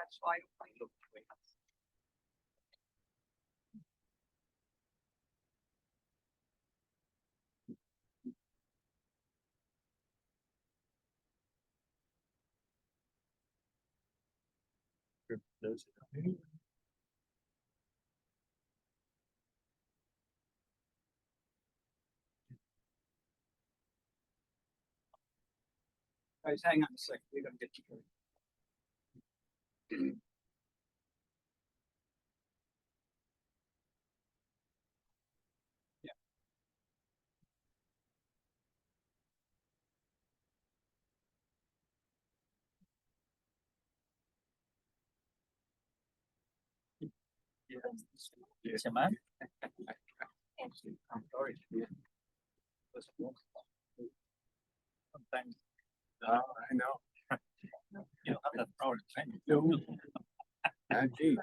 That's why. Guys, hang on a second. We're gonna get you. Yeah. Yes, man. I'm sorry. Sometimes. I know. You don't have that power to change. No. Gee.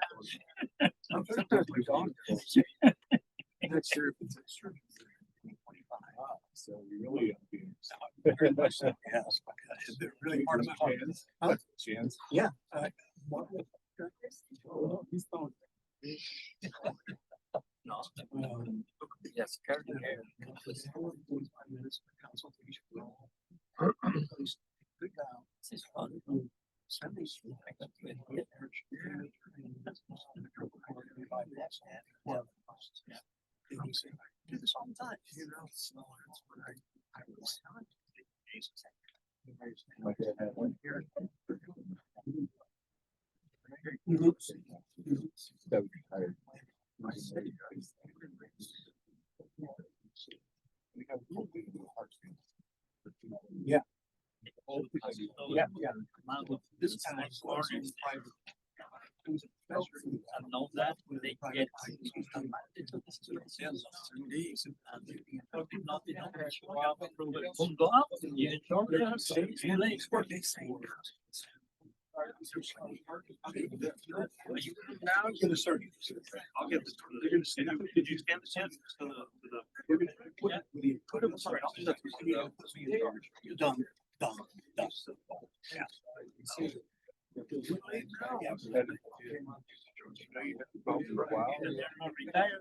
That's true. That's true. So we really. Very much so, yes. They're really part of my hands. Chance. Yeah. He's throwing. No. Yes, currently. Consultation. Good now. This is fun. Sundays. Do this all the time, you know, so that's what I was not. Yeah. Yeah, yeah. This time was private. I know that they get. Now get a certain. I'll get this. They're gonna see. Did you scan the chance to the? We're gonna put them. Sorry, I'll do that. Done. Yeah.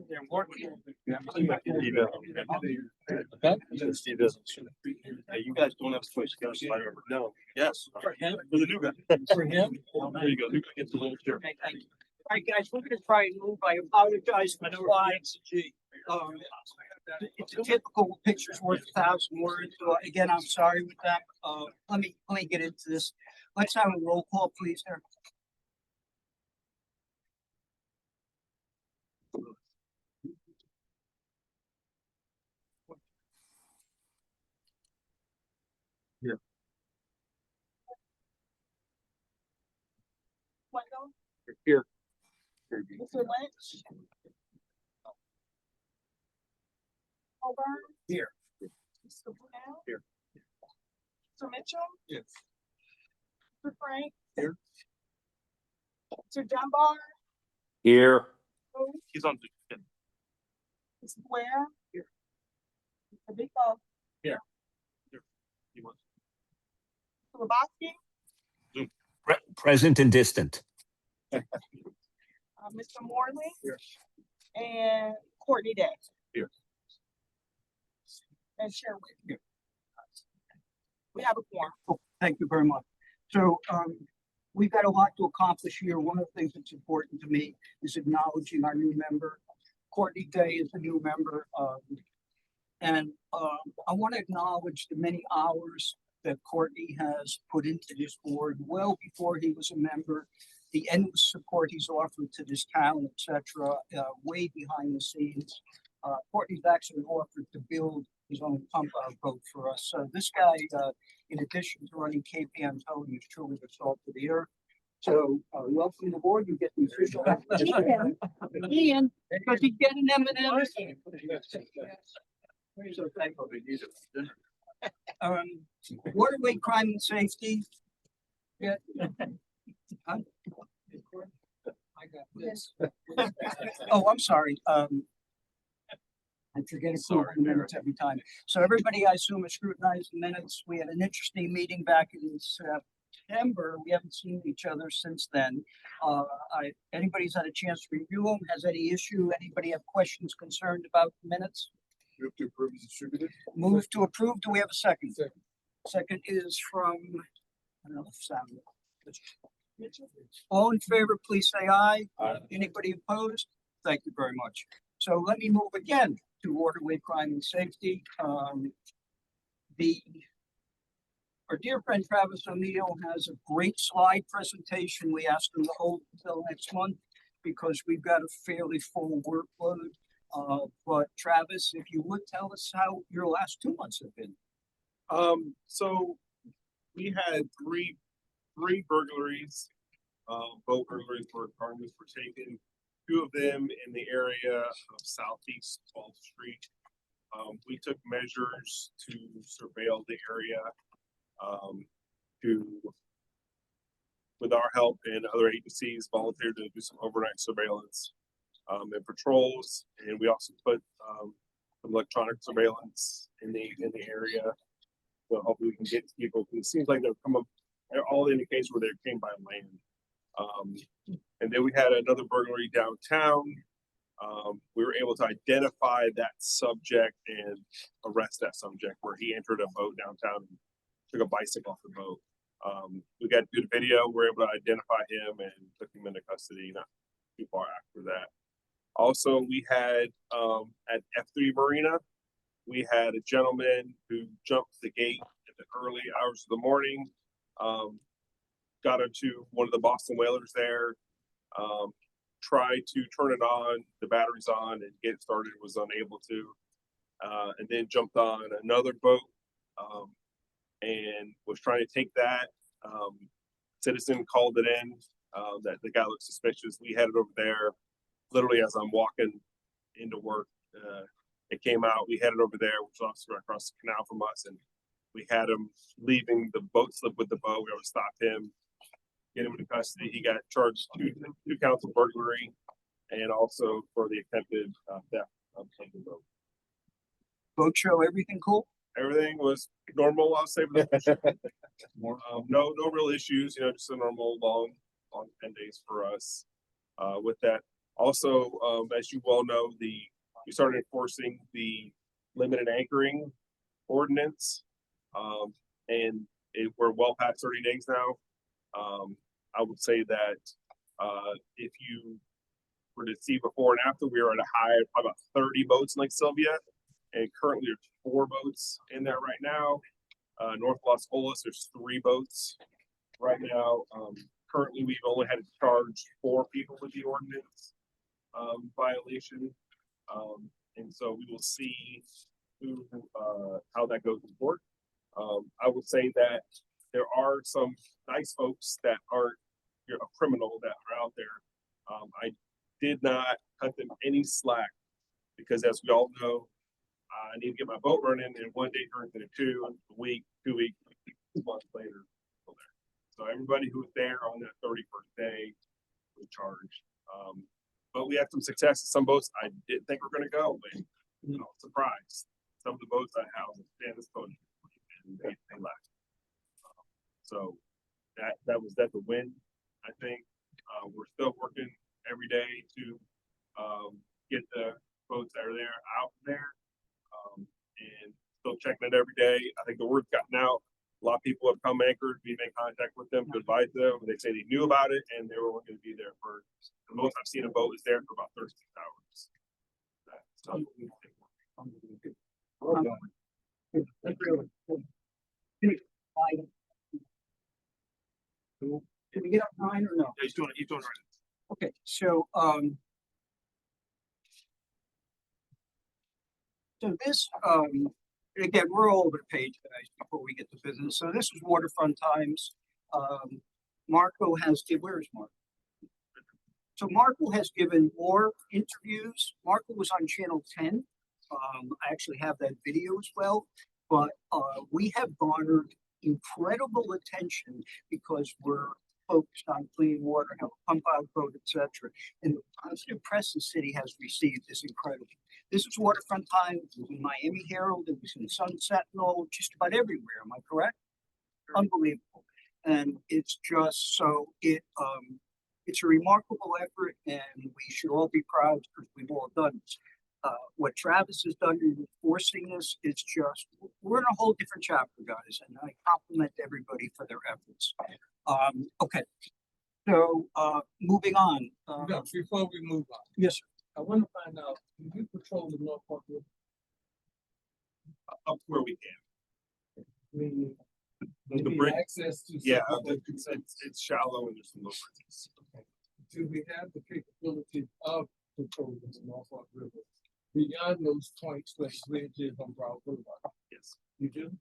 They're working. Steve doesn't. Hey, you guys don't have a choice. You gotta slide over. No. Yes. For him? For the new guy. For him? There you go. New guy gets a little chair. Okay, thank you. All right, guys, we're gonna try and move. I apologize for the slides. It's a typical picture's worth 1,000 words. Again, I'm sorry with that. Let me get into this. Let's have a roll call, please, there. Wendell, Here. Mr. Lynch. Colburn. Here. Mr. Brown. Here. Mr. Mitchell. Yes. Mr. Frank. Here. Mr. Dunbar. Here. He's on. Mr. Blair. Here. Mr. Biko. He wants. Mr. Lebowski. Present and distant. Mr. Morley. Here. And Courtney Day. Here. And Sherwood. Here. We have a quorum. Thank you very much. So, we've got a lot to accomplish here. One of the things that's important to me is acknowledging our new member. Courtney Day is a new member. And I want to acknowledge the many hours that Courtney has put into this board well before he was a member, the endless support he's offered to this town, et cetera, way behind the scenes. Courtney's actually offered to build his own pump out boat for us. So this guy, in addition to running KPM towing, is truly the salt of the earth. So welcome to the board. You get the official. Ian, because you get an M&M. So thank you. Waterway crime and safety. Yeah. I got this. Oh, I'm sorry. I forget to Sorry, approve the minutes every time. So everybody, I assume, has scrutinized the minutes. We had an interesting meeting back in September. We haven't seen each other since then. Anybody's had a chance to review them? Has any issue? Anybody have questions, concerned about the minutes? Move to approve is distributed. Move to approve. Do we have a second? Second. Second is from, I don't know, Samuel. All in favor, please say aye. Aye. Anybody opposed? Thank you very much. So let me move again to orderly crime and safety. Our dear friend Travis O'Neill has a great slide presentation. We asked him to hold until next month because we've got a fairly full workload. But Travis, if you would tell us how your last 2 months have been. So we had three burglaries, boat burglaries where cars were taken. 2 of them in the area of Southeast 12th Street. We took measures to surveil the area, with our help and other agencies, volunteered to do some overnight surveillance, and patrols. And we also put, some electronic surveillance in the area. So hopefully we can get people, 'cause it seems like they'll come up, all the indications where they came by land. And then we had another burglary downtown. We were able to identify that subject and arrest that subject where he entered a boat downtown and took a bicycle off the boat. We got good video. We were able to identify him and took him into custody not too far after that. Also, we had, at F3 Marina, we had a gentleman who jumped the gate at the early hours of the morning, got into one of the Boston Whalers there, tried to turn it on, the batteries on and get it started, was unable to, and then jumped on another boat, and was trying to take that. Citizen called it in, that the guy looked suspicious. We headed over there, literally as I'm walking into work. It came out, we headed over there, which was right across the canal from us, and we had him leaving the boat slip with the boat. We were able to stop him, get him into custody. He got charged 2 counts of burglary and also for the attempted theft of the boat. Boat show, everything cool? Everything was normal, I'll say. No real issues, just a normal long 10 days for us. With that, also, as you well know, we started enforcing the limited anchoring ordinance, and we're well past 30 days now. I would say that if you were to see before and after, we were at a high of about 30 boats in Lake Sylvia, and currently there's 4 boats in there right now. North Las Olas, there's 3 boats right now. Currently, we've only had to charge 4 people with the ordinance violation, and so we will see how that goes in court. I would say that there are some nice folks that aren't a criminal that are out there. I did not cut them any slack because, as we all know, I need to get my boat running, and one day turns into 2, a week, 2 weeks, 2 months later. So everybody who was there on that 31st day was charged. But we had some success. Some boats I didn't think were going to go, but surprised. Some of the boats I housed in this boat, and they left. So that's a win, I think. We're still working every day to get the boats that are there out there, and still checking it every day. I think the word's gotten out. A lot of people have come anchored. We made contact with them to advise them. They say they knew about it and they were only going to be there for the most I've seen a boat is there for about 36 hours. Did we get up 9 or no? Yeah, he's doing right. Okay, so, this, again, we're all over the page, guys, before we get to business. So this is Waterfront Times. Marco has, where is Marco? So Marco has given more interviews. Marco was on Channel 10. I actually have that video as well, but we have garnered incredible attention because we're focused on clean water, have a pump out code, et cetera. And the positive press the city has received is incredible. This is Waterfront Times, it was in Miami Herald, it was in Sun Sentinel, just about everywhere, am I correct? Unbelievable. And it's just so, it's a remarkable effort and we should all be proud because we've all done this. What Travis has done in enforcing this, it's just, we're in a whole different chapter, guys, and I compliment everybody for their efforts. Okay. So, moving on. No, before we move on, Yes, sir. I want to find out, do you patrol the North Park River? Up where we can. Meaning, The you need bridge, access to. yeah, some- it's shallow and there's some low bridges. Do we have the capability of patrolling the North Park River beyond those points where the bridge is on Broad Boulevard? Yes. You do?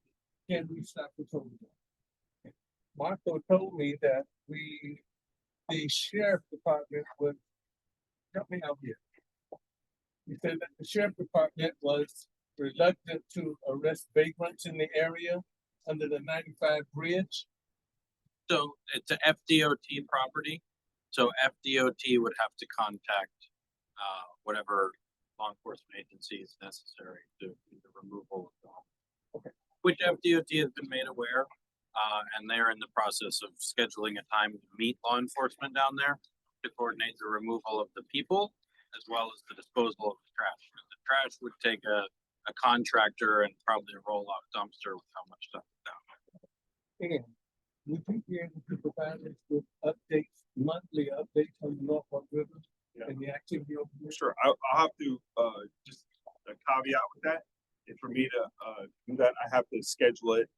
Can we stop patrolling them? Marco told me that the sheriff department would, help me out here. He said that the sheriff department was reluctant to arrest vagrants in the area under the 95 bridge. So it's a FDOT property, so FDOT would have to contact, whatever law enforcement agency is necessary to do the removal of them. Okay. Which FDOT has been made aware, and they're in the process of scheduling a time to meet law enforcement down there to coordinate the removal of the people as well as the disposal of the trash. The trash would take a contractor and probably a roll-off dumpster with how much stuff is down there. And would you be able to provide us with updates, monthly updates on the North Park River Yeah. and the activity over there? Sure, I'll have to, just a caveat with that. And for me to, do that, I have to schedule it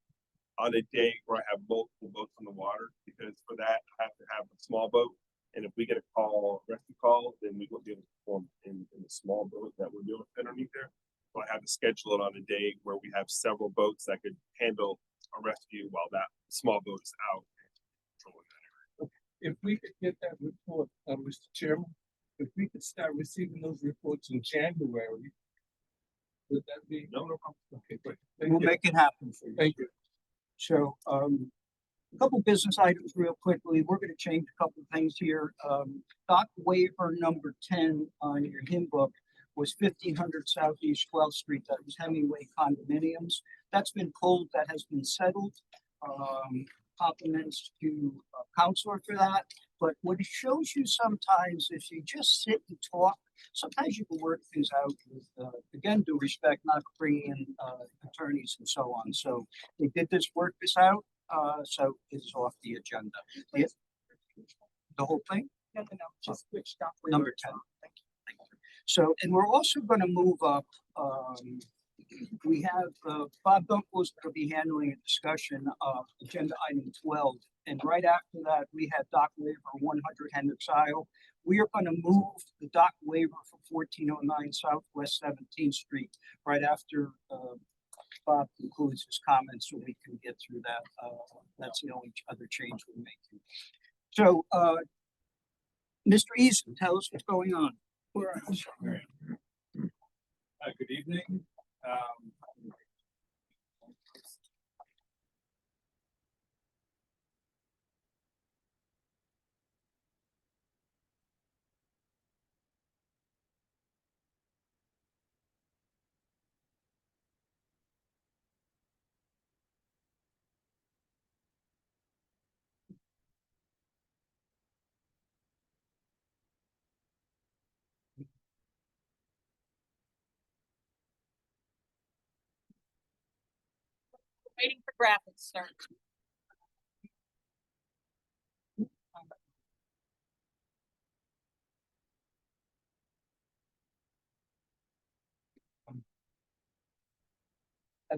on a day where I have multiple boats on the water, because for that, I have to have a small boat. And if we get a call, rescue call, then we won't be able to perform in the small boat that we're doing underneath there. So I have to schedule it on a day where we have several boats that could handle a rescue while that small boat is out. If we could get that report, Mr. Chairman, if we could start receiving those reports in January, would that be? No problem. Okay, great. We'll Thank you. make it happen for you. Thank you. So, a couple business items real quickly. We're gonna change a couple things here. Dock waiver number 10 on your hymn book was 1500 Southeast 12th Street. That was Hemingway condominiums. That's been pulled. That has been settled. Compliments to counselor for that. But what it shows you sometimes, if you just sit and talk, sometimes you can work things out with, again, due respect, not bringing in attorneys and so on. So they did work this out, so it's off the agenda. The whole thing, No, just switch doc. number 10. So, and we're also gonna move up, we have, Bob Dunkel's gonna be handling a discussion of agenda item 12. And right after that, we have dock waiver 100 Hendricks Isle. We are gonna move the dock waiver for 1409 Southwest 17th Street right after, Bob concludes his comments, so we can get through that. That's the only other change we're making. So, Mr. Easton, tell us what's going on. Good evening. Waiting for graphics, sir.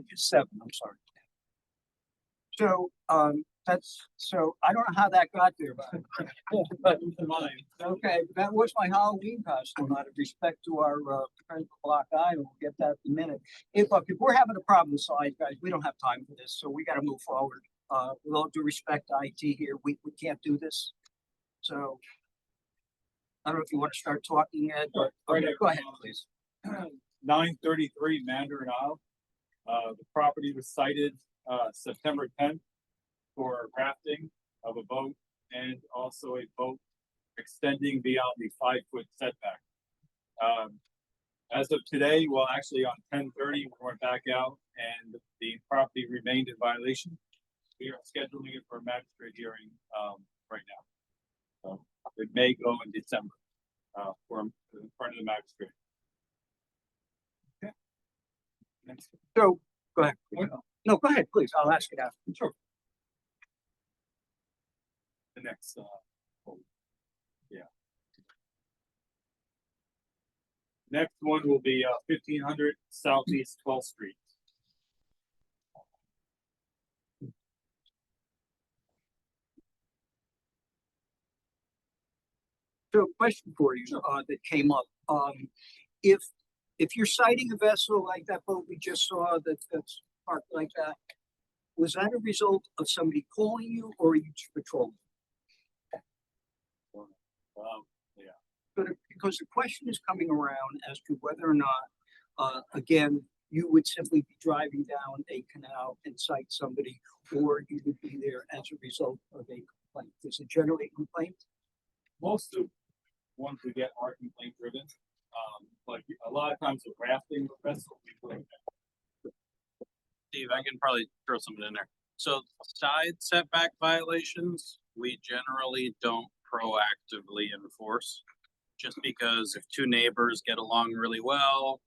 Just 7, I'm sorry. So, so I don't know how that got there, but. Okay, that was my Halloween costume out of respect to our, friends with Block Eye, and we'll get that in a minute. If we're having a problem with slides, guys, we don't have time for this, so we gotta move forward. With all due respect to IT here, we can't do this. So. I don't know if you want to start talking, Ed, but, okay, go ahead, please. 933 Mandarin Isle. The property was cited, September 10th for rafting of a boat and also a boat extending beyond the 5-foot setback. As of today, well, actually on 10:30, we went back out and the property remained in violation. We are scheduling it for a magistrate hearing, right now. So it may go in December, for in front of the magistrate. Next. So, go ahead. What? No, go ahead, please. I'll ask it after. Sure. The next, yeah. Next one will be 1500 Southeast 12th Street. So question for you, that came up, if you're citing a vessel like that boat we just saw that's parked like that, was that a result of somebody calling you or are you just patrolling? Yeah. Because the question is coming around as to whether or not, again, you would simply be driving down a canal and cite somebody, or you would be there as a result of a complaint. Is it generally a complaint? Most of ones we get are complaint driven. Like a lot of times with rafting vessels, we put Steve, I can probably throw something in there. So side setback violations, we generally don't proactively enforce. Just because if two neighbors get along really well,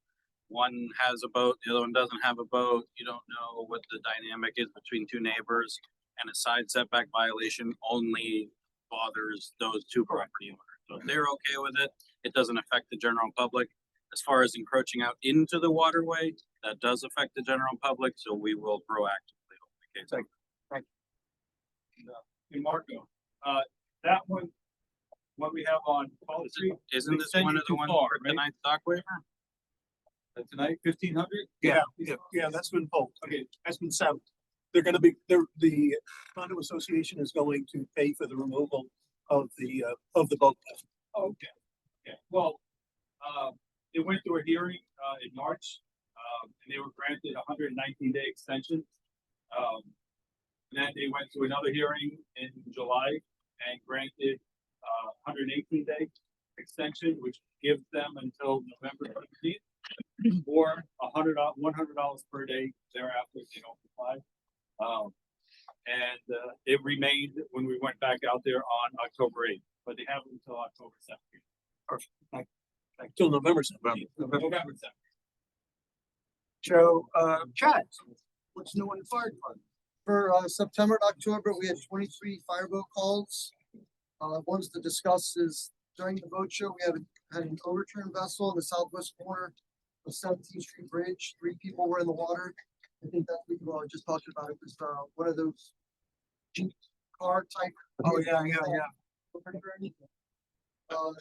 one has a boat, the other one doesn't have a boat, you don't know what the dynamic is between two neighbors. And a side setback violation only bothers those two property owners. So if they're okay with it, it doesn't affect the general public. As far as encroaching out into the waterway, that does affect the general public, so we will proactively hold the case. in Marco. That one, what we have on 12th Street. Isn't this extension one of the too ones far, for right? tonight's dock waiver? Tonight, 1500? Yeah, that's been pulled. Okay, that's been settled. They're gonna be, the condo association is going to pay for the removal of the boat. Okay, okay, well, it went through a hearing, in March, and they were granted a 119-day extension. And then they went to another hearing in July and granted, 118-day extension, which gives them until November 15th, or $100 per day thereafter if they don't comply. It remained when we went back out there on October 8th, but they have it until October 17th. Till November 7th. November 7th. So, Chad, what's new on the fire department? For September and October, we had 23 fireboat calls. Ones to discuss is during the boat show, we had an overturned vessel in the southwest corner of 17th Street Bridge. 3 people were in the water. I think that's what you all just talked about. It was one of those Jeep car type. Oh, yeah.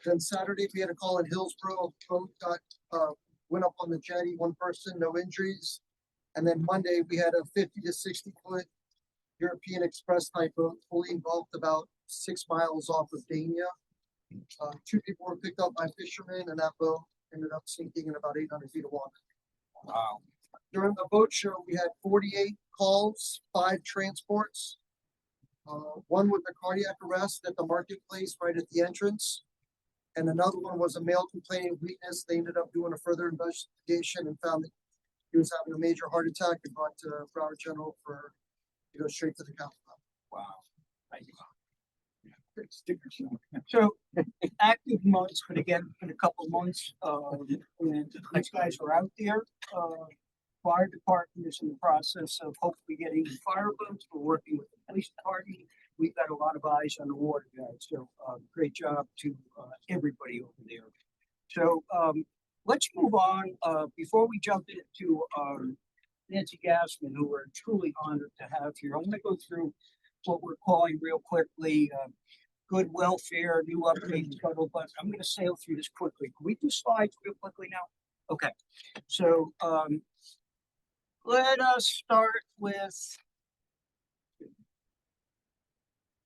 Then Saturday, we had a call in Hillsborough. Boat got went up on the jetty. 1 person, no injuries. And then Monday, we had a 50 to 60 foot European Express type boat fully engulfed about 6 miles off of Dania. 2 people were picked up by fishermen, and that boat ended up sinking in about 800 feet of water. Wow. During the boat show, we had 48 calls, 5 transports. 1 with a cardiac arrest at the marketplace right at the entrance. And another one was a male complaining of weakness. They ended up doing a further investigation and found that he was having a major heart attack and brought to Broward General to go straight to the capital. Wow. Thank you. So active months, but again, been a couple months, and these guys are out there. Fire department is in the process of hopefully getting fireboats. We're working with the police department. We've got a lot of eyes on the water, guys. So great job to everybody over there. So let's move on. Before we jump into Nancy Gassman, who we're truly honored to have here, I want to go through what we're calling real quickly good welfare, new updates, but I'm going to sail through this quickly. Can we do slides real quickly now? Okay. So let us start with.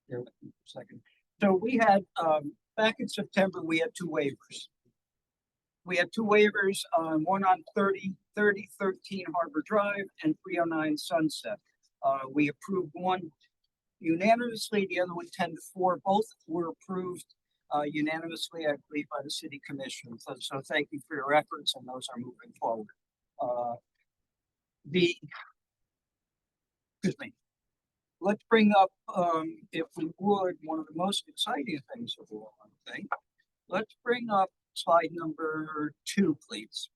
Here, wait a second. So we had back in September, we had 2 waivers. We had 2 waivers, one on 3013 Harbor Drive and 309 Sunset. We approved one unanimously, the other one 10-4. Both were approved unanimously, I believe, by the city commission. So thank you for your efforts, and those are moving forward. The, excuse me. Let's bring up, if we would, one of the most exciting things of all, I think. Let's bring up slide number 2, please.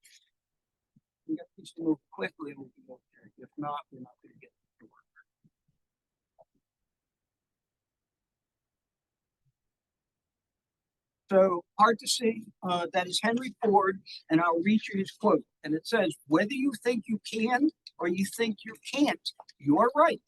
We got these to move quickly, we'll be okay. If not, we're not gonna get to work. So hard to see, that is Henry Ford, and I'll read you his quote, and it says, "Whether you think you can or you think you can't, you're right."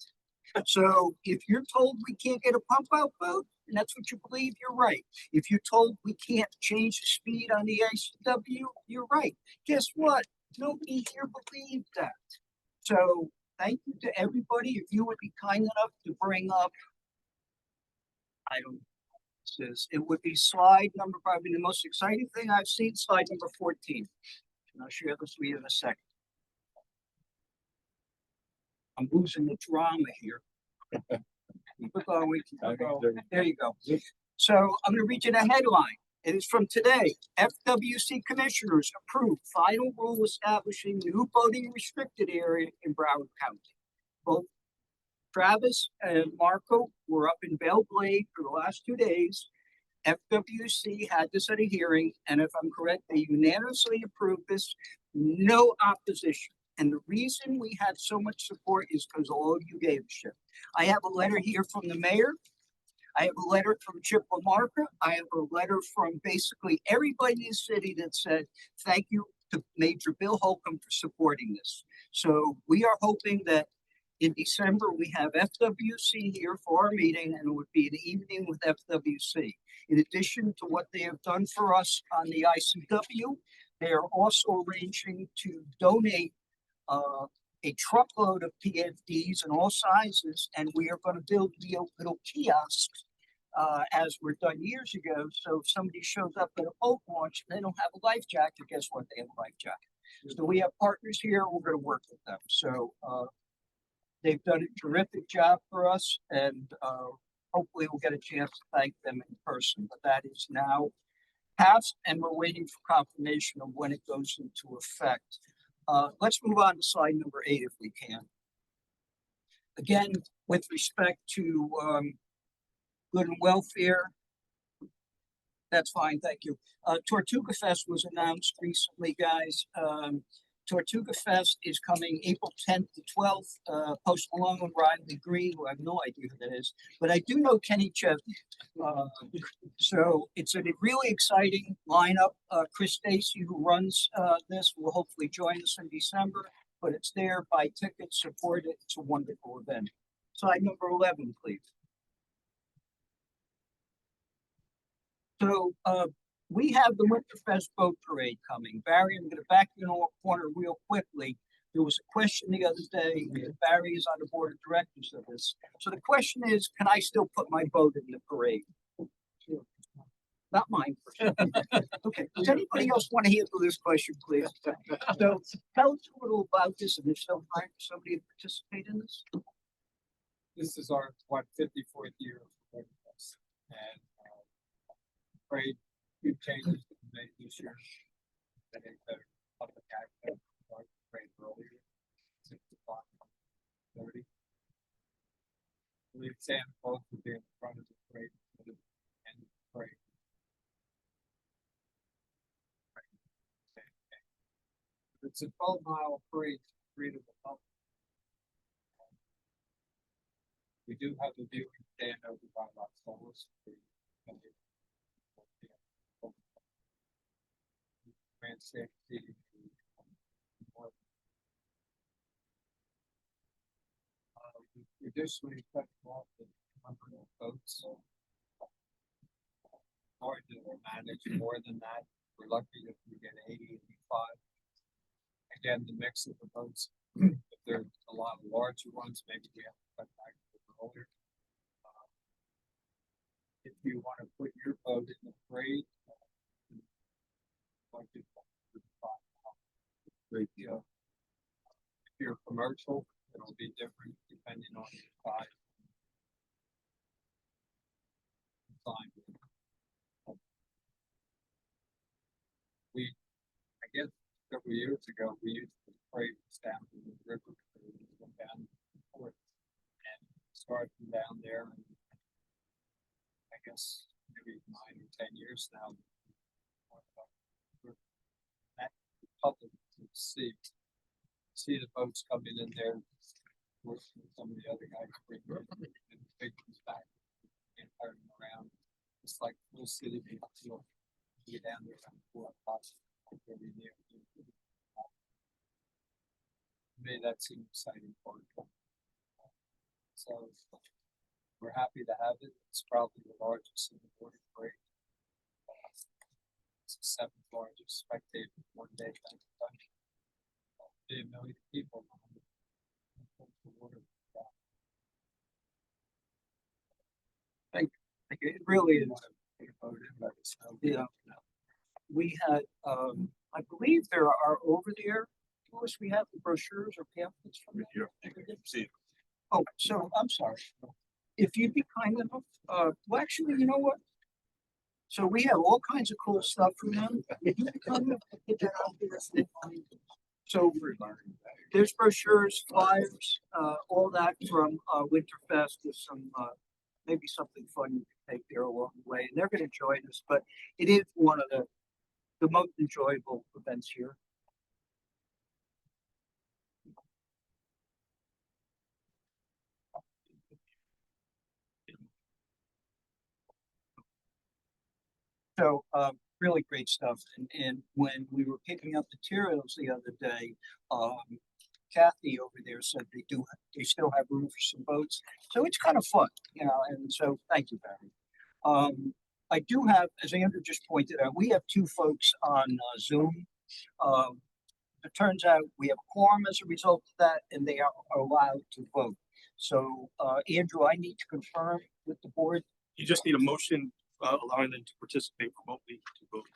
So if you're told we can't get a pump out boat, and that's what you believe, you're right. If you're told we can't change the speed on the ICW, you're right. Guess what? Nobody here believed that. So thank you to everybody. If you would be kind enough to bring up, I don't know, this is, it would be slide number, probably the most exciting thing I've seen, slide number 14. And I'll share this with you in a second. I'm losing the drama here. Keep it going, keep it going. There you go. So I'm gonna read you the headline. It is from today. FWC commissioners approve final rule establishing new boating restricted area in Broward County. Both Travis and Marco were up in Belle Glade for the last 2 days. FWC had this at a hearing, and if I'm correct, they unanimously approved this, no opposition. And the reason we had so much support is because all of you gave a shit. I have a letter here from the mayor. I have a letter from Chip LaMarca. I have a letter from basically everybody in the city that said, thank you to Major Bill Holcomb for supporting this. So we are hoping that in December, we have FWC here for our meeting, and it would be an evening with FWC. In addition to what they have done for us on the ICW, they are also arranging to donate a truckload of PFDs in all sizes, and we are going to build little kiosks as were done years ago. So if somebody shows up at a boat launch and they don't have a life jacket, guess what? They have a life jacket. So we have partners here. We're going to work with them. So they've done a terrific job for us, and hopefully we'll get a chance to thank them in person. But that is now passed, and we're waiting for confirmation of when it goes into effect. Let's move on to slide number 8 if we can. Again, with respect to good and welfare, that's fine, thank you. Tortuga Fest was announced recently, guys. Tortuga Fest is coming April 10th to 12th. Post Malone and Riley Green, who I have no idea who that is, but I do know Kenny Chesney. So it's a really exciting lineup. Chris Stacy, who runs this, will hopefully join us in December, but it's there. Buy tickets, support it. It's a wonderful event. Slide number 11, please. So we have the Winterfest Boat Parade coming. Barry, I'm going to back you in a corner real quickly. There was a question the other day. Barry is on the board of directors of this. So the question is, can I still put my boat in the parade? Not mine. Okay. Does anybody else want to handle this question, please? So tell us a little about this, and if so, find somebody to participate in this. This is our 54th year of Winterfest, and afraid few changes to be made this year. They better public access, start the parade earlier, 6 o'clock, 30. I believe Santa Claus will be in front of the parade, and the parade. It's a 12-mile parade to freedom of public. We do have the viewing stand over by Las Olas. We additionally cut off the number of boats. Hard to manage more than that. We're lucky if we get 80, 85. Again, the mix of the boats. If there's a lot of larger ones, maybe we have to cut back a little older. If you want to put your boat in the parade, great deal. If you're commercial, it'll be different depending on your size. years ago, we used to parade this down to the river, go down the port, and started from down there. And I guess maybe 9 or 10 years now. That public to see the boats coming in there, working with some of the other guys, bring them and take them back and turn them around. It's like full city, you know, get down there and 4 o'clock every year. Made that seem exciting for it. So we're happy to have it. It's probably the largest in the border parade. It's the 7th largest spectator in one day. Be a million people. It really is. Yeah. We had, I believe there are over there, of course, we have the brochures or pamphlets from there. Oh, so I'm sorry. If you'd be kind enough, well, actually, you know what? So we have all kinds of cool stuff from them. If you'd be kind enough to put that out there. So there's brochures, flyers, all that from Winterfest with some maybe something fun you can take there along the way. And they're gonna join us, but it is one of the most enjoyable events here. So, really great stuff. And when we were picking up materials the other day, Kathy over there said they still have room for some boats. So it's kind of fun, you know, and so thank you, Barry. I do have, as Andrew just pointed out, we have 2 folks on Zoom. It turns out we have a quorum as a result of that, and they are allowed to vote. So, Andrew, I need to confirm with the board. You just need a motion allowing them to participate remotely to vote.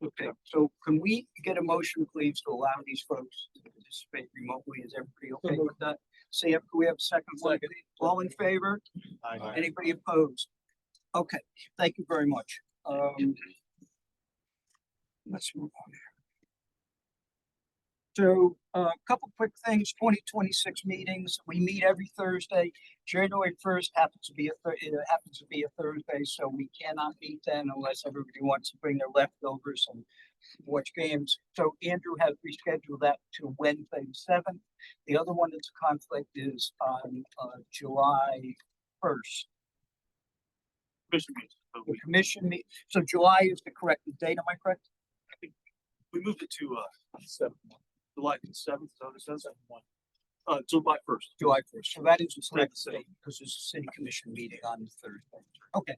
Okay, so can we get a motion, please, to allow these folks to participate remotely? Is everybody okay with that? Sam, can we have a second? Second. All in favor? Anybody opposed? Okay, thank you very much. Let's move on here. So, a couple quick things, 2026 meetings, we meet every Thursday. January 1st happens to be a Thursday, so we cannot meet then unless everybody wants to bring their leftovers and watch games. So Andrew has rescheduled that to Wednesday the 7th. The other one that's a conflict is on July 1st. Commission meeting. So The commission meet, so July is the correct date, am I correct? we moved it to July 7th, so it says July 1st. July 1st, so that is the correct Correct. date, because there's a city commission meeting on the Thursday. Okay,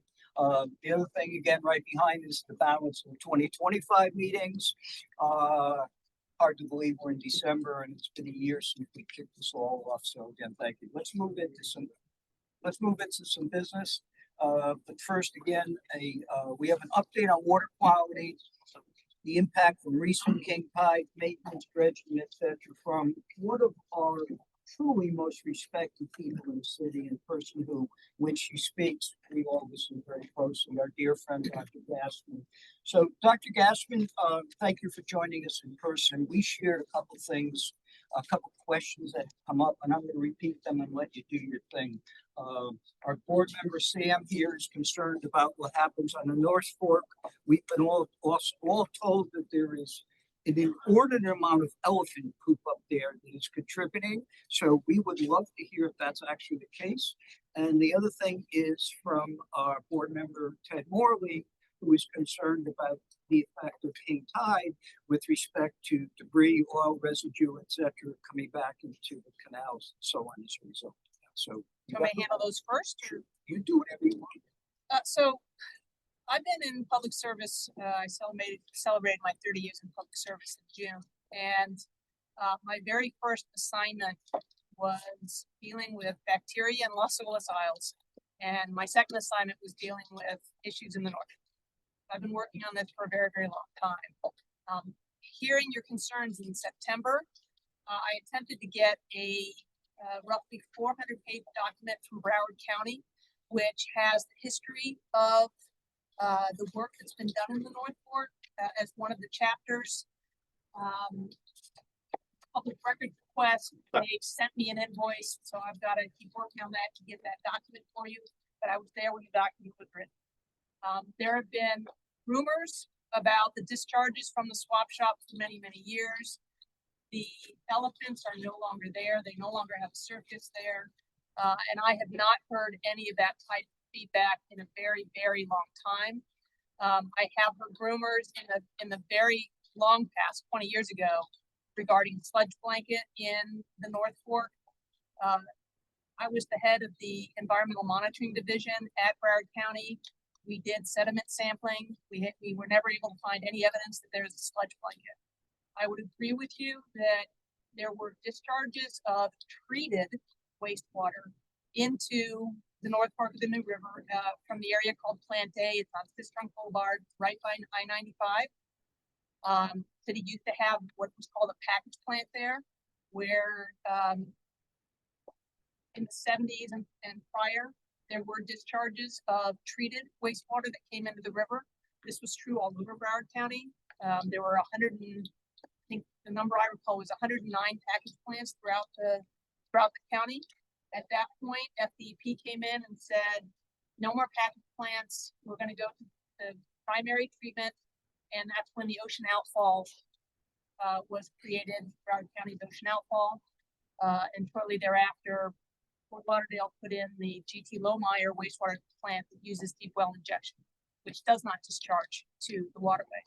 the other thing, again, right behind is the balance of the 2025 meetings. Hard to believe we're in December and it's been a year since we kicked this all off, so again, thank you. Let's move into some business. But first, again, we have an update on water quality, the impact from recent king tide, maintenance, dredging, et cetera, from one of our truly most respected people in the city, and person who, when she speaks, we all listen very closely, our dear friend, Dr. Gassman. So, Dr. Gassman, thank you for joining us in person. We shared a couple things, a couple questions that come up, and I'm going to repeat them and let you do your thing. Our board member Sam here is concerned about what happens on the North Fork. We've been all told that there is an inordinate amount of elephant poop up there that is contributing. So we would love to hear if that's actually the case. And the other thing is from our board member Ted Morley, who is concerned about the effect of king tide with respect to debris, oil residue, et cetera, coming back into the canals and so on as a result. So Can I handle those first? Or- you do whatever you want. So I've been in public service. I celebrated my 30 years in public service in June. And my very first assignment was dealing with bacteria and Lacillus Isles. And my second assignment was dealing with issues in the north. I've been working on this for a very, very long time. Hearing your concerns in September, I attempted to get a roughly 400-page document from Broward County, which has the history of the work that's been done in the North Fork as one of the chapters. public record request. They sent me an invoice, so I've got to keep working on that to get that document for you. But I was there when the document was written. There have been rumors about the discharges from the swap shop for many, many years. The elephants are no longer there. They no longer have a circus there. And I have not heard any of that type of feedback in a very, very long time. I have heard rumors in the very long past, 20 years ago, regarding sludge blanket in the North Fork. I was the head of the Environmental Monitoring Division at Broward County. We did sediment sampling. We were never able to find any evidence that there's a sludge blanket. I would agree with you that there were discharges of treated wastewater into the North Fork of the New River from the area called Plant A. It's on Sistrunk Boulevard, right by I-95. City used to have what was called a package plant there, where in the 70s and prior, there were discharges of treated wastewater that came into the river. This was true all over Broward County. There were I think the number I recall was 109 package plants throughout the county. At that point, FDEP came in and said, no more package plants. We're going to go to the primary treatment. And that's when the ocean outfall was created, Broward County's ocean outfall. And shortly thereafter, Fort Lauderdale put in the GT Lohmeyer wastewater plant that uses deep well injection, which does not discharge to the waterway.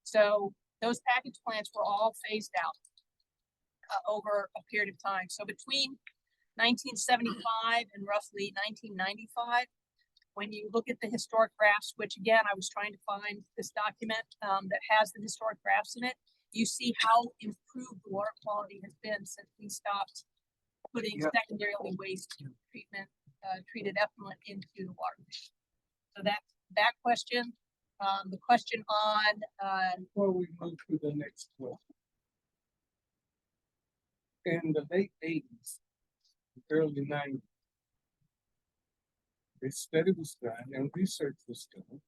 So those package plants were all phased out over a period of time. So between 1975 and roughly 1995, when you look at the historic graphs, which again, I was trying to find this document that has the historic graphs in it, you see how improved the water quality has been since we stopped putting secondarily waste treatment, treated effluent into the water. So that question, the question on, Before we move to the next question. In the late 80s, early 90s, a study was done and research was done,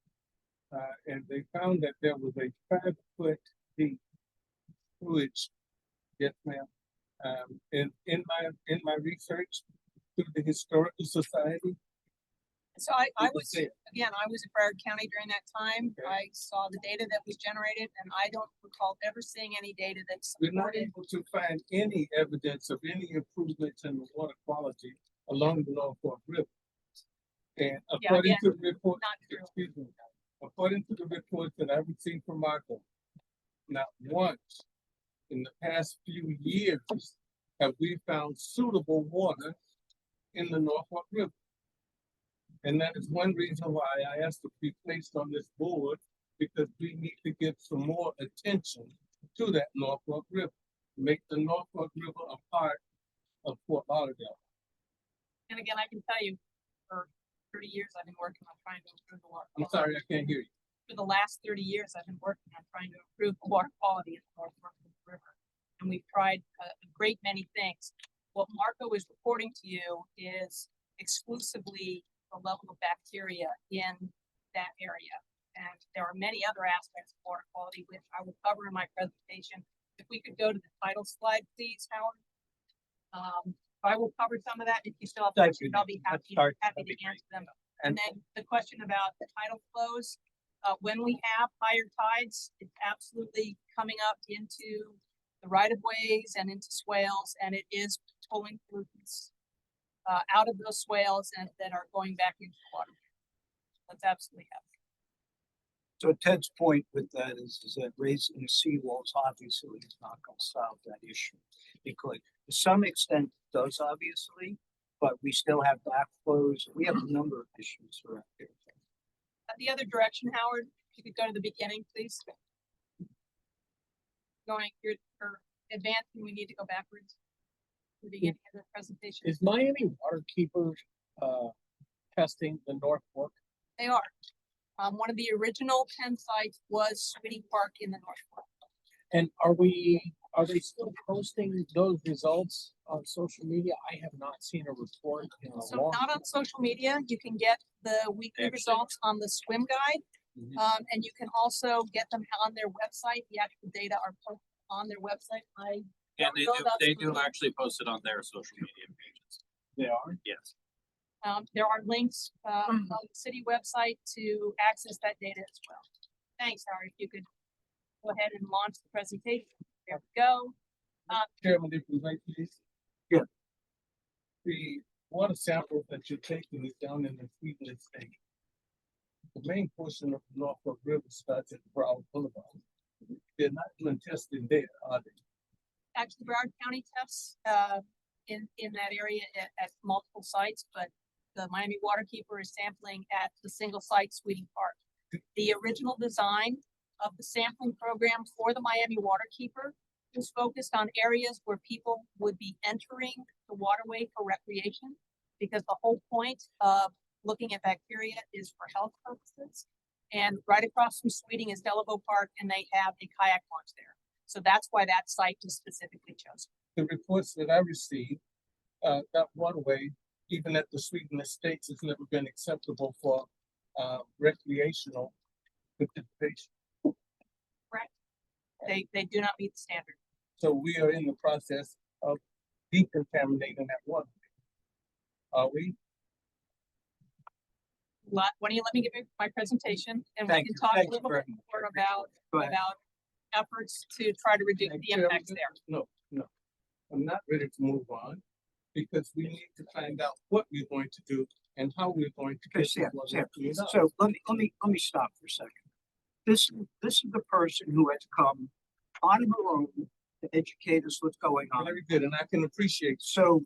and they found that there was a 5-foot deep sewage. Yes, ma'am. In my research through the Historical Society. so I was, again, I was in Broward County during that time. Okay. I saw the data that was generated, and I don't recall ever seeing any data that We're not supported. able to find any evidence of any improvements in the water quality along the North Fork River. And according again, to the report, not true. excuse me, according to the reports that I received from Marco, not once in the past few years have we found suitable water in the North Fork River. And that is one reason why I asked to be placed on this board, because we need to give some more attention to that North Fork River, make the North Fork River a part of Fort Lauderdale. And again, I can tell you, for 30 years, I've been working on trying to improve the water. I'm sorry, I can't hear you. For the last 30 years, I've been working on trying to improve the water quality in the North Fork River. And we've tried a great many things. What Marco is reporting to you is exclusively the level of bacteria in that area. And there are many other aspects of water quality, which I will cover in my presentation. If we could go to the title slide, please, Howard. I will cover some of that. If you still have questions, I'll be happy to answer them. And then the question about the tidal flows, when we have higher tides, it's absolutely coming up into the right of ways and into swales, and it is pulling pollutants out of those swales and that are going back into the water. That's absolutely happening. So Ted's point with that is that raising the seawalls obviously is not going to solve that issue. Because to some extent it does obviously, but we still have backflows. We have a number of issues around here. The other direction, Howard, if you could go to the beginning, please. Going, you're advancing, we need to go backwards. The beginning of the presentation. Is Miami Waterkeeper testing the North Fork? They are. One of the original 10 sites was Sweeney Park in the North Fork. And are they still posting those results on social media? I have not seen a report in a So long not on social media, you can get the weekly results on the swim guide. Mhm. And you can also get them on their website. The actual data are posted on their website. Yeah, they Go do, about they do screening. actually post it on their social media pages. They are. Yes. There are links, on the city website to access that data as well. Thanks, Howard. If you could go ahead and launch the presentation. There we go. Chairman, if you like, please. Yeah. The water sample that you're taking is down in the Sweetness State. The main portion of the Norfolk River starts at Broward Boulevard. They're not doing testing there, are they? Actually, Broward County tests, in that area at multiple sites, but the Miami Waterkeeper is sampling at the single site Sweeting Park. The original design of the sampling program for the Miami Waterkeeper was focused on areas where people would be entering the waterway for recreation, because the whole point of looking at bacteria is for health purposes. And right across from Sweeting is Delabo Park, and they have a kayak launch there. So that's why that site was specifically chosen. The reports that I received, that waterway, even at the Sweeten Estates, has never been acceptable for, recreational participation. They do not meet the standard. So we are in the process of decontaminating that water. Are we? Why don't you let me give you my presentation, and we Thank can you. talk a Thank you little very bit much. more about, Go ahead. efforts to try to reduce the impacts there. No, no. I'm not ready to move on because we need to find out what we're going to do and how we're going to get Sam, the water Sam, cleaned up. So let me stop for a second. This is the person who has come on her own to educate us what's going on. Very good, and I can appreciate. So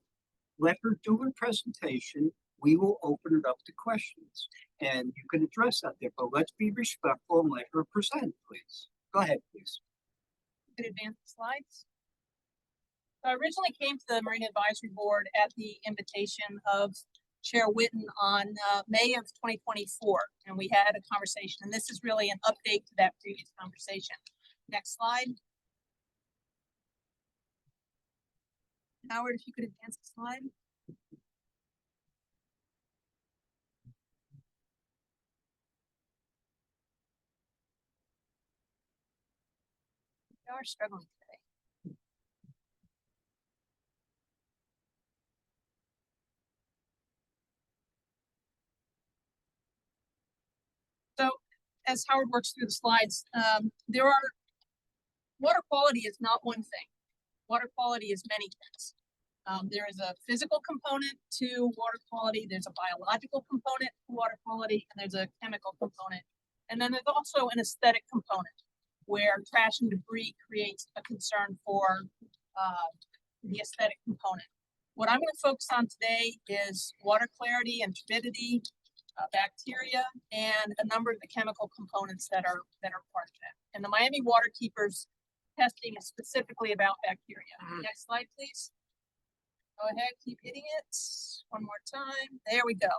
let her do her presentation. We will open it up to questions and you can address that there, but let's be respectful and let her present, please. Go ahead, please. Could advance the slides. So I originally came to the Marine Advisory Board at the invitation of Chair Whitten on May of 2024, and we had a conversation, and this is really an update to that previous conversation. Next slide. Howard, if you could advance the slide. We are struggling today. So as Howard works through the slides, water quality is not one thing. Water quality is many things. There is a physical component to water quality, there's a biological component to water quality, and there's a chemical component. And then there's also an aesthetic component where trash and debris creates a concern for the aesthetic component. What I'm going to focus on today is water clarity and turbidity, bacteria, and a number of the chemical components that are part of that. And the Miami Waterkeepers testing is specifically about bacteria. Next slide, please. Go ahead, keep hitting it. One more time. There we go.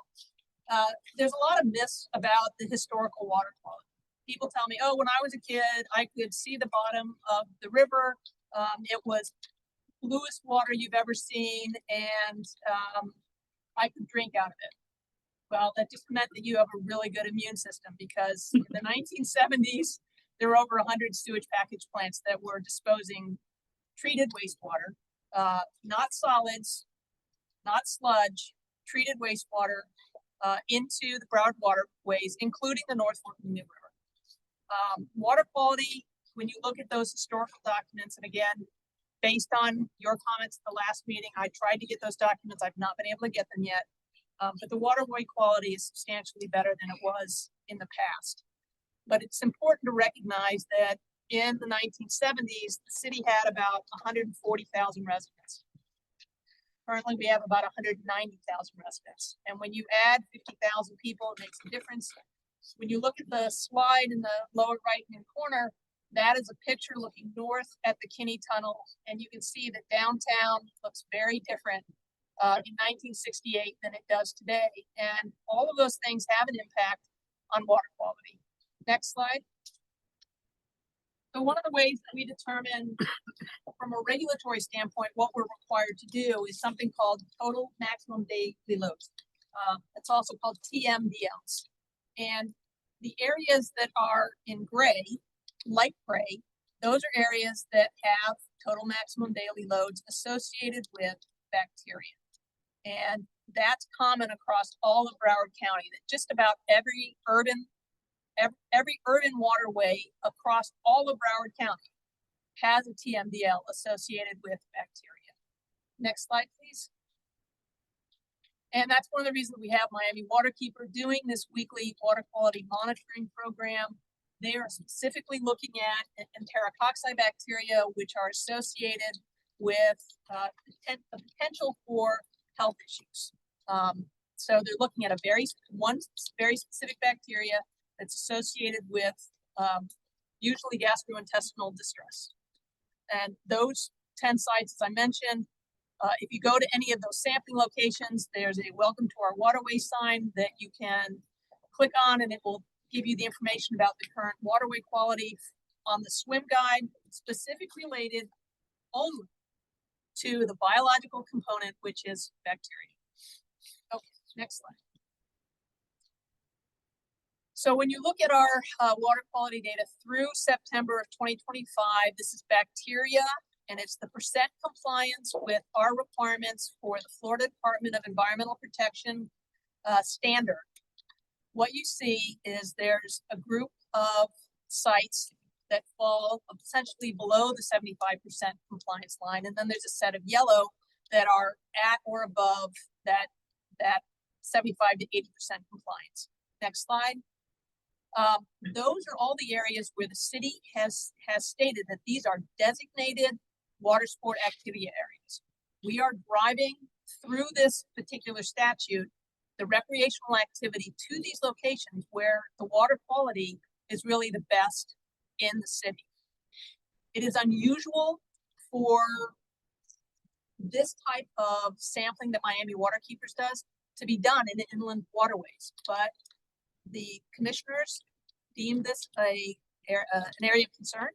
There's a lot of myths about the historical water quality. People tell me, oh, when I was a kid, I could see the bottom of the river. It was bluest water you've ever seen, and I could drink out of it. Well, that just meant that you have a really good immune system, because in the 1970s, there were over 100 sewage package plants that were disposing treated wastewater, not solids, not sludge, treated wastewater into the Broward waterways, including the North Fork and New River. Water quality, when you look at those historical documents, and again, based on your comments at the last meeting, I tried to get those documents. I've not been able to get them yet. But the waterway quality is substantially better than it was in the past. But it's important to recognize that in the 1970s, the city had about 140,000 residents. Currently, we have about 190,000 residents. And when you add 50,000 people, it makes a difference. When you look at the slide in the lower right-hand corner, that is a picture looking north at the Kinney Tunnel. And you can see that downtown looks very different in 1968 than it does today. And all of those things have an impact on water quality. Next slide. So one of the ways that we determine from a regulatory standpoint what we're required to do is something called total maximum daily load. It's also called TMDLs. And the areas that are in gray, light gray, Those are areas that have total maximum daily loads associated with bacteria. And that's common across all of Broward County, that just about every urban waterway across all of Broward County has a TMDL associated with bacteria. Next slide, please. And that's one of the reasons we have Miami Waterkeeper doing this weekly water quality monitoring program. They are specifically looking at enterococci bacteria, which are associated with the potential for health issues. So they're looking at one very specific bacteria that's associated with usually gastrointestinal distress. And those 10 sites, as I mentioned, if you go to any of those sampling locations, there's a welcome to our waterway sign that you can click on, and it will give you the information about the current waterway quality on the swim guide, specific related only to the biological component, which is bacteria. Okay, next slide. So when you look at our water quality data through September of 2025, this is bacteria, and it's the percent compliance with our requirements for the Florida Department of Environmental Protection standard. What you see is there's a group of sites that fall essentially below the 75% compliance line, and then there's a set of yellow that are at or above that 75 to 80% compliance. Next slide. Those are all the areas where the city has stated that these are designated water sport activity areas. We are driving through this particular statute the recreational activity to these locations where the water quality is really the best in the city. It is unusual for this type of sampling that Miami Waterkeepers does to be done in inland waterways, but the commissioners deemed this an area of concern,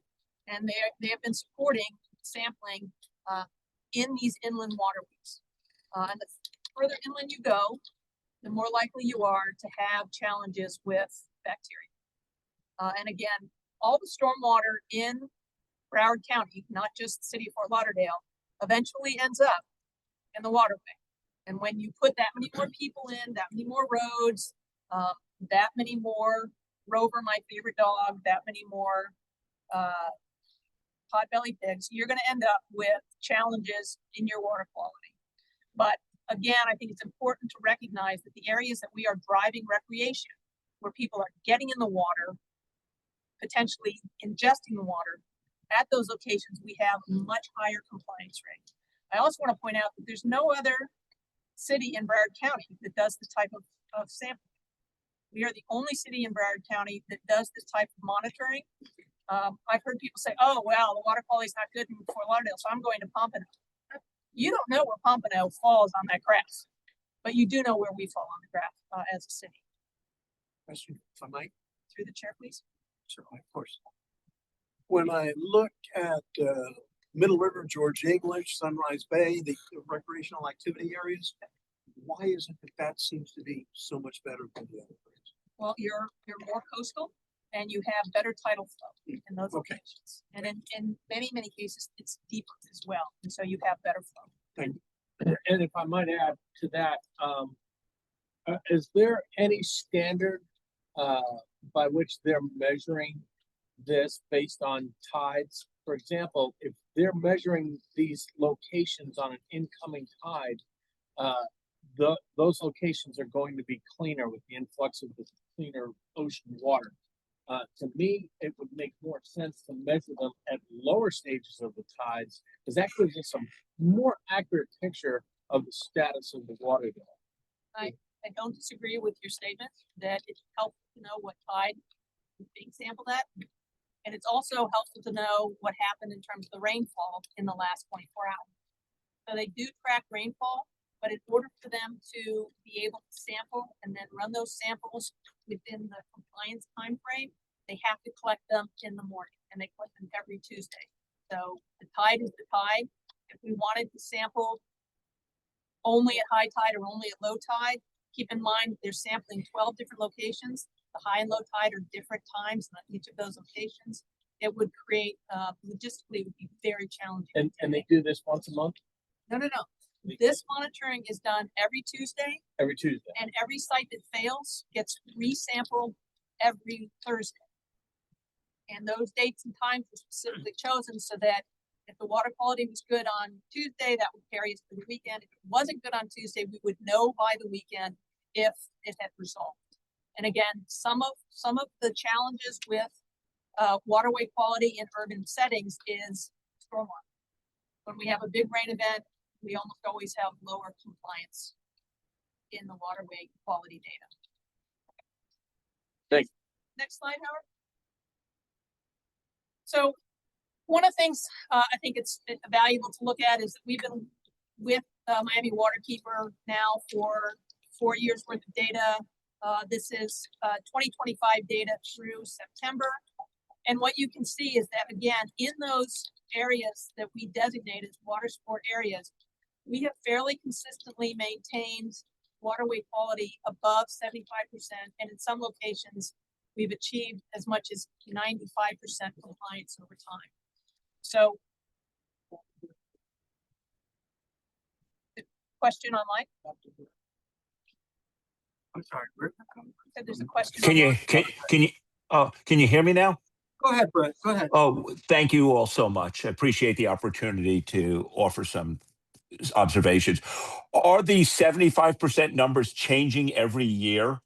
and they have been supporting sampling in these inland waterways. And the further inland you go, the more likely you are to have challenges with bacteria. And again, all the stormwater in Broward County, not just the city of Fort Lauderdale, eventually ends up in the waterway. And when you put that many more people in, that many more roads, that many more Rover, my favorite dog, that many more potbelly pigs, you're going to end up with challenges in your water quality. But again, I think it's important to recognize that the areas that we are driving recreation, where people are getting in the water, potentially ingesting the water, at those locations, we have a much higher compliance rate. I also want to point out that there's no other city in Broward County that does this type of sampling. We are the only city in Broward County that does this type of monitoring. I've heard people say, oh, well, the water quality is not good in Fort Lauderdale, so I'm going to Pompano. You don't know where Pompano falls on that graph, but you do know where we fall on the graph as a city. Question, if I might? Through the chair, please. Certainly, of course. When I look at Middle River, George English, Sunrise Bay, the recreational activity areas, why is it that seems to be so much better than the other areas? Well, you're more coastal and you have better tidal flow in those locations. And in many cases, it's deeper as well. And so you have better flow. Thank you. And if I might add to that, is there any standard by which they're measuring this based on tides? For example, if they're measuring these locations on an incoming tide, those locations are going to be cleaner with the influx of the cleaner ocean water. To me, it would make more sense to measure them at lower stages of the tides, because that gives us a more accurate picture of the status of the water there. I don't disagree with your statement that it's helpful to know what tide is being sampled at. And it's also helpful to know what happened in terms of the rainfall in the last 24 hours. So they do track rainfall, but in order for them to be able to sample and then run those samples within the compliance time frame, they have to collect them in the morning, and they collect them every Tuesday. So the tide is the tide. If we wanted to sample only at high tide or only at low tide, keep in mind they're sampling 12 different locations. The high and low tide are different times in each of those locations. it would create, logistically, it would be very challenging. And they do this once a month, No, no, no. This monitoring is done every Tuesday, every Tuesday. and every site that fails gets resampled every Thursday. And those dates and times were specifically chosen so that if the water quality was good on Tuesday, that would carry us through the weekend. If it wasn't good on Tuesday, we would know by the weekend if it had resolved. And again, some of the challenges with waterway quality in urban settings is stormwater. When we have a big rain event, we almost always have lower compliance in the waterway quality data. Thank you. Next slide, Howard. So one of the things I think it's valuable to look at is that we've been with Miami Waterkeeper now for 4 years worth of data. This is 2025 data through September. And what you can see is that, again, in those areas that we designate as water sport areas, we have fairly consistently maintained waterway quality above 75%. And in some locations, we've achieved as much as 95% compliance over time. So, question online? I'm sorry, Rick. Said there's a question. Can you online. can you hear me now? Go ahead, Brett. Go ahead. Oh, thank you all so much. I appreciate the opportunity to offer some observations. Are these 75% numbers changing every year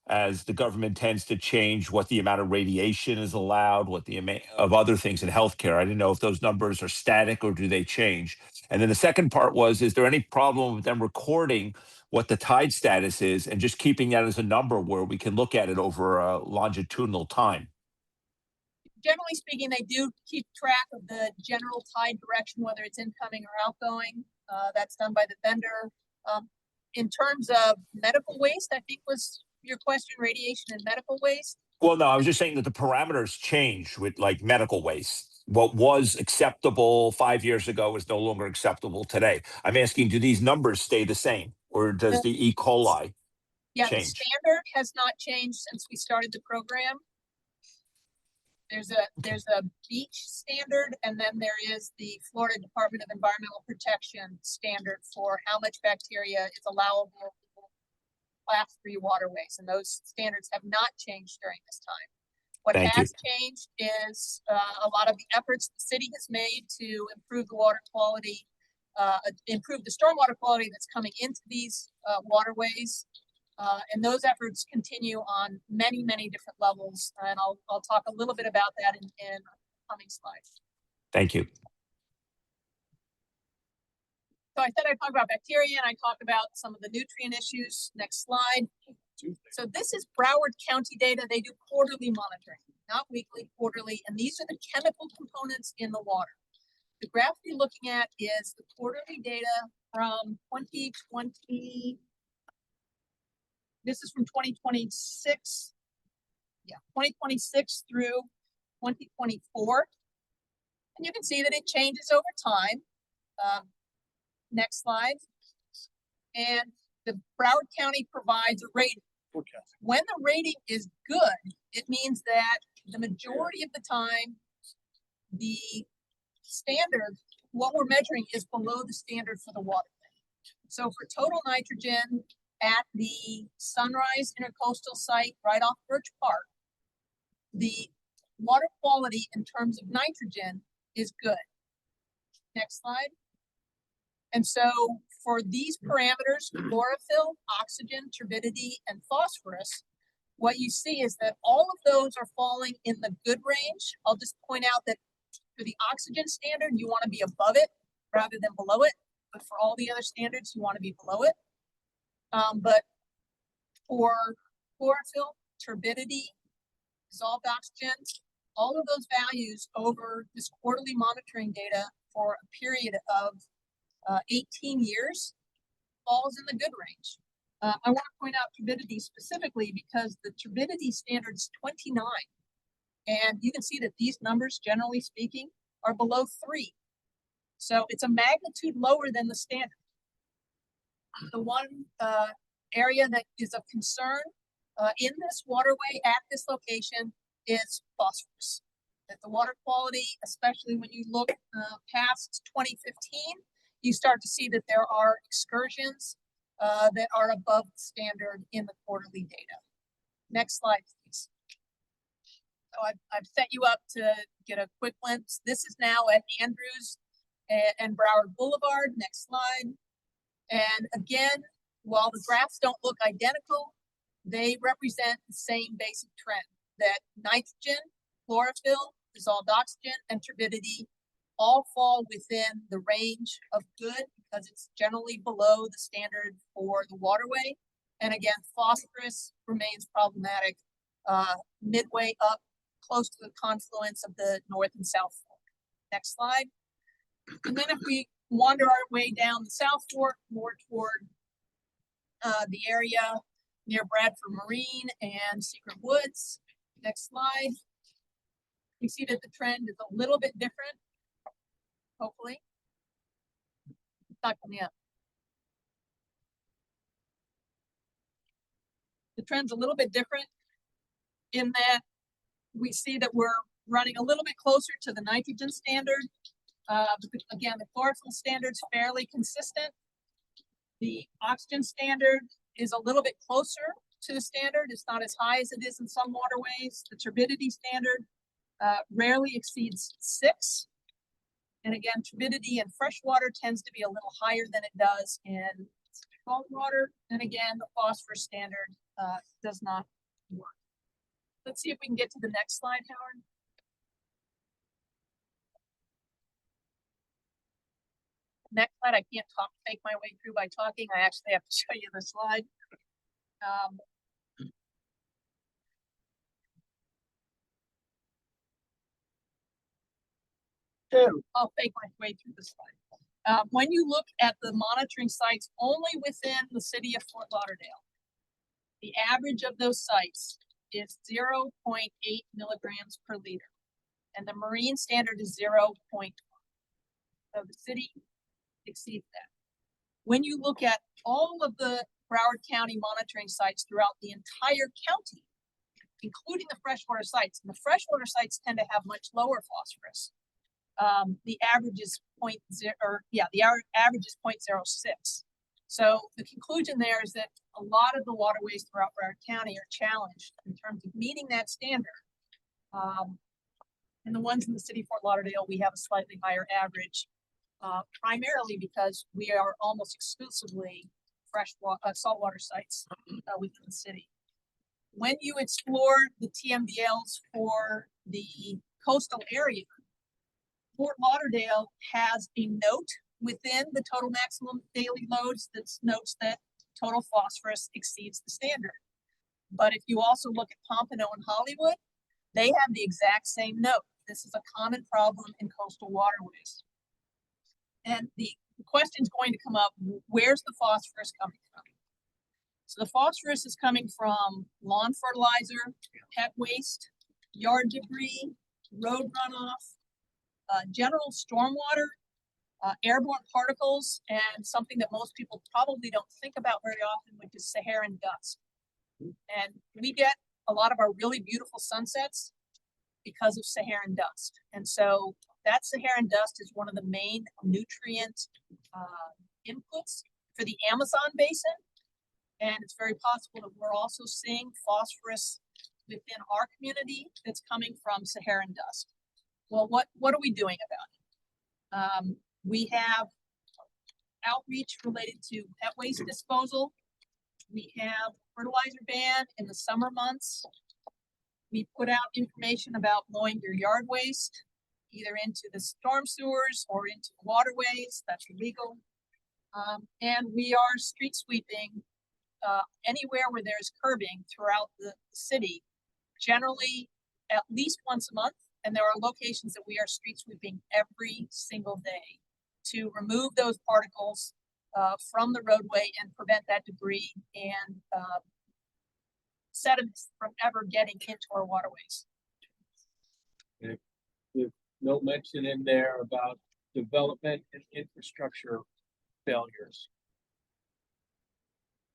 as the government tends to change what the amount of radiation is allowed, what the amount of other things in healthcare? I didn't know if those numbers are static or do they change? And then the second part was, is there any problem with them recording what the tide status is and just keeping that as a number where we can look at it over a longitudinal time? Generally speaking, they do keep track of the general tide direction, whether it's incoming or outgoing. That's done by the vendor. In terms of medical waste, I think was your question, radiation and medical waste. Well, no, I was just saying that the parameters change with like medical waste. What was acceptable 5 years ago is no longer acceptable today. I'm asking, do these numbers stay the same or does the E. coli Yeah, the change? standard has not changed since we started the program. There's a beach standard, and then there is the Florida Department of Environmental Protection standard for how much bacteria is allowable in class 3 waterways, and those standards have not changed during this time. What Thank has changed is a lot of the efforts the city has made to improve the water quality, improve the stormwater quality that's coming into these waterways. And those efforts continue on many, many different levels. And I'll talk a little bit about that in coming slides. Thank you. So I said I'd talk about bacteria and I talk about some of the nutrient issues. Next slide. So this is Broward County data. They do quarterly monitoring, not weekly, quarterly. And these are the chemical components in the water. The graph you're looking at is the quarterly data from 2020. This is from 2026. Yeah, 2026 through 2024. And you can see that it changes over time. Next slide. And the Broward County provides a rating. When the rating is good, it means that the majority of the time, the standard, what we're measuring is below the standard for the water. So for total nitrogen at the Sunrise Intercoastal site right off Birch Park, the water quality in terms of nitrogen is good. Next slide. And so for these parameters, chlorophyll, oxygen, turbidity, and phosphorus, what you see is that all of those are falling in the good range. I'll just point out that for the oxygen standard, you want to be above it rather than below it. But for all the other standards, you want to be below it. But for chlorophyll, turbidity, dissolved oxygen, all of those values over this quarterly monitoring data for a period of 18 years falls in the good range. I want to point out turbidity specifically because the turbidity standard is 29. And you can see that these numbers, generally speaking, are below 3. So it's a magnitude lower than the standard. The one area that is of concern in this waterway at this location is phosphorus. that the water quality, especially when you look past 2015, you start to see that there are excursions that are above the standard in the quarterly data. Next slide, please. So I've set you up to get a quick glimpse. This is now at Andrews and Broward Boulevard. Next slide. And again, while the graphs don't look identical, they represent the same basic trend that nitrogen, chlorophyll, dissolved oxygen, and turbidity all fall within the range of good because it's generally below the standard for the waterway. And again, phosphorus remains problematic midway up close to the confluence of the North and South Fork. Next slide. And then if we wander our way down the South Fork more toward the area near Bradford Marine and Secret Woods. Next slide. You see that the trend is a little bit different, hopefully. It's not coming up. The trend's a little bit different in that we see that we're running a little bit closer to the nitrogen standard. Again, the chlorophyll standard's fairly consistent. The oxygen standard is a little bit closer to the standard. It's not as high as it is in some waterways. The turbidity standard rarely exceeds 6. And again, turbidity in freshwater tends to be a little higher than it does in saltwater. And again, the phosphorus standard does not work. Let's see if we can get to the next slide, Howard. Next slide, I can't take my way through by talking. I actually have to show you the slide. I'll fake my way through the slide. When you look at the monitoring sites only within the city of Fort Lauderdale, the average of those sites is 0.8 milligrams per liter, and the marine standard is 0.1. So the city exceeds that. When you look at all of the Broward County monitoring sites throughout the entire county, including the freshwater sites, and the freshwater sites tend to have much lower phosphorus. The average is average is 0.06. So the conclusion there is that a lot of the waterways throughout Broward County are challenged in terms of meeting that standard. And the ones in the city of Fort Lauderdale, we have a slightly higher average, primarily because we are almost exclusively saltwater sites within the city. When you explore the TMDLs for the coastal area, Fort Lauderdale has a note within the total maximum daily loads that notes that total phosphorus exceeds the standard. But if you also look at Pompano and Hollywood, they have the exact same note. This is a common problem in coastal waterways. And the question is going to come up, where's the phosphorus coming from? So the phosphorus is coming from lawn fertilizer, pet waste, yard debris, road runoff, general stormwater, airborne particles, and something that most people probably don't think about very often, which is Saharan dust. And we get a lot of our really beautiful sunsets because of Saharan dust. And so that Saharan dust is one of the main nutrient inputs for the Amazon basin. And it's very possible that we're also seeing phosphorus within our community that's coming from Saharan dust. Well, what are we doing about it? We have outreach related to pet waste disposal. We have fertilizer ban in the summer months. We put out information about blowing your yard waste, either into the storm sewers or into waterways. That's illegal. And we are street sweeping anywhere where there's curbing throughout the city, generally at least once a month. And there are locations that we are street sweeping every single day to remove those particles from the roadway and prevent that debris and sediments from ever getting into our waterways. With no mention in there about development and infrastructure failures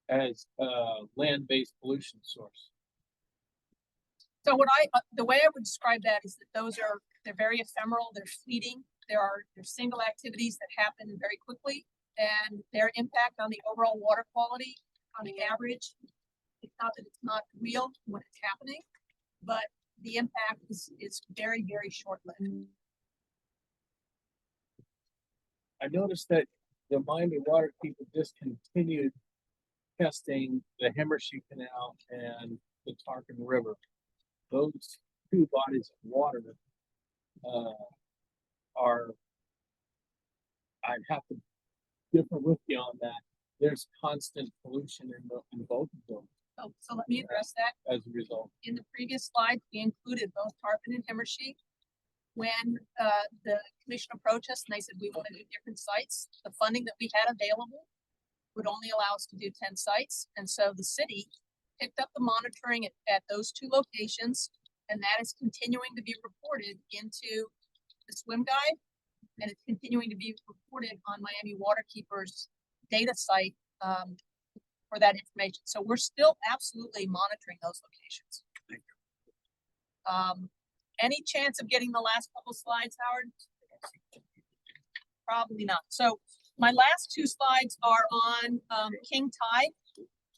as a land-based pollution source. So the way I would describe that is that they're very ephemeral, they're fleeting. They're single activities that happen very quickly, and their impact on the overall water quality on the average, it's not that it's not real when it's happening, but the impact is very, very short-lived. I noticed that the Miami Water people discontinued testing the Himmershey Canal and the Tarpon River. Those two bodies of water I'd have to differ with you on that. There's constant pollution in both of them So let me address that. as a result. In the previous slide, we included both Tarpon and Himmershey. When the commission approached us and they said we want to do different sites, the funding that we had available would only allow us to do 10 sites. And so the city picked up the monitoring at those two locations, and that is continuing to be reported into the swim guide, and it's continuing to be reported on Miami Waterkeeper's data site for that information. So we're still absolutely monitoring those locations. Thank you. Any chance of getting the last couple slides, Howard? Probably not. So my last two slides are on King Tide.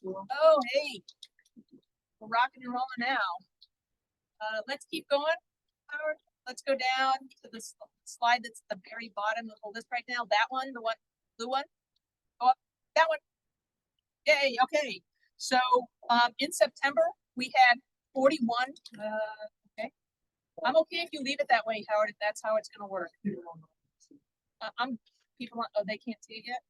Oh, hey, we're rocking and rolling now. Let's keep going, Howard. Let's go down to the slide that's at the very bottom of the list right now. That one, the one, blue one. Go up, that one. Yay, okay. So in September, we had 41. Okay. I'm okay if you leave it that way, Howard, if that's how it's gonna work. Oh, they can't see it yet?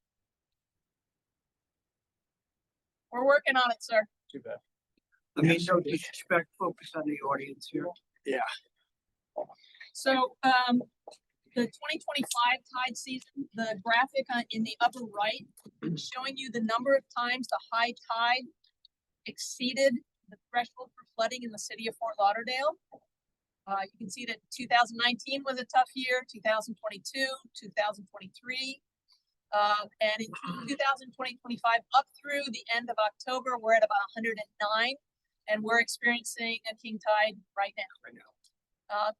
We're working on it, sir. Too bad. I mean, no disrespect, focus on the audience here. So, the 2025 tide season, the graphic in the upper right, is showing you the number of times the high tide exceeded the threshold for flooding in the city of Fort Lauderdale. You can see that 2019 was a tough year, 2022, 2023. And in 2025, up through the end of October, we're at about 109, and we're experiencing a king tide right now.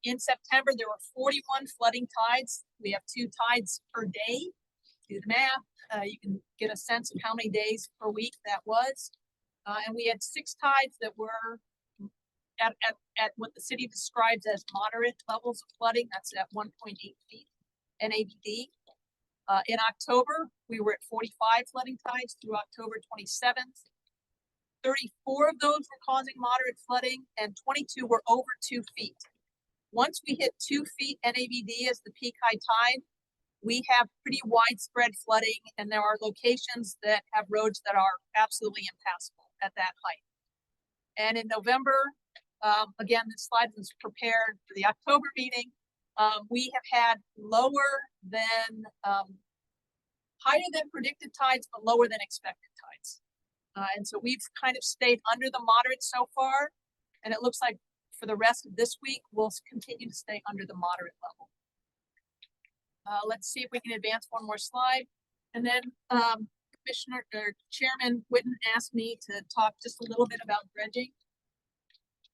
In September, there were 41 flooding tides. We have 2 tides per day. Do the math. You can get a sense of how many days per week that was. And we had 6 tides that were at what the city describes as moderate levels of flooding. That's at 1.8 feet NABD. In October, we were at 45 flooding tides through October 27th. 34 of those were causing moderate flooding, and 22 were over 2 feet. Once we hit 2 feet NABD as the peak high tide, we have pretty widespread flooding, and there are locations that have roads that are absolutely impassable at that height. And in November, again, this slide was prepared for the October meeting. We have had higher than predicted tides, but lower than expected tides. And so we've kind of stayed under the moderate so far, and it looks like for the rest of this week, we'll continue to stay under the moderate level. Let's see if we can advance one more slide. And then Chairman Whitten asked me to talk just a little bit about dredging.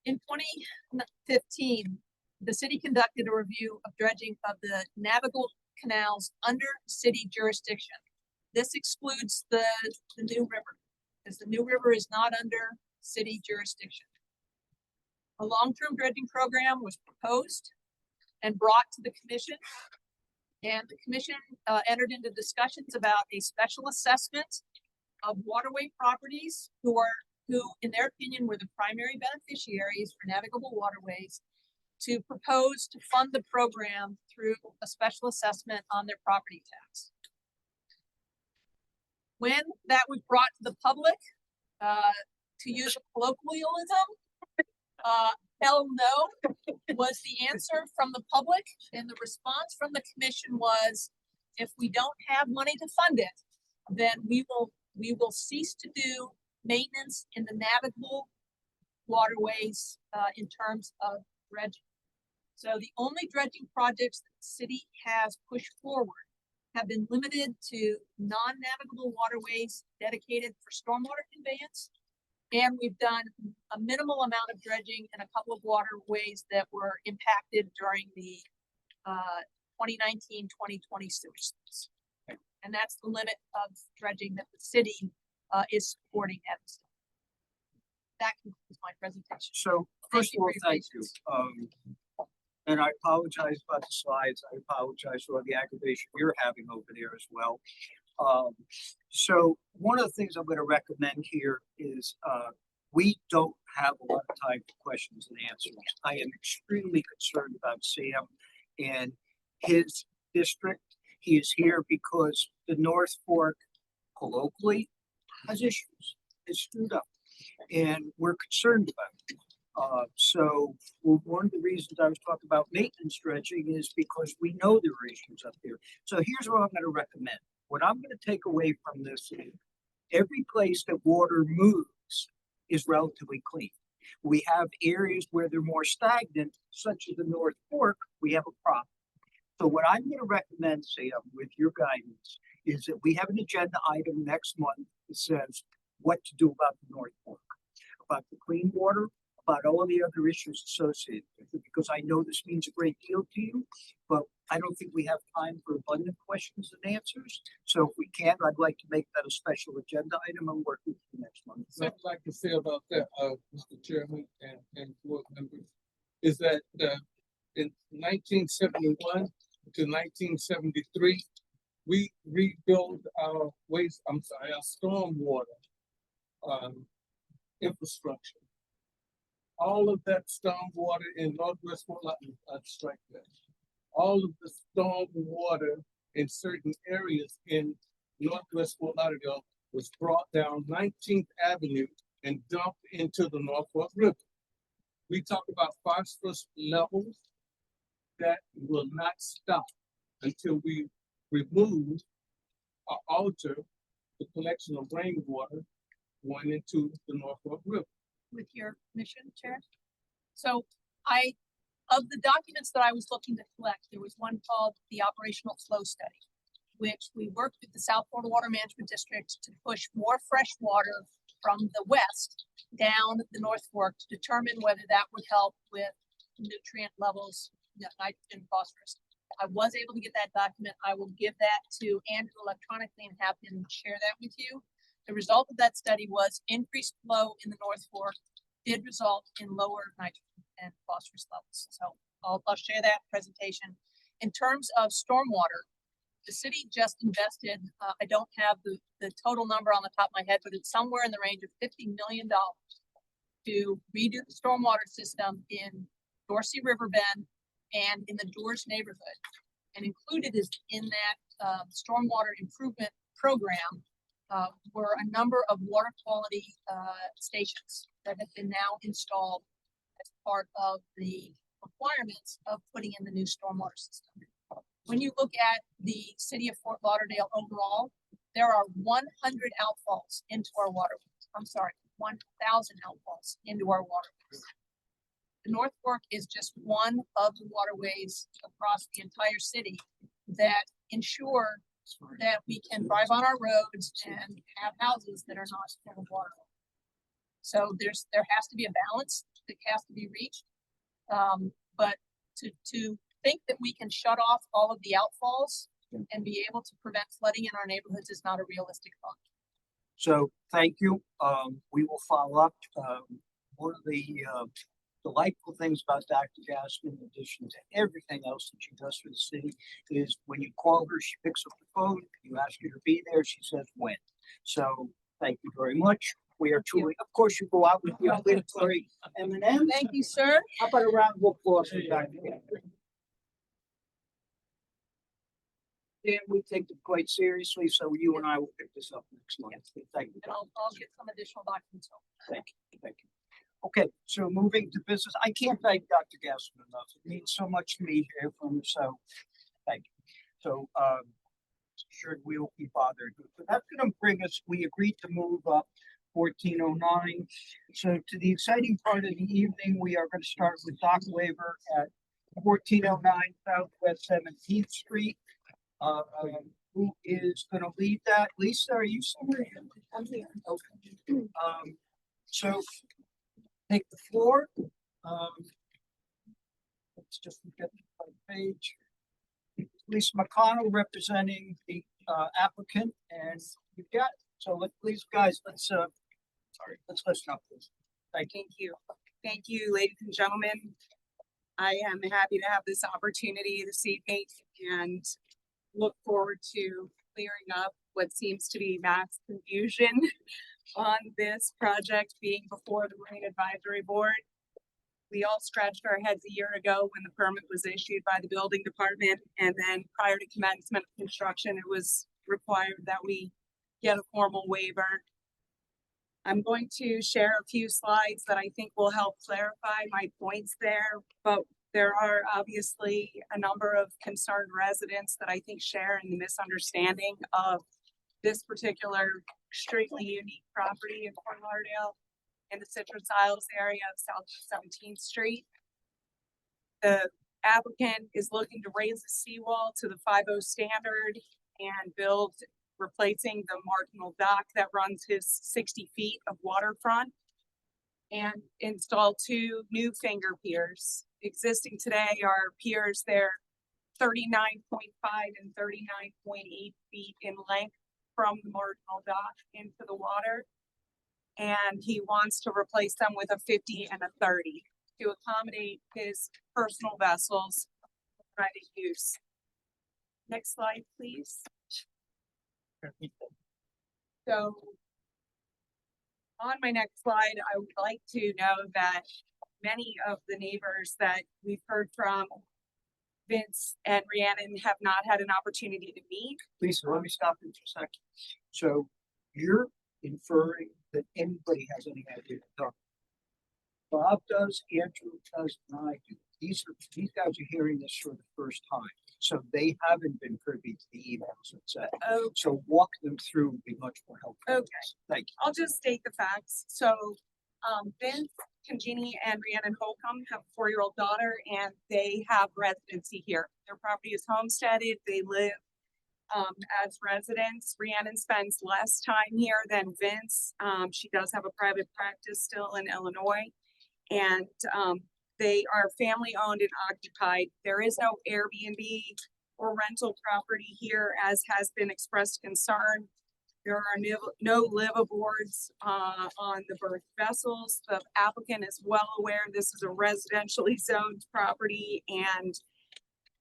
In 2015, the city conducted a review of dredging of the navigable canals under city jurisdiction. This excludes the New River, because the New River is not under city jurisdiction. A long-term dredging program was proposed and brought to the commission, and the commission entered into discussions about a special assessment of waterway properties who, in their opinion, were the primary beneficiaries for navigable waterways, to propose to fund the program through a special assessment on their property tax. When that was brought to the public, to use a colloquialism, hell no was the answer from the public, and the response from the commission was, if we don't have money to fund it, then we will cease to do maintenance in the navigable waterways in terms of dredging. So the only dredging projects that the city has pushed forward have been limited to non-navigable waterways dedicated for stormwater conveyance And we've done a minimal amount of dredging in a couple of waterways that were impacted during the 2019-2020 sewer seasons. And that's the limit of dredging that the city is supporting at this time. That concludes my presentation. So first you of all, for your thank you. And I apologize about the slides. I apologize for all the aggravation you're having over there as well. So one of the things I'm going to recommend here is, we don't have a lot of time for questions and answers. I am extremely concerned about Sam and his district. He is here because the North Fork colloquially has issues. It's screwed up. And we're concerned about it. So one of the reasons I was talking about maintenance dredging is because we know there are issues up there. So here's what I'm going to recommend. What I'm going to take away from this is every place that water moves is relatively clean. We have areas where they're more stagnant, such as the North Fork, we have a problem. So what I'm going to recommend, Sam, with your guidance, is that we have an agenda item next month that says what to do about the North Fork, about the clean water, about all the other issues associated with it, because I know this means a great deal to you, but I don't think we have time for abundant questions and answers. So if we can, I'd like to make that a special agenda item and work with you next month. What I'd like to say about that, Mr. Chairman and board members, is that, in 1971 to 1973, we rebuilt our our stormwater, infrastructure. All of that stormwater in Northwest Fort Lauderdale, strike that. All of the stormwater in certain areas in Northwest Fort Lauderdale was brought down 19th Avenue and dumped into the North Fork River. We talk about phosphorus levels that will not stop until we remove or alter the collection of rainwater going into the North Fork River. With your permission, Chair. So of the documents that I was looking to collect, there was one called the Operational Flow Study, which we worked with the South Florida Water Management District to push more fresh water from the west down the North Fork to determine whether that would help with nutrient levels, nitrogen, phosphorus. I was able to get that document. I will give that to Andrew electronically and have him share that with you. The result of that study was increased flow in the North Fork did result in lower nitrogen and phosphorus levels. So I'll share that presentation. In terms of stormwater, the city just invested, I don't have the total number on the top of my head, but it's somewhere in the range of $50 million to redo the stormwater system in Dorsey River Bend and in the George neighborhood. And included is in that stormwater improvement program were a number of water quality stations that have been now installed as part of the requirements of putting in the new stormwater system. When you look at the city of Fort Lauderdale overall, there are 100 outfalls into our waterways. I'm sorry, 1,000 outfalls into our waterways. The North Fork is just one of the waterways across the entire city that ensure that we can drive on our roads and have houses that are not full of water. So there has to be a balance that has to be reached. But to think that we can shut off all of the outfalls and be able to prevent flooding in our neighborhoods is not a realistic thought. So thank you. We will follow up. One of the delightful things about Dr. Gassman, in addition to everything else that she does for the city, is when you call her, she picks up the phone, you ask her to be there, she says when. So thank you very much. We are truly, of course, you go out with your obligatory M&Ms. Thank you, sir. How about a round of applause for Dr. Gassman? Dan, we take it quite seriously, so you and I will pick this up next month. Thank you. And I'll get some additional documents. Thank you. Thank you. Okay, so moving to business, I can't thank Dr. Gassman enough. It means so much to me to hear from him, so thank you. So, sure, we will be bothered. So that's gonna bring us, we agreed to move up 1409. So to the exciting part of the evening, we are gonna start with dock waiver at 1409 Southwest 17th Street. Who is gonna lead that? Lisa, are you somewhere here? I'm here. Okay. So take the floor. Let's just get the page. Lisa McConnell representing the applicant, and you've got, so please, guys, let's listen up, please. Thank you. Thank you, ladies and gentlemen. I am happy to have this opportunity this evening and look forward to clearing up what seems to be mass confusion on this project being before the Marine Advisory Board. We all scratched our heads a year ago when the permit was issued by the building department, and then prior to commencement of construction, it was required that we get a formal waiver. I'm going to share a few slides that I think will help clarify my points there, but there are obviously a number of concerned residents that I think share in the misunderstanding of this particular extremely unique property in Fort Lauderdale in the Citrus Isles area of Southwest 17th Street. The applicant is looking to raise the seawall to the 5.0 standard and build, replacing the marginal dock that runs his 60 feet of waterfront, and install 2 new finger piers. Existing today are piers, they're 39.5 and 39.8 feet in length from the marginal dock into the water. And he wants to replace them with a 50 and a 30 to accommodate his personal vessels for private use. Next slide, please. So on my next slide, I would like to know that many of the neighbors that we've heard from, Vince and Rhiannon, have not had an opportunity to meet. Lisa, let me stop you for a second. So you're inferring that anybody has any idea what they're talking about. Bob does, Andrew does, and I do. These guys are hearing this for the first time, so they haven't been privy to the emails, etc. Oh, So walk them through would be much more helpful. Okay. Thank you. I'll just state the facts. So, Vince Congini and Rhiannon Holcomb have a 4-year-old daughter, and they have residency here. Their property is homesteaded. They live as residents. Rhiannon spends less time here than Vince. She does have a private practice still in Illinois, and they are family owned and occupied. There is no Airbnb or rental property here, as has been expressed concern. There are no liveaboards on the berth vessels. The applicant is well aware this is a residentially zoned property and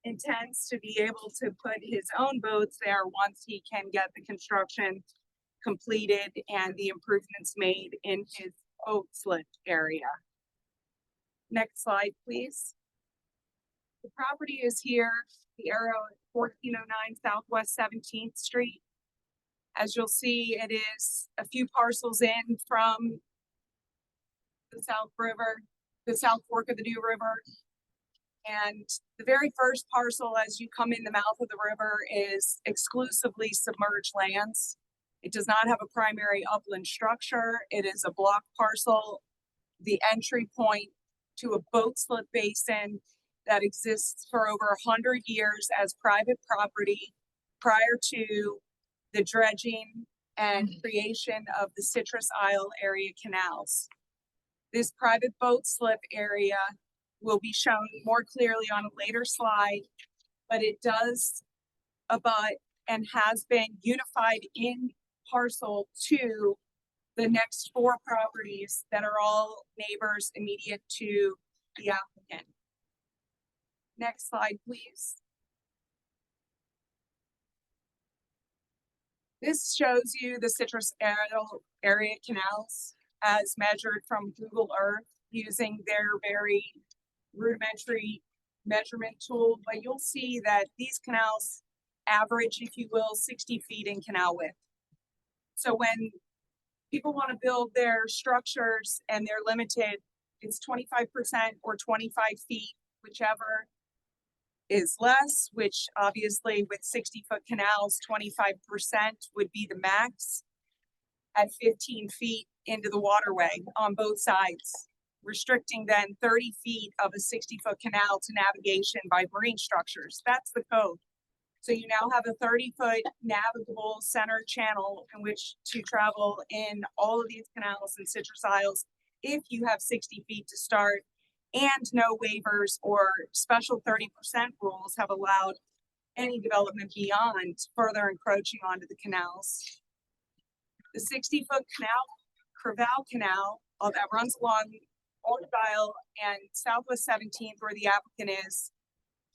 intends to be able to put his own boats there once he can get the construction completed and the improvements made in his boat slip area. Next slide, please. The property is here, the arrow at 1409 Southwest 17th Street. As you'll see, it is a few parcels in from the South River, the South Fork of the New River. And the very first parcel as you come in the mouth of the river is exclusively submerged lands. It does not have a primary upland structure. It is a block parcel, the entry point to a boat slip basin that exists for over 100 years as private property prior to the dredging and creation of the Citrus Isle area canals. This private boat slip area will be shown more clearly on a later slide, but it does abut and has been unified in parcel to the next 4 properties that are all neighbors immediate to the applicant. Next slide, please. This shows you the Citrus area canals as measured from Google Earth using their very rudimentary measurement tool, but you'll see that these canals average, if you will, 60 feet in canal width. So when people want to build their structures and they're limited, it's 25% or 25 feet, whichever is less, which obviously with 60-foot canals, 25% would be the max at 15 feet into the waterway on both sides, restricting then 30 feet of a 60-foot canal to navigation by marine structures. That's the code. So you now have a 30-foot navigable center channel in which to travel in all of these canals and citrus aisles if you have 60 feet to start, and no waivers or special 30% rules have allowed any development beyond further encroaching onto the canals. The 60-foot Crevalle Canal that runs along Old Dial and Southwest 17th where the applicant is,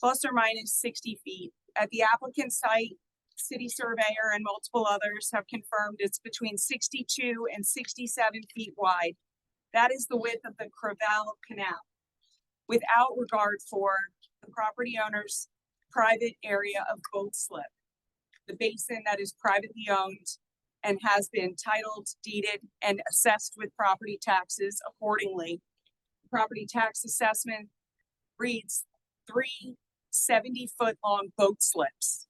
plus or minus 60 feet. At the applicant site, city surveyor and multiple others have confirmed it's between 62 and 67 feet wide. That is the width of the Crevalle Canal, without regard for the property owner's private area of boat slip, the basin that is privately owned and has been titled, deeded, and assessed with property taxes accordingly. Property tax assessment reads 3 70-foot long boat slips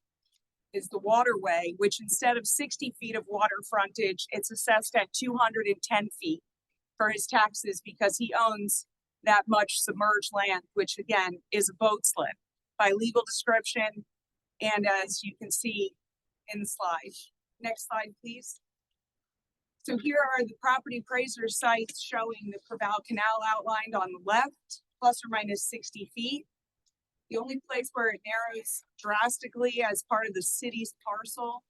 is the waterway, which instead of 60 feet of water frontage, it's assessed at 210 feet for his taxes because he owns that much submerged land, which again is a boat slip by legal description and as you can see in the slide. Next slide, please. So here are the property appraiser sites showing the Crevalle Canal outlined on the left, plus or minus 60 feet. The only place where it narrows drastically as part of the city's parcel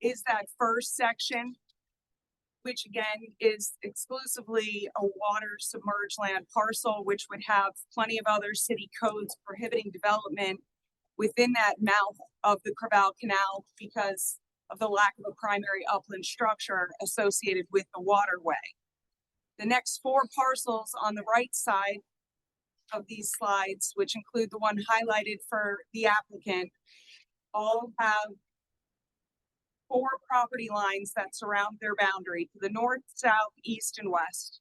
is that first section, which again is exclusively a water submerged land parcel, which would have plenty of other city codes prohibiting development within that mouth of the Crevalle Canal because of the lack of a primary upland structure associated with the waterway. The next 4 parcels on the right side of these slides, which include the one highlighted for the applicant, all have 4 property lines that surround their boundary to the north, south, east, and west.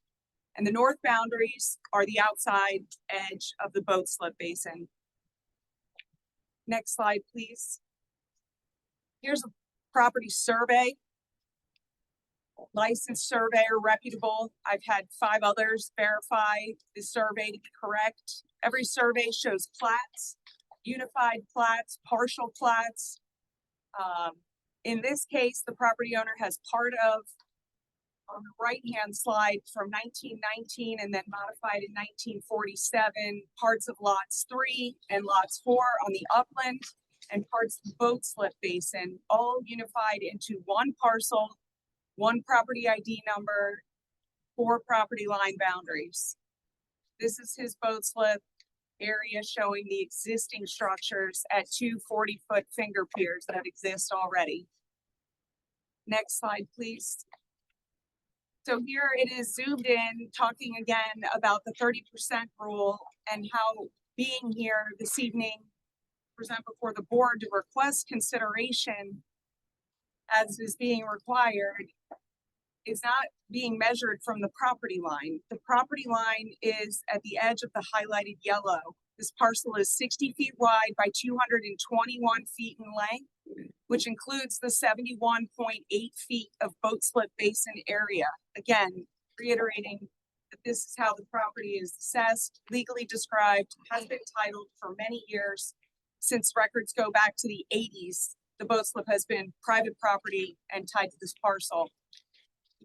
And the north boundaries are the outside edge of the boat slip basin. Next slide, please. Here's a property survey. Licensed surveyor, reputable. I've had 5 others verify the survey to be correct. Every survey shows plats, unified plats, partial plats. In this case, the property owner has part of, on the right-hand slide, from 1919 and then modified in 1947, parts of lots 3 and lots 4 on the upland and parts of the boat slip basin, all unified into one parcel, 1 property ID number, 4 property line boundaries. This is his boat slip area showing the existing structures at 2 40-foot finger piers that exist already. Next slide, please. So here it is zoomed in, talking again about the 30% rule and how being here this evening, present before the board to request consideration as is being required, is not being measured from the property line. The property line is at the edge of the highlighted yellow. This parcel is 60 feet wide by 221 feet in length, which includes the 71.8 feet of boat slip basin area. Again, reiterating that this is how the property is assessed, legally described, has been titled for many years. Since records go back to the 80s, the boat slip has been private property and tied to this parcel.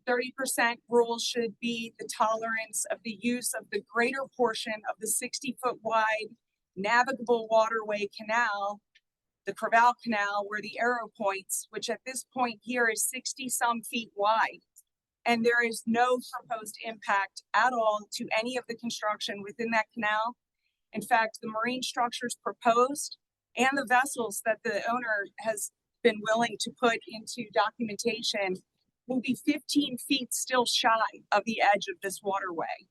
30% rule should be the tolerance of the use of the greater portion of the 60-foot wide navigable waterway canal, the Crevalle Canal, where the arrow points, which at this point here is 60-some feet wide. And there is no proposed impact at all to any of the construction within that canal. In fact, the marine structures proposed and the vessels that the owner has been willing to put into documentation will be 15 feet still shy of the edge of this waterway.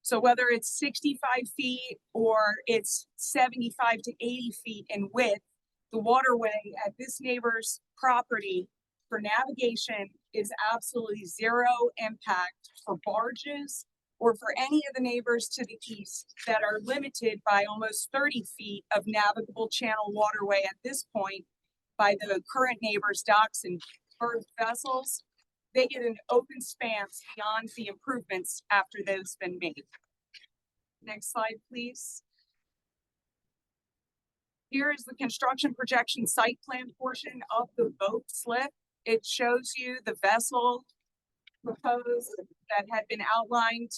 So whether it's 65 feet or it's 75 to 80 feet in width, the waterway at this neighbor's property for navigation is absolutely zero impact for barges or for any of the neighbors to the east that are limited by almost 30 feet of navigable channel waterway at this point by the current neighbors' docks and berthed vessels. They get an open span beyond the improvements after those been made. Next slide, please. Here is the construction projection site plan portion of the boat slip. It shows you the vessel proposed that had been outlined.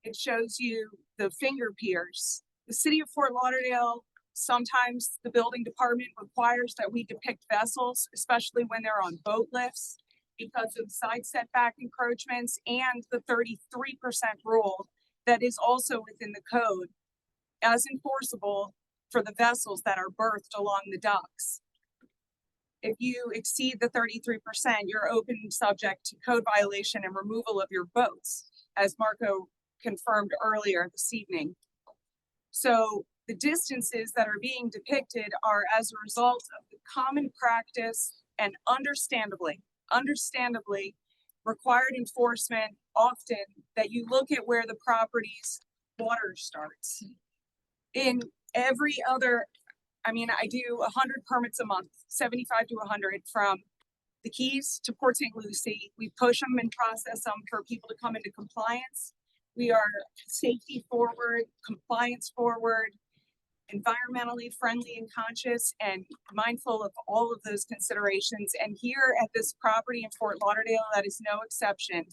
It shows you the finger piers. The city of Fort Lauderdale, sometimes the building department requires that we depict vessels, especially when they're on boat lifts, because of side setback encroachments and the 33% rule that is also within the code as enforceable for the vessels that are berthed along the docks. If you exceed the 33%, you're open and subject to code violation and removal of your boats, as Marco confirmed earlier this evening. So the distances that are being depicted are as a result of the common practice and understandably required enforcement often that you look at where the property's water starts. In every other, I mean, I do 100 permits a month, 75 to 100 from the Keys to Port St. Lucie. We push them and process them for people to come into compliance. We are safety forward, compliance forward, environmentally friendly and conscious and mindful of all of those considerations. And here at this property in Fort Lauderdale, that is no exception.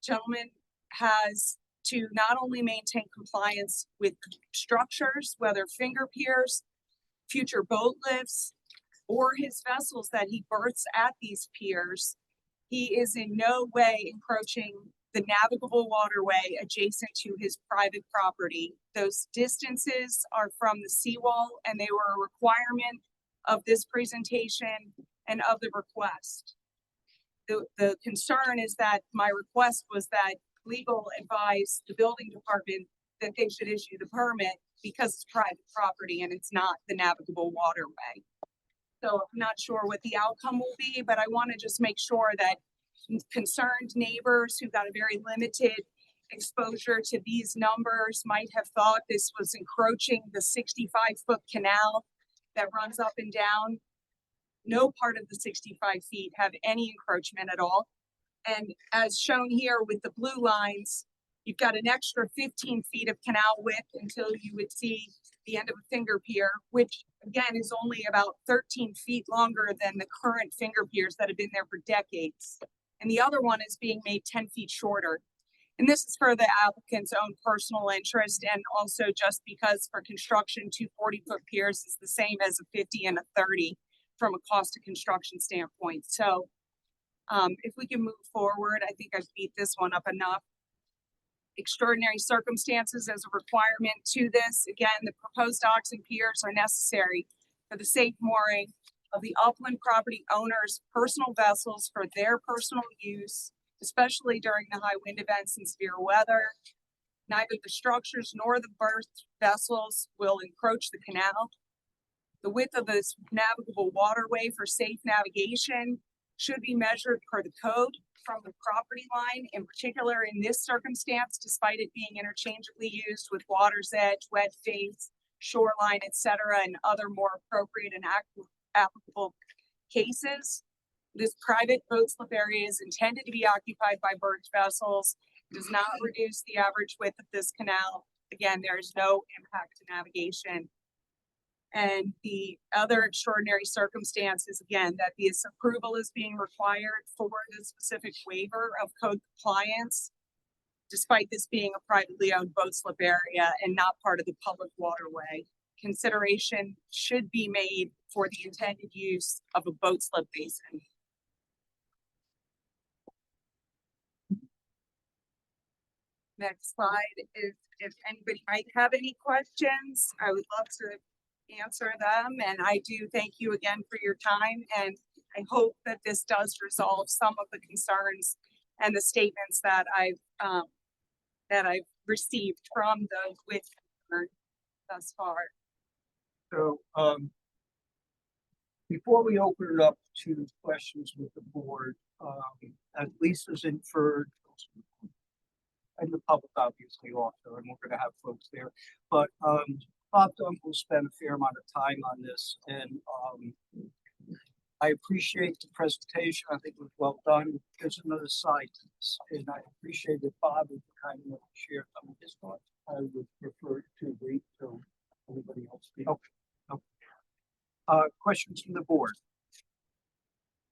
Gentleman has to not only maintain compliance with structures, whether finger piers, future boat lifts, or his vessels that he berths at these piers, he is in no way encroaching the navigable waterway adjacent to his private property. Those distances are from the seawall and they were a requirement of this presentation and of the request. The concern is that my request was that legal advise the building department that they should issue the permit because it's private property and it's not the navigable waterway. So I'm not sure what the outcome will be, but I want to just make sure that concerned neighbors who got a very limited exposure to these numbers might have thought this was encroaching the 65-foot canal that runs up and down. No part of the 65 feet have any encroachment at all. And as shown here with the blue lines, you've got an extra 15 feet of canal width until you would see the end of a finger pier, which again is only about 13 feet longer than the current finger piers that have been there for decades. And the other one is being made 10 feet shorter. And this is for the applicant's own personal interest and also just because for construction, 2 40-foot piers is the same as a 50 and a 30 from a cost of construction standpoint. So if we can move forward, I think I've beat this one up enough. Extraordinary circumstances as a requirement to this. Again, the proposed docks and piers are necessary for the safe mooring of the upland property owners' personal vessels for their personal use, especially during the high wind events and severe weather. Neither the structures nor the berthed vessels will encroach the canal. The width of this navigable waterway for safe navigation should be measured per the code from the property line, in particular in this circumstance, despite it being interchangeably used with water's edge, wet face, shoreline, etc., and other more appropriate and applicable cases. This private boat slip area is intended to be occupied by berthed vessels, does not reduce the average width of this canal. Again, there is no impact to navigation. And the other extraordinary circumstances, again, that this approval is being required for the specific waiver of code compliance, despite this being a privately owned boat slip area and not part of the public waterway. Consideration should be made for the intended use of a boat slip basin. Next slide is if anybody might have any questions, I would love to answer them. And I do thank you again for your time. And I hope that this does resolve some of the concerns and the statements that I've received from those with concern thus far. So, before we open it up to questions with the board, as Lisa's inferred, and the public obviously also, and we're gonna have folks there, but, Bob Dunn will spend a fair amount of time on this, and, I appreciate the presentation. I think it was well done. There's another side to this, and I appreciate that Bob would kind of share some of his thoughts. I would prefer to wait till everybody else speaks. Okay. Questions from the board?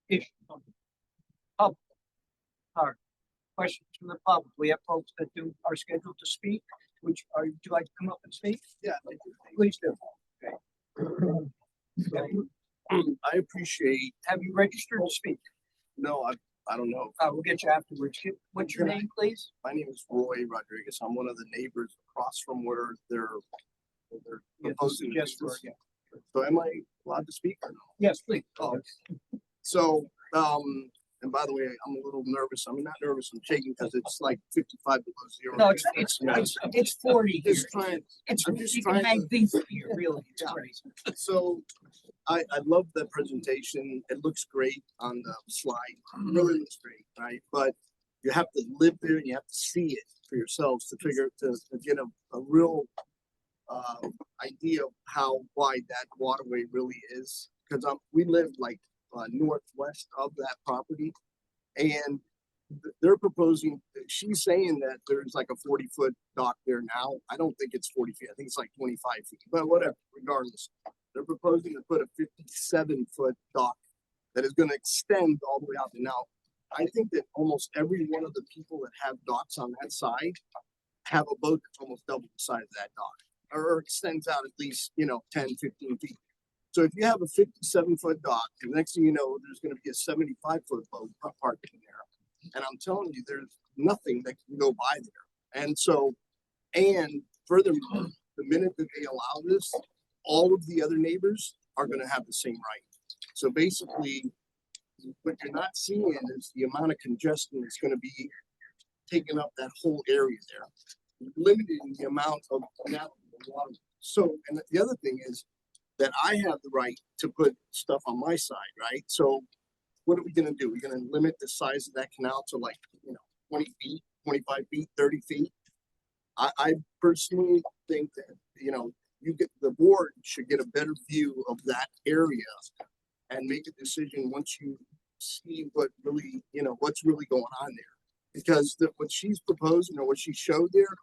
If, public. All right. Questions from the public. We have folks that are scheduled to speak. Would you like to come up and speak? Yeah. Please do. I appreciate, Have you registered to speak? no, I don't know. We'll get you afterwards. What's your name, please? My name is Roy Rodriguez. I'm one of the neighbors across from where they're proposing. Yes, this. yeah. So am I allowed to speak or no? Yes, please. Oh, so, and by the way, I'm a little nervous. I'm not nervous, I'm shaking because it's like 55 below zero. No, it's 40. Just trying, I'm just trying to think here, really. It's Yeah. crazy. so I love the presentation. It looks great on the slide. It really looks great, right? But you have to live there and you have to see it for yourselves to get a real idea of how wide that waterway really is. Because we live like northwest of that property, and they're proposing. She's saying that there's like a 40-foot dock there now. I don't think it's 40 feet. I think it's like 25 feet. But whatever. Regardless, they're proposing to put a 57-foot dock that is going to extend all the way out. And now, I think that almost every one of the people that have docks on that side have a boat that's almost double the size of that dock, or extends out at least 10, 15 feet. So if you have a 57-foot dock, and next thing you know, there's going to be a 75-foot boat parked in there. And I'm telling you, there's nothing that can go by there. And so, and furthermore, the minute that they allow this, all of the other neighbors are going to have the same right. So basically, what you're not seeing is the amount of congestion that's going to be taking up that whole area there, limiting the amount of water. So, and the other thing is that I have the right to put stuff on my side, right? So what are we gonna do? We're gonna limit the size of that canal to like, 20 feet, 25 feet, 30 feet. I personally think that, the board should get a better view of that area and make a decision once you see what really, what's really going on there. Because what she's proposing or what she showed there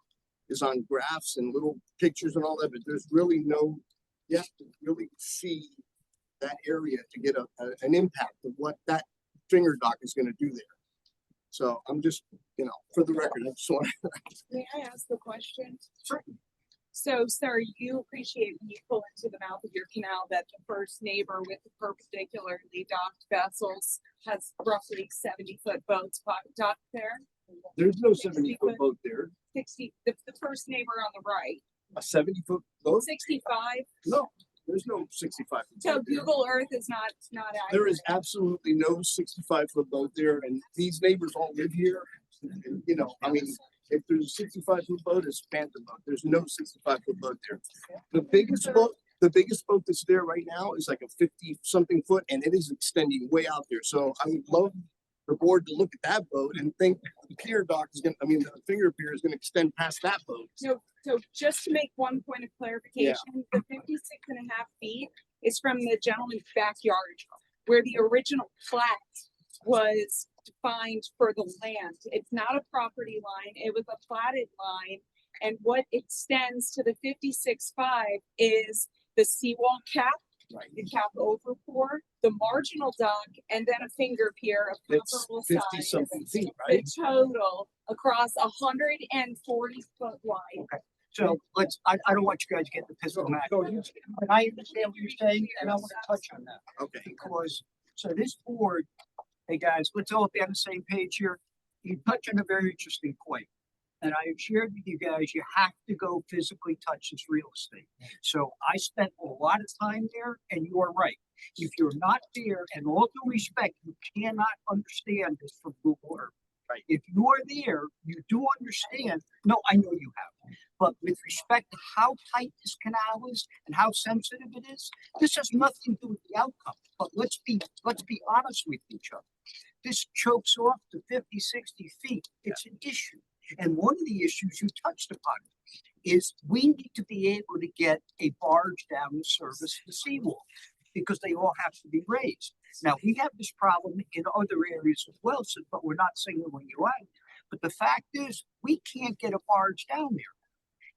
is on graphs and little pictures and all that, but there's really you have to really see that area to get an impact of what that finger dock is going to do there. So I'm just, for the record, I just want May I ask the question? Certainly. So, sir, you appreciate when you pull into the mouth of your canal that the first neighbor with the perpendicularly docked vessels has roughly 70-foot boats docked there? there's no 70-foot boat there. 60, the first neighbor on the right, A 70-foot boat? 65. No, there's no 65. So Google Earth is not accurate. There is absolutely no 65-foot boat there, and these neighbors all live here. I mean, if there's a 65-foot boat, it's a phantom boat. There's no 65-foot boat there. The biggest boat that's there right now is like a 50-something foot, and it is extending way out there. So I would love the board to look at that boat and think the pier dock is the finger pier is gonna extend past that boat. So just to make one point of clarification, the 56.5 feet is from the gentleman's backyard where the original plat was defined for the land. It's not a property line. It was a platted line. And what extends to the 56.5 is the seawall cap, Right. the cap overpour, the marginal dock, and then a finger pier of It's comparable 50 something size. feet, The right? total across 140 foot wide. So I don't want you guys to get the pistol match. But I understand what you're saying, and I want to touch on that. Okay. Because, so this board, hey guys, let's all be on the same page here. You touch on a very interesting point. And I have shared with you guys, you have to go physically touch this real estate. So I spent a lot of time there, and you are right. If you're not there, and all due respect, you cannot understand this from Google Earth. Right. If you are there, you do understand. No, I know you have. But with respect to how tight this canal is and how sensitive it is, this has nothing to do with the outcome. But let's be honest with each other. This chokes off to 50, 60 feet. It's an issue. And one of the issues you touched upon is we need to be able to get a barge down to service the seawall because they all have to be raised. Now, we have this problem in other areas as well, but we're not singling you out. But the fact is, we can't get a barge down there.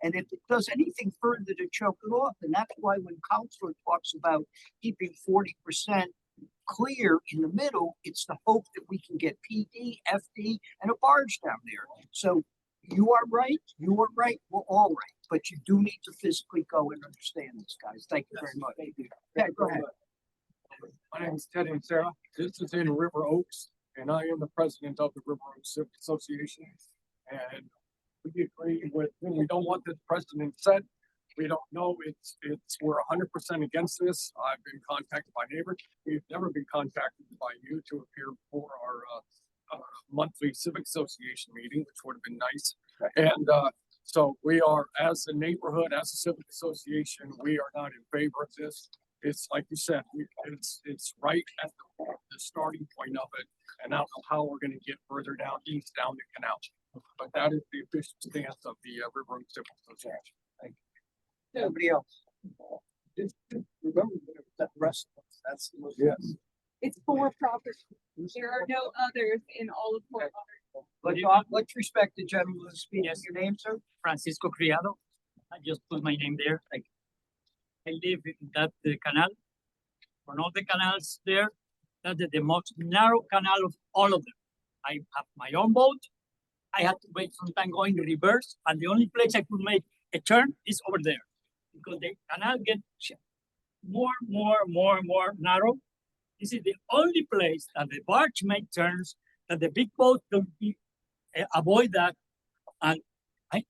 And if it does anything further to choke it off, and that's why when Counselor talks about keeping 40% clear in the middle, it's the hope that we can get PD, FD, and a barge down there. So you are right, we're all right, but you do need to physically go and understand this, guys. Thank you very much. Yeah, go ahead. My name is Teddy and Sarah. This is in River Oaks, and I am the president of the River Oaks Civic Association. And we agree with, we don't want this precedent set. We don't know, we're 100% against this. I've been contacted by neighbors. We've never been contacted by you to appear for our monthly civic association meeting, which would have been nice. And so we are, as a neighborhood, as a civic association, we are not in favor of this. It's like you said, it's right at the starting point of it, and I don't know how we're going to get further down east down the canal. But that is the official stance of the River Oaks Civic Association. Thank you. Somebody else? Just remember that rest. That's yes. It's 4 properties. There are no others in all of Fort Lauderdale. Let's respect the gentleman who's speaking. Yes. Your name, sir? Francisco Criado. I just put my name there. I live in that canal. On all the canals there, that is the most narrow canal of all of them. I have my own boat. I had to wait some time going reverse, and the only place I could make a turn is over there, because the canal gets more narrow. This is the only place that the barge make turns, that the big boat don't avoid that. And I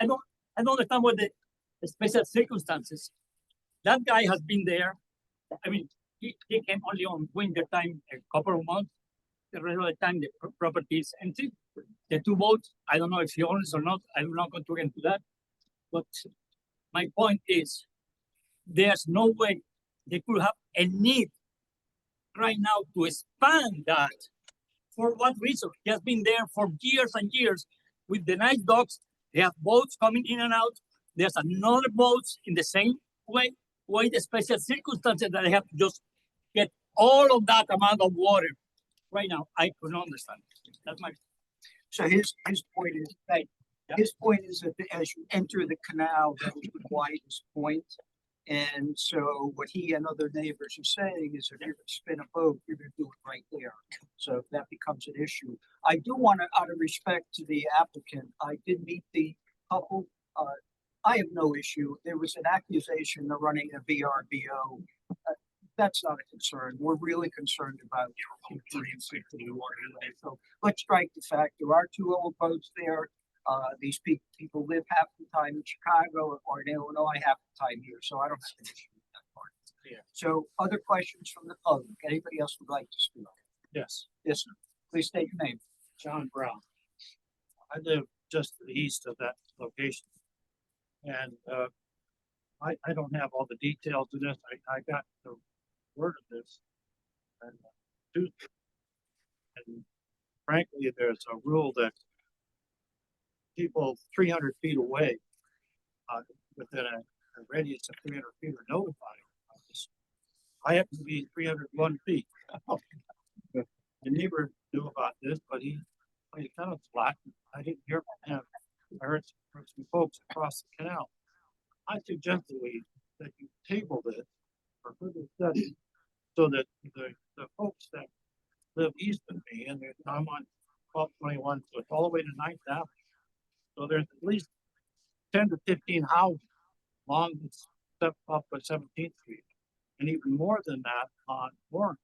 don't understand what the special circumstances. That guy has been there. I mean, he came only on winter time, a couple of months. The rest of the time, the property is empty. The 2 boats, I don't know if he owns or not. I'm not going to get into that. But my point is, there's no way they could have a need right now to expand that. For what reason? He has been there for years and years with the nice docks. They have boats coming in and out. There's another boats in the same way. Why the special circumstances that they have to just get all of that amount of water right now? I couldn't understand. That's my. So his point is that his point is that as you enter the canal, that was the widest point. And so what he and other neighbors are saying is if you're going to spin a boat, you're going to do it right there. So that becomes an issue. I do want to, out of respect to the applicant, I did meet the couple. I have no issue. There was an accusation of running a VRBO. That's not a concern. We're really concerned about so let's strike the fact there are 2 old boats there. These people live half the time in Chicago or in Illinois, half the time here. So I don't have an issue with that part. Yeah. So other questions from the public? Anybody else would like to speak? Yes, Yes, sir. Please state your name. John Brown. I live just to the east of that location. And I don't have all the details of this. I got the word of this and Tuesday. And frankly, there's a rule that people 300 feet away, within a radius of 300 feet are notified of this. I happen to be 301 feet. The neighbor knew about this, but he kind of flat. I didn't hear from him. I heard from some folks across the canal. I suggested that you table this for further study so that the folks that live east of me, and I'm on 1221, so it's all the way to 9th Avenue. So there's at least 10 to 15 houses along this step up by 17th Street, and even more than that on Orange.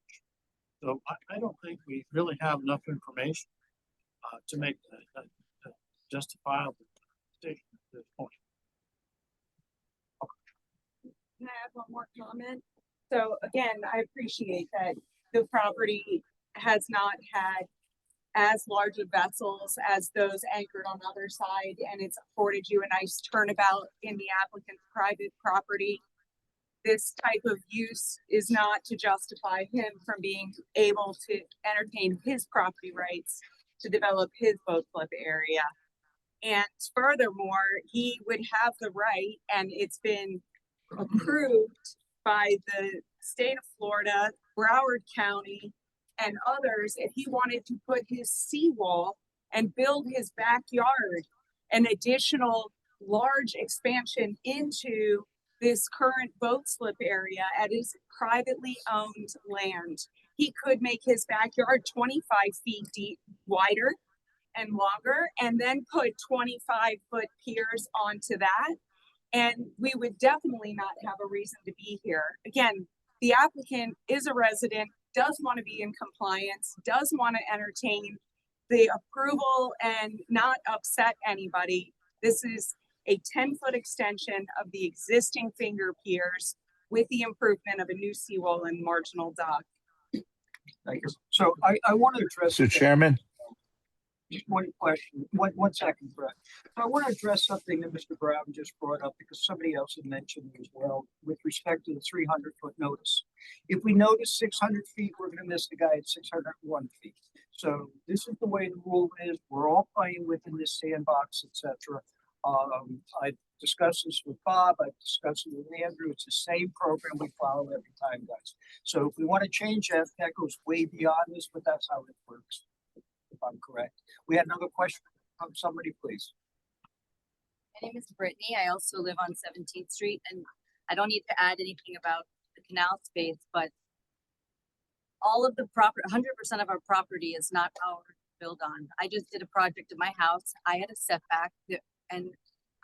So I don't think we really have enough information to make a justifiable decision at this point. Can I add one more comment? So again, I appreciate that the property has not had as large of vessels as those anchored on the other side, and it's afforded you a nice turnabout in the applicant's private property. This type of use is not to justify him from being able to entertain his property rights to develop his boat flip area. And furthermore, he would have the right, and it's been approved by the state of Florida, Broward County, and others, if he wanted to put his seawall and build his backyard an additional large expansion into this current boat slip area at his privately owned land. He could make his backyard 25 feet deep, wider and longer, and then put 25-foot piers onto that. And we would definitely not have a reason to be here. Again, the applicant is a resident, does want to be in compliance, does want to entertain the approval and not upset anybody. This is a 10-foot extension of the existing finger piers with the improvement of a new seawall and marginal dock. Thank you. So I want to address. Mr. Chairman, Just one question, one second, Brett. I want to address something that Mr. Brown just brought up because somebody else had mentioned it as well with respect to the 300-foot notice. If we notice 600 feet, we're going to miss the guy at 601 feet. So this is the way the rule is. We're all playing within this sandbox, etc. I discussed this with Bob. I've discussed it with Andrew. It's the same program we follow every time, guys. So if we want to change that, that goes way beyond this, but that's how it works, if I'm correct. We had another question from somebody, please. My name is Brittany. I also live on 17th Street, and I don't need to add anything about the canal space, but all of the property, 100% of our property is not ours to build on. I just did a project at my house. I had a setback, and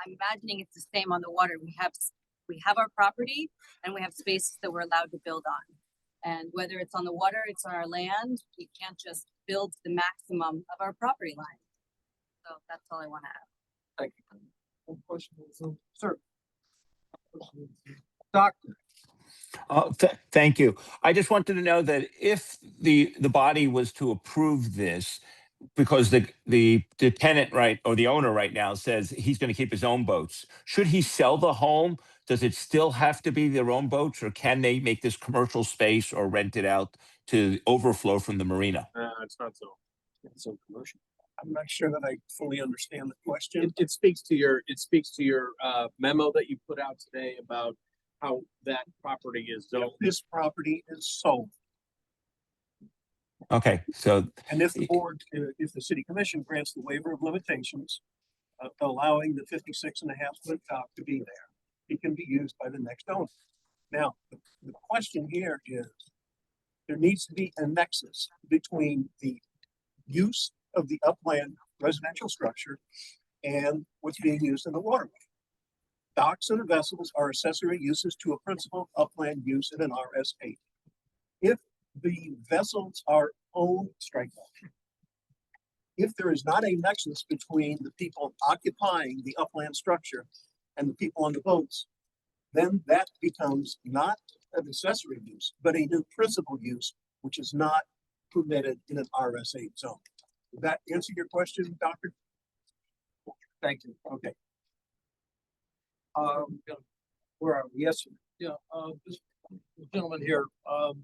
I'm imagining it's the same on the water. We have our property, and we have spaces that we're allowed to build on. And whether it's on the water, it's on our land, we can't just build to the maximum of our property line. So that's all I want to add. Thank you. One question, sir. Doctor. Thank you. I just wanted to know that if the body was to approve this, because the tenant right or the owner right now says he's going to keep his own boats, should he sell the home? Does it still have to be their own boats, or can they make this commercial space or rent it out to overflow from the marina? It's not so. It's so commercial. I'm not sure that I fully understand the question. It speaks to your memo that you put out today about how that property is zoned. This property is sold. Okay, so And if the board, if the city commission grants the waiver of limitations, allowing the 56.5-foot dock to be there, it can be used by the next owner. Now, the question here is, there needs to be a nexus between the use of the upland residential structure and what's being used in the waterway. Docks and vessels are accessory uses to a principal upland use in an RS8. If the vessels are owned, strike that. If there is not a nexus between the people occupying the upland structure and the people on the boats, then that becomes not an accessory use, but a new principal use, which is not permitted in an RS8 zone. Did that answer your question, Doctor? Thank you. Okay. Where are we? Yes, sir. Yeah, this gentleman here,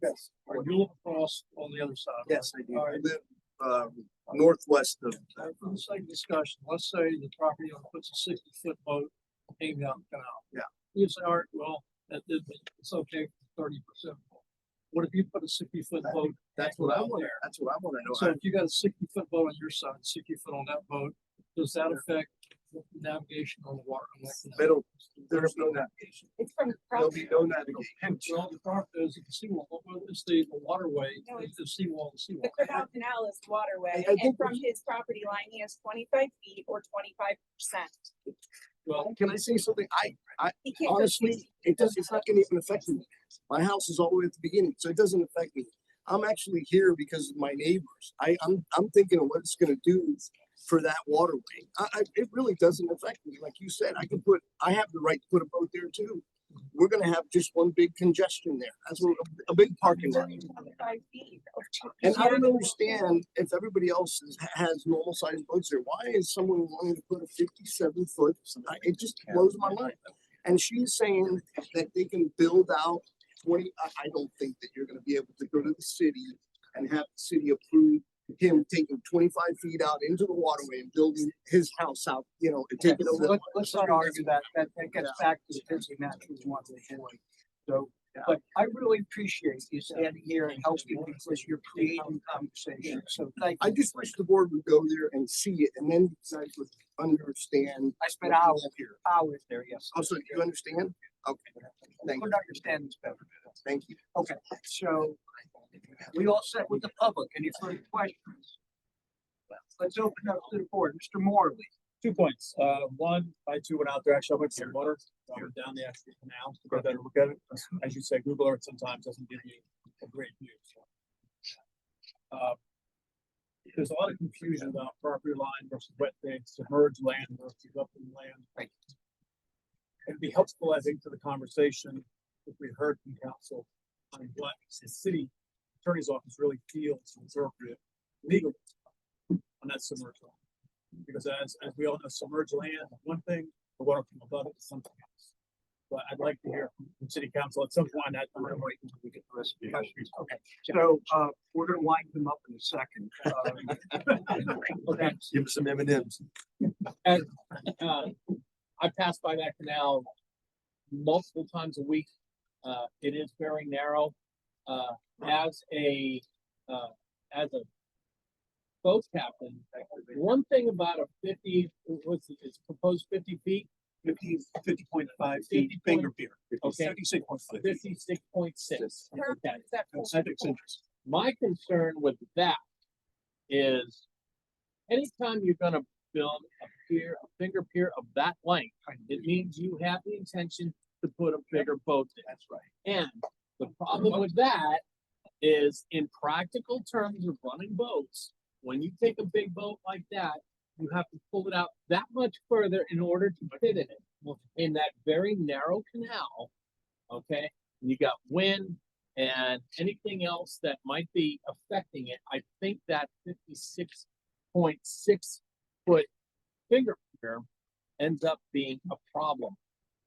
Yes. are you looking across on the other side? Yes, I do. All I right. live northwest of. For the sake of discussion, let's say the property owner puts a 60-foot boat aimed out the canal. Yeah. You say, all right, well, it's okay for 30%. What if you put a 60-foot boat? That's what I out want. there? That's what I want to know. So if you got a 60-foot boat on your side, 60-foot on that boat, does that affect navigation on the water? On that canal? Middle, there's no navigation. It's from the There'll be property. no navigation. Well, the property is the seawall, it's the waterway, No, it's the seawall, the seawall. The Canal Canal is waterway, I think and from his property line, he has 25 feet or 25%. Well, Can I say something? He can't go Honestly, it's not gonna even affect me. My house is all the way at the beginning, so it doesn't affect me. I'm actually here because of my neighbors. I'm thinking of what it's gonna do for that waterway. It really doesn't affect me. Like you said, I have the right to put a boat there too. We're gonna have just one big congestion there. That's what, a big parking lot. 25 feet. And I don't understand if everybody else has normal sized boats there. Why is someone wanting to put a 57-foot? It just blows my mind. And she's saying that they can build out 20. I don't think that you're going to be able to go to the city and have the city approve him taking 25 feet out into the waterway and building his house out, and taking over. Let's not argue that. That gets back to the busy match we want to avoid. So, but I really appreciate you standing here and helping because you're creating conversation. So thank you. I just wish the board would go there and see it and then decide with understand. I spent what we hours have here. hours there, yes. Also, do you understand? Okay, thank Could you, understand this better. thank you. Okay, so we all set with the public. Any further questions? Let's open up to the board. Mr. Morley. 2 points. One, I too went out there, actually, I went to the water, went down the actual canal to go there to look at it. As you say, Google Earth sometimes doesn't give you a great view. There's a lot of confusion about property line versus wet things, submerged land versus upland land. Right. It'd be helpful, I think, to the conversation if we heard from council on what the city attorney's office really feels is appropriate legally on that submerged land. Because as we all know, submerged land is one thing, the water from above it is something else. But I'd like to hear from city council at some point that we get the rest of the questions. Okay, so, we're gonna wind them up in a second. Okay. Give us some M&Ms. And, I pass by that canal multiple times a week. It is very narrow. As a boat captain, one thing about a 50, it's proposed 50 feet, 50.5 feet finger pier. Okay. 56.5. 56.6. Okay. Six inches. My concern with that is anytime you're gonna build a pier, a finger pier of that length, it means you have the intention to put a bigger boat there. That's right. And the problem with that is in practical terms of running boats, when you take a big boat like that, you have to pull it out that much further in order to fit in it. Well, in that very narrow canal, okay, you got wind and anything else that might be affecting it. I think that 56.6 foot finger pier ends up being a problem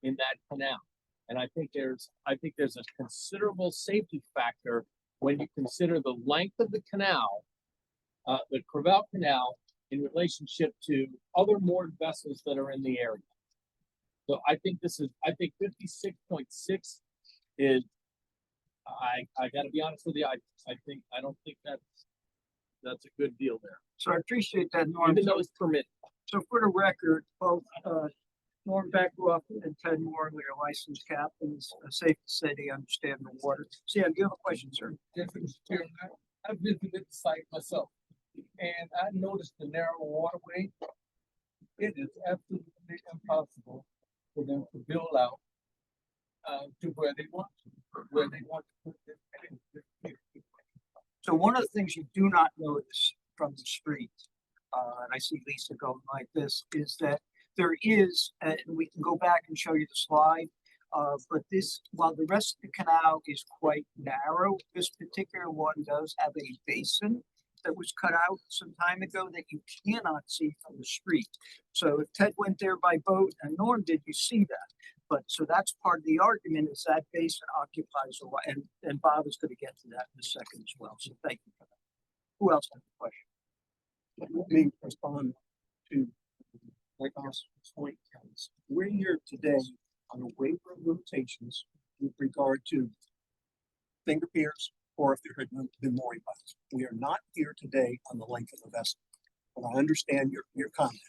in that canal. And I think there's a considerable safety factor when you consider the length of the canal, the Crevel Canal, in relationship to other moored vessels that are in the area. So I think 56.6 is, I gotta be honest with you, I don't think that's a good deal there, So I appreciate that, Norm. even though it's permitted. So for the record, both, Norm Beckroff and Ted Morley are licensed captains. Safe to say they understand the water. Sam, do you have a question, sir? Yes, Mr. Chairman, I visited the site myself, and I noticed the narrow waterway. It is absolutely impossible for them to build out to where they want to put this. So one of the things you do not notice from the street, and I see Lisa going like this, is that there is, and we can go back and show you the slide, but this, while the rest of the canal is quite narrow, this particular one does have a basin that was cut out some time ago that you cannot see from the street. So if Ted went there by boat and Norm did, you see that. But so that's part of the argument is that basin occupies a lot, and Bob is gonna get to that in a second as well. So thank you for that. Who else has a question? Let me respond to like Council's point. We're here today on a waiver of limitations with regard to finger piers or if there had been mooring lines. We are not here today on the length of the vessel. But I understand your comment,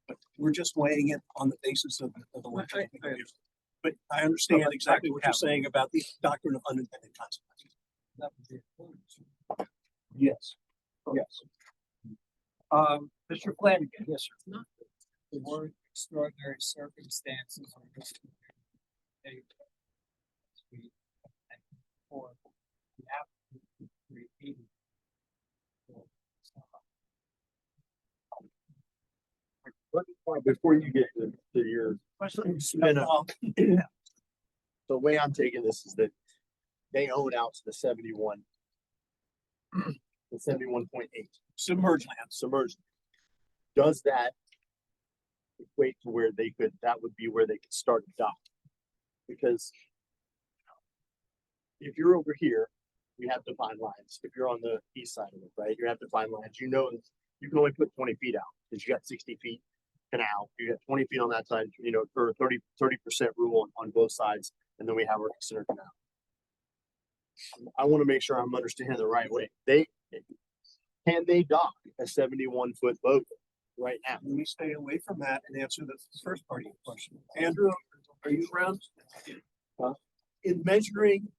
but we're just weighing it on the basis of the length of the finger piers. But I understand exactly what you're saying about the doctrine of unintended consequences. Yes, yes. Mr. Flanagan, yes, sir. Not the word extraordinary circumstances. Or just or the applicant created. Before you get to your spin up. The way I'm taking this is that they own out to the 71. The 71.8 Submerged land. submerged. Does that equate to where that would be where they could start a dock? Because if you're over here, you have defined lines. If you're on the east side of it, right, you have defined lines. You know, you can only put 20 feet out because you got 60 feet canal. You got 20 feet on that side, you know, for 30% rule on both sides. And then we have our center canal. I want to make sure I'm understanding the right way. Can they dock a 71-foot boat right now. Let me stay away from that and answer the first part of your question. Andrew, are you around? In measuring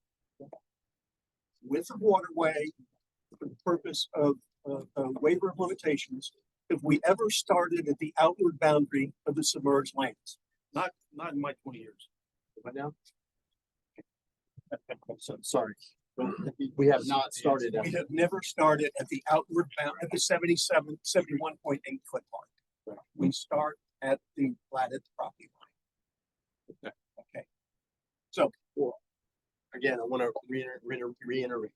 width of waterway for the purpose of waiver of limitations, if we ever started at the outward boundary of the submerged lands? Not in my 20 years. Right now? So, sorry. We have not started. We have never started at the outward bound, at the 71.8 foot mark. We start at the platted property line. Okay. So, Again, I want to reiterate.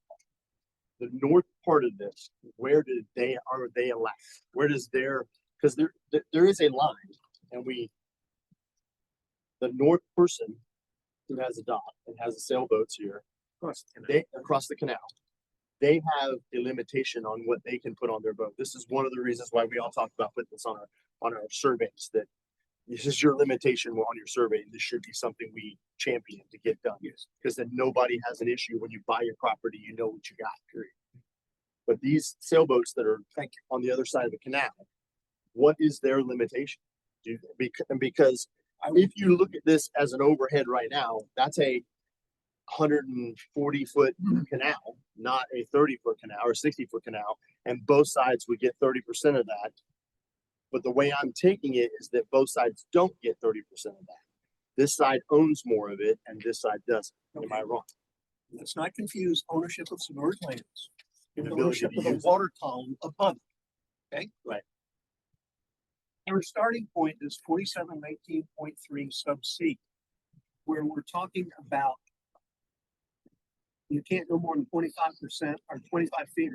The north part of this, where are they allowed? Where does because there is a line, and the north person who has a dock and has the sailboats here, across the canal, they have a limitation on what they can put on their boat. This is one of the reasons why we all talk about putting this on our surveys, that this is your limitation on your survey, and this should be something we champion to get done. Because then nobody has an issue when you buy your property, you know what you got, period. But these sailboats that are on the other side of the canal, what is their limitation? Because if you look at this as an overhead right now, that's a 140-foot canal, not a 30-foot canal or 60-foot canal, and both sides would get 30% of that. But the way I'm taking it is that both sides don't get 30% of that. This side owns more of it, and this side doesn't. Am I wrong? let's not confuse ownership of submerged lands And with ability ownership to of the use it. water column above it. Okay? Right. Our starting point is 4719.3 sub C, where we're talking about you can't go more than 25% or 25 feet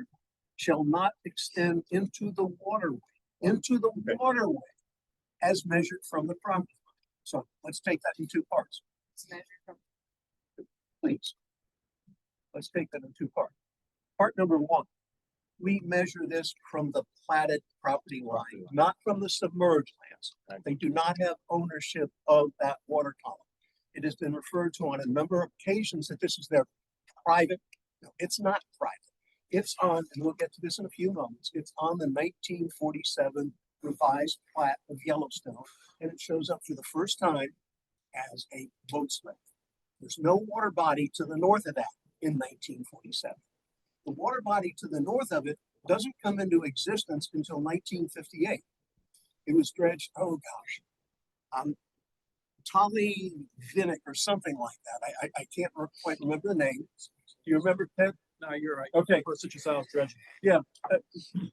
shall not extend into the waterway, as measured from the property line. So let's take that in two parts. Please. Let's take that in two parts. Part number one, we measure this from the platted property line, not from the submerged lands. They do not have ownership of that water column. It has been referred to on a number of occasions that this is their private. No, it's not private. It's on, and we'll get to this in a few moments, it's on the 1947 revised plat of Yellowstone, and it shows up for the first time as a boat slip. There's no water body to the north of that in 1947. The water body to the north of it doesn't come into existence until 1958. It was dredged, oh gosh, Tolly Vinnick or something like that. I can't quite remember the name. Do you remember, Ted? No, you're right. Okay. Such a dredging. Yeah,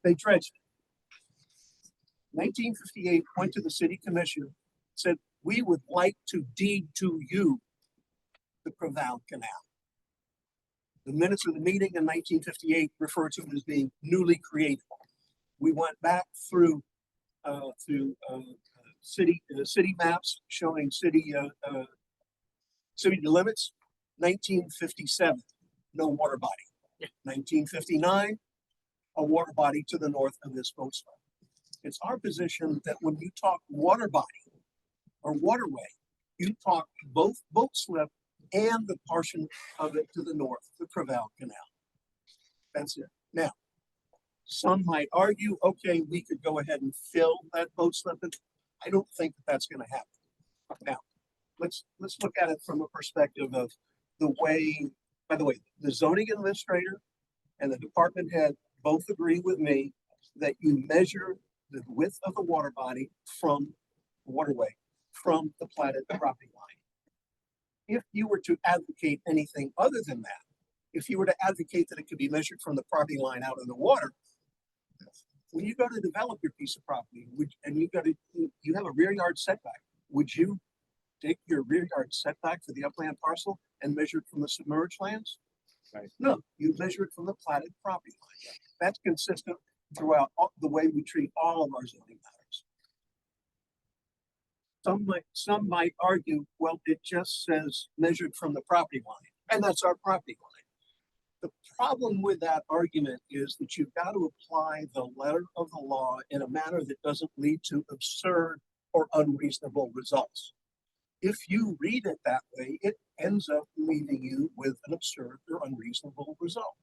they dredged. 1958 went to the city commission, said, we would like to deed to you the Crevalle Canal. The minutes of the meeting in 1958 refer to it as being newly created. We went back through city maps showing city limits. 1957, no water body. 1959, a water body to the north of this boat slip. It's our position that when you talk water body or waterway, you talk both boat slip and the portion of it to the north, the Crevalle Canal. That's it. Now, some might argue, okay, we could go ahead and fill that boat slip. I don't think that that's going to happen. Now, let's look at it from a perspective of the way, by the way, the zoning administrator and the department head both agree with me that you measure the width of the water body from waterway, from the platted property line. If you were to advocate anything other than that, if you were to advocate that it could be measured from the property line out in the water, when you go to develop your piece of property, and you have a rear yard setback, would you take your rear yard setback for the upland parcel and measure it from the submerged lands? Right. No, you measure it from the platted property line. That's consistent throughout the way we treat all of our zoning matters. Some might argue, well, it just says measured from the property line, and that's our property line. The problem with that argument is that you've got to apply the letter of the law in a manner that doesn't lead to absurd or unreasonable results. If you read it that way, it ends up leaving you with an absurd or unreasonable result.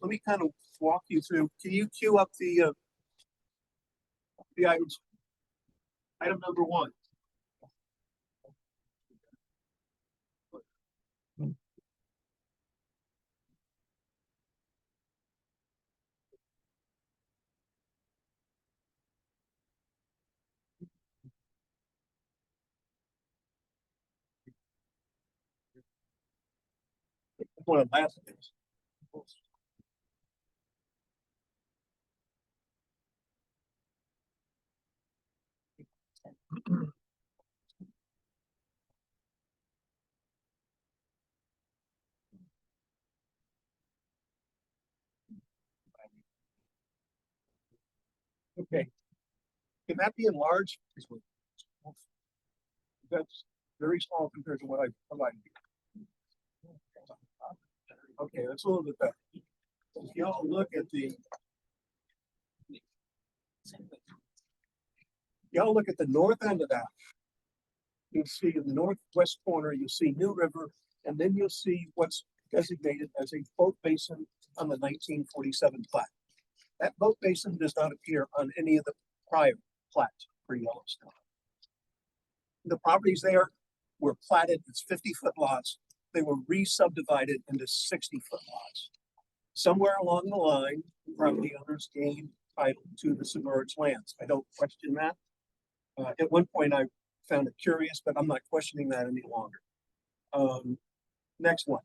Let me kind of walk you through. Can you cue up the the items. Item number one. One of the last things. Okay. Can that be enlarged? That's very small compared to what I provided. Okay, that's a little bit better. If y'all look at the north end of that. You'll see in the northwest corner, you'll see New River, and then you'll see what's designated as a boat basin on the 1947 plat. That boat basin does not appear on any of the prior plats for Yellowstone. The properties there were platted as 50-foot lots. They were re-subdivided into 60-foot lots. Somewhere along the line, property owners gained title to the submerged lands. I don't question that. At one point, I found it curious, but I'm not questioning that any longer. Next one.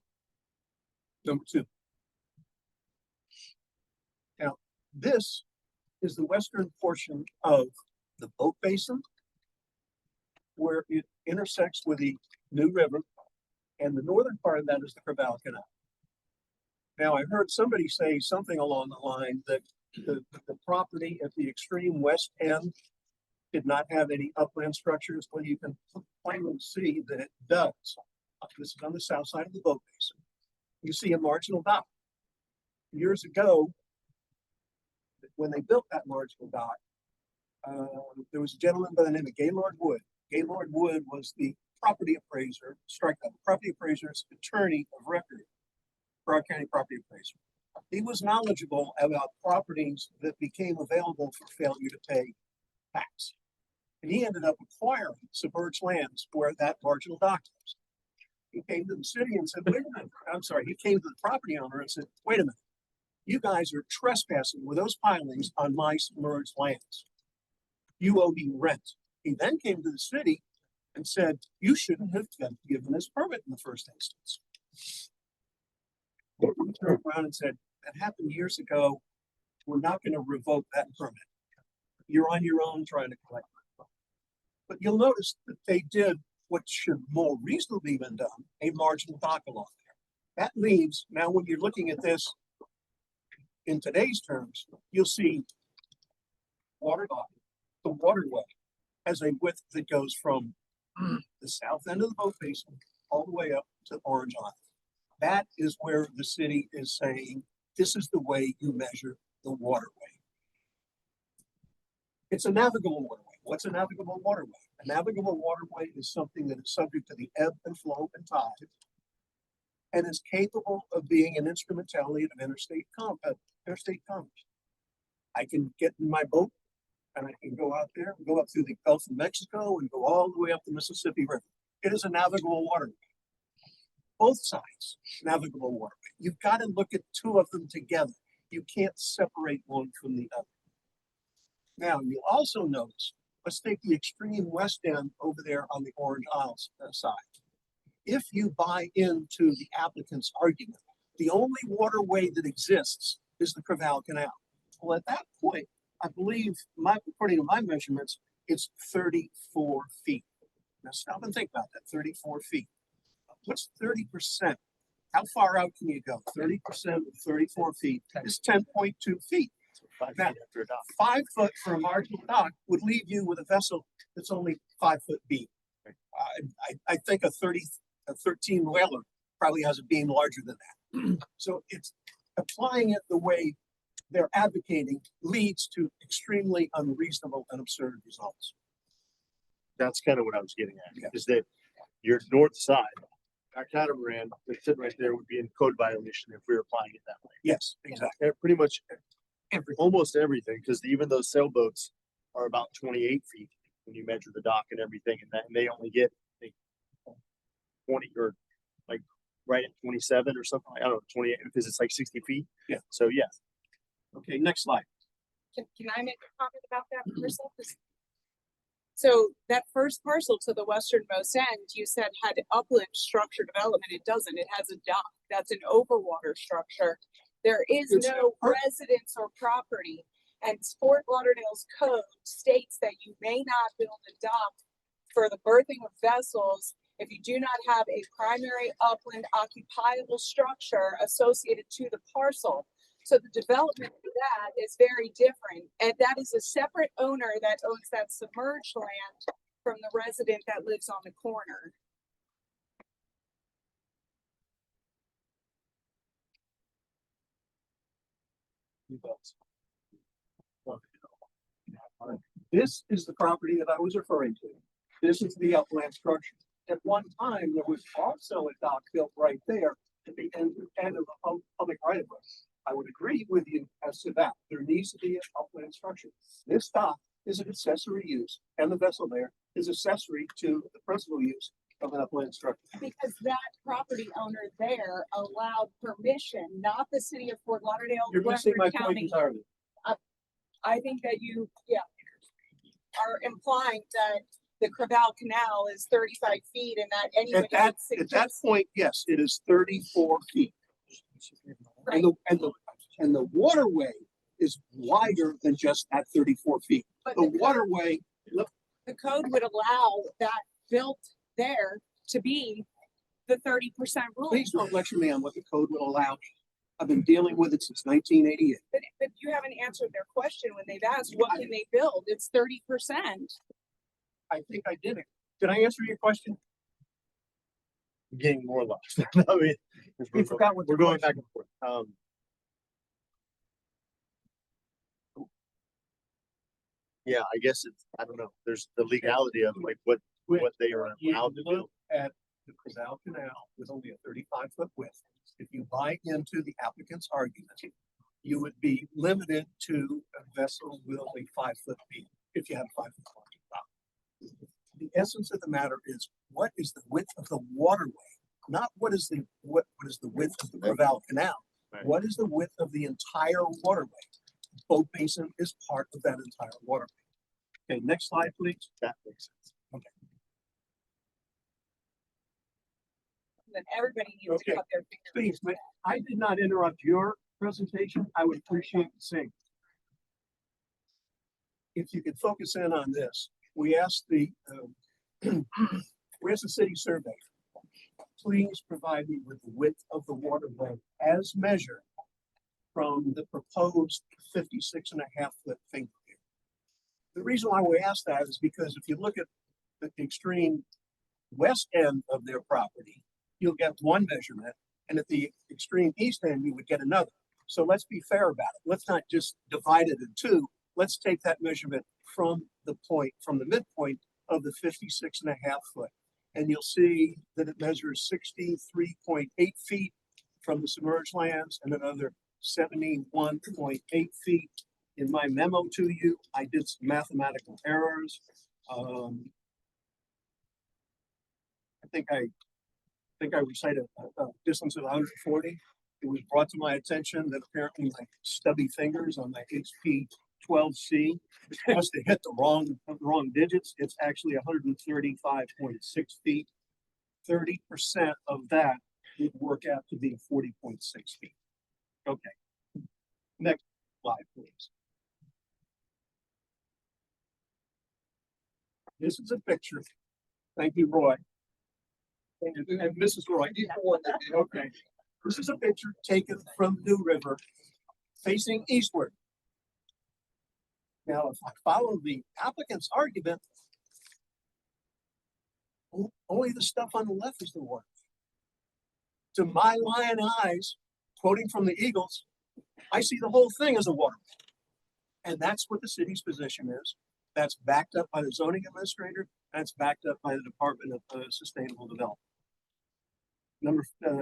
Number two. Now, this is the western portion of the boat basin where it intersects with the New River, and the northern part of that is the Crevalle Canal. Now, I heard somebody say something along the line that the property at the extreme west end did not have any upland structures. Well, you can plainly see that it does. This is on the south side of the boat basin. You see a marginal dock. Years ago, when they built that marginal dock, there was a gentleman by the name of Gaylord Wood. Gaylord Wood was the property appraiser, property appraiser's attorney of record for our county property appraiser. He was knowledgeable about properties that became available for failure to pay tax. And he ended up acquiring submerged lands where that marginal dock was. He came to the city and said, wait a minute, I'm sorry, he came to the property owner and said, wait a minute, you guys are trespassing with those pilings on my submerged lands. You owe me rent. He then came to the city and said, you shouldn't have given this permit in the first instance. He turned around and said, that happened years ago. We're not going to revoke that permit. You're on your own trying to collect money. But you'll notice that they did what should more reasonably been done, a marginal dock along there. That leaves, now when you're looking at this in today's terms, you'll see water dock. The waterway has a width that goes from the south end of the boat basin all the way up to Orange Island. That is where the city is saying, this is the way you measure the waterway. It's a navigable waterway. What's a navigable waterway? A navigable waterway is something that is subject to the ebb and flow and tide and is capable of being an instrumentality of interstate commerce. I can get in my boat and I can go out there, go up through the Gulf of Mexico and go all the way up the Mississippi River. It is a navigable waterway. Both sides, navigable waterway. You've got to look at two of them together. You can't separate one from the other. Now, you'll also notice, let's take the extreme west end over there on the Orange Isles side. If you buy into the applicant's argument, the only waterway that exists is the Crevalle Canal. Well, at that point, I believe, according to my measurements, it's 34 feet. Now stop and think about that, 34 feet. What's 30%? How far out can you go? 30% of 34 feet is 10.2 feet. Now, 5 foot for a marginal dock would leave you with a vessel that's only 5 foot beam. I think a 13 whaler probably has a beam larger than that. So it's applying it the way they're advocating leads to extremely unreasonable and absurd results. That's kind of what I was getting at, is that your north side, our catamaran that's sitting right there would be in code violation if we were applying it that way. Yes, exactly. Pretty much almost everything, because even those sailboats are about 28 feet when you measure the dock and everything, and they only get I think, 20 or like right at 27 or something. I don't know, 28 because it's like 60 feet. Yeah. So yeah. Okay, next slide. Can I make a comment about that parcel? So that first parcel to the westernmost end, you said had upland structure development. It doesn't. It has a dock. That's an overwater structure. There is It's no a- residence or property. And Fort Lauderdale's code states that you may not build a dock for the berthing of vessels if you do not have a primary upland occupiable structure associated to the parcel. So the development of that is very different, and that is a separate owner that owns that submerged land from the resident that lives on the corner. This is the property that I was referring to. This is the upland structure. At one time, there was also a dock built right there at the end of the public right of way. I would agree with you as to that. There needs to be an upland structure. This dock is an accessory use, and the vessel there is accessory to the principal use of an upland structure. Because that property owner there allowed permission, not the city of Fort Lauderdale, You're missing my Western point County. entirely. I think that you, are implying that the Creval Canal is 35 feet and that anybody At that, would at that suggest. point, yes, it is 34 feet. And the waterway is wider than just that 34 feet. But The waterway, look, the code would allow that built there to be the 30% rule. please don't lecture me on what the code will allow. I've been dealing with it since 1988. But you haven't answered their question when they've asked, what can they build? It's 30%. I think I did it. Did I answer your question? Getting more lost. I mean, We forgot what the we're going back question- and forth. Yeah, I guess it's, I don't know, there's the legality of like what they are You allowed to do. look at the Creval Canal with only a 35-foot width. If you buy into the applicant's argument, you would be limited to a vessel with only 5 foot feet if you have 5 foot marking dock. The essence of the matter is what is the width of the waterway, not what is the width of the Creval Canal. Right. What is the width of the entire waterway? Boat Basin is part of that entire waterway. Okay, next slide, please. That makes sense. Then everybody needs to Okay. cut their fingers. Please, I did not interrupt your presentation. I would appreciate the same. If you could focus in on this, we asked the city survey, please provide me with the width of the waterway as measured from the proposed 56.5 foot finger pier. The reason why we asked that is because if you look at the extreme west end of their property, you'll get one measurement, and at the extreme east end, you would get another. So let's be fair about it. Let's not just divide it in two. Let's take that measurement from the midpoint of the 56.5 foot. And you'll see that it measures 63.8 feet from the submerged lands and another 71.8 feet. In my memo to you, I did some mathematical errors. I think I recited a distance of 140. It was brought to my attention that apparently my stubby fingers on my HP 12C must have hit the wrong digits. It's actually 135.6 feet. 30% of that would work out to be 40.6 feet. Okay. Next slide, please. This is a picture. Thank you, Roy. And Mrs. Roy. Okay. This is a picture taken from New River facing eastward. Now, if I follow the applicant's argument, only the stuff on the left is the water. To my lion eyes, quoting from the Eagles, I see the whole thing as a waterway. And that's what the city's position is. That's backed up by the zoning administrator. That's backed up by the Department of Sustainable Development.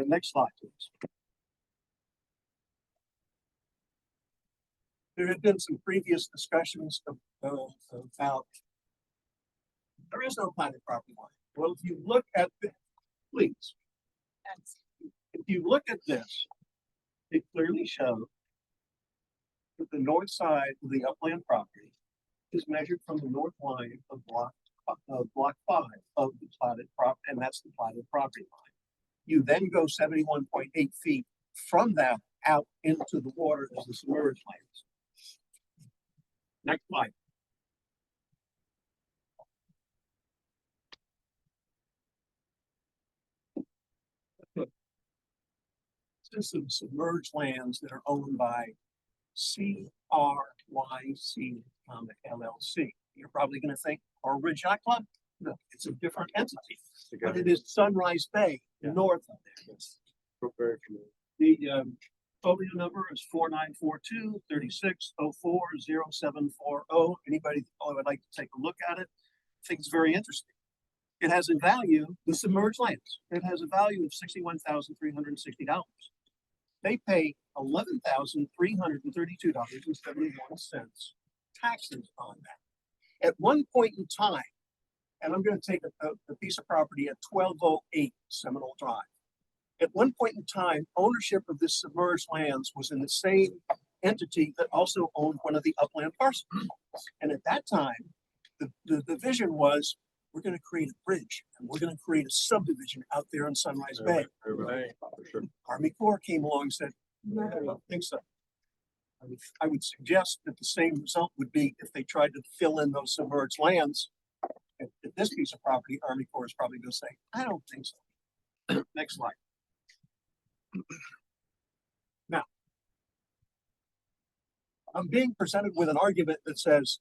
Next slide, please. There had been some previous discussions about there is no private property line. Well, if you look at the, please, if you look at this, it clearly shows that the north side of the upland property is measured from the north line of block 5 of the platted prop, and that's the platted property line. You then go 71.8 feet from that out into the water as the submerged lands. Next slide. This is some submerged lands that are owned by CRYC LLC. You're probably going to think, or Ridge Yacht Club? No, it's a different entity, but it is Sunrise Bay, north of there. The folio number is 4942-3604-0740. Anybody would like to take a look at it? I think it's very interesting. It has a value, the submerged lands, it has a value of $61,360. They pay $11,332.71 taxes on that. At one point in time, and I'm going to take a piece of property at 1208 Seminole Drive. At one point in time, ownership of this submerged lands was in the same entity that also owned one of the upland parcels. And at that time, the vision was, we're going to create a bridge and we're going to create a subdivision out there in Sunrise Bay. Army Corps came along and said, no, I don't think so. I would suggest that the same result would be if they tried to fill in those submerged lands. At this piece of property, Army Corps is probably going to say, I don't think so. Next slide. Now, I'm being presented with an argument that says,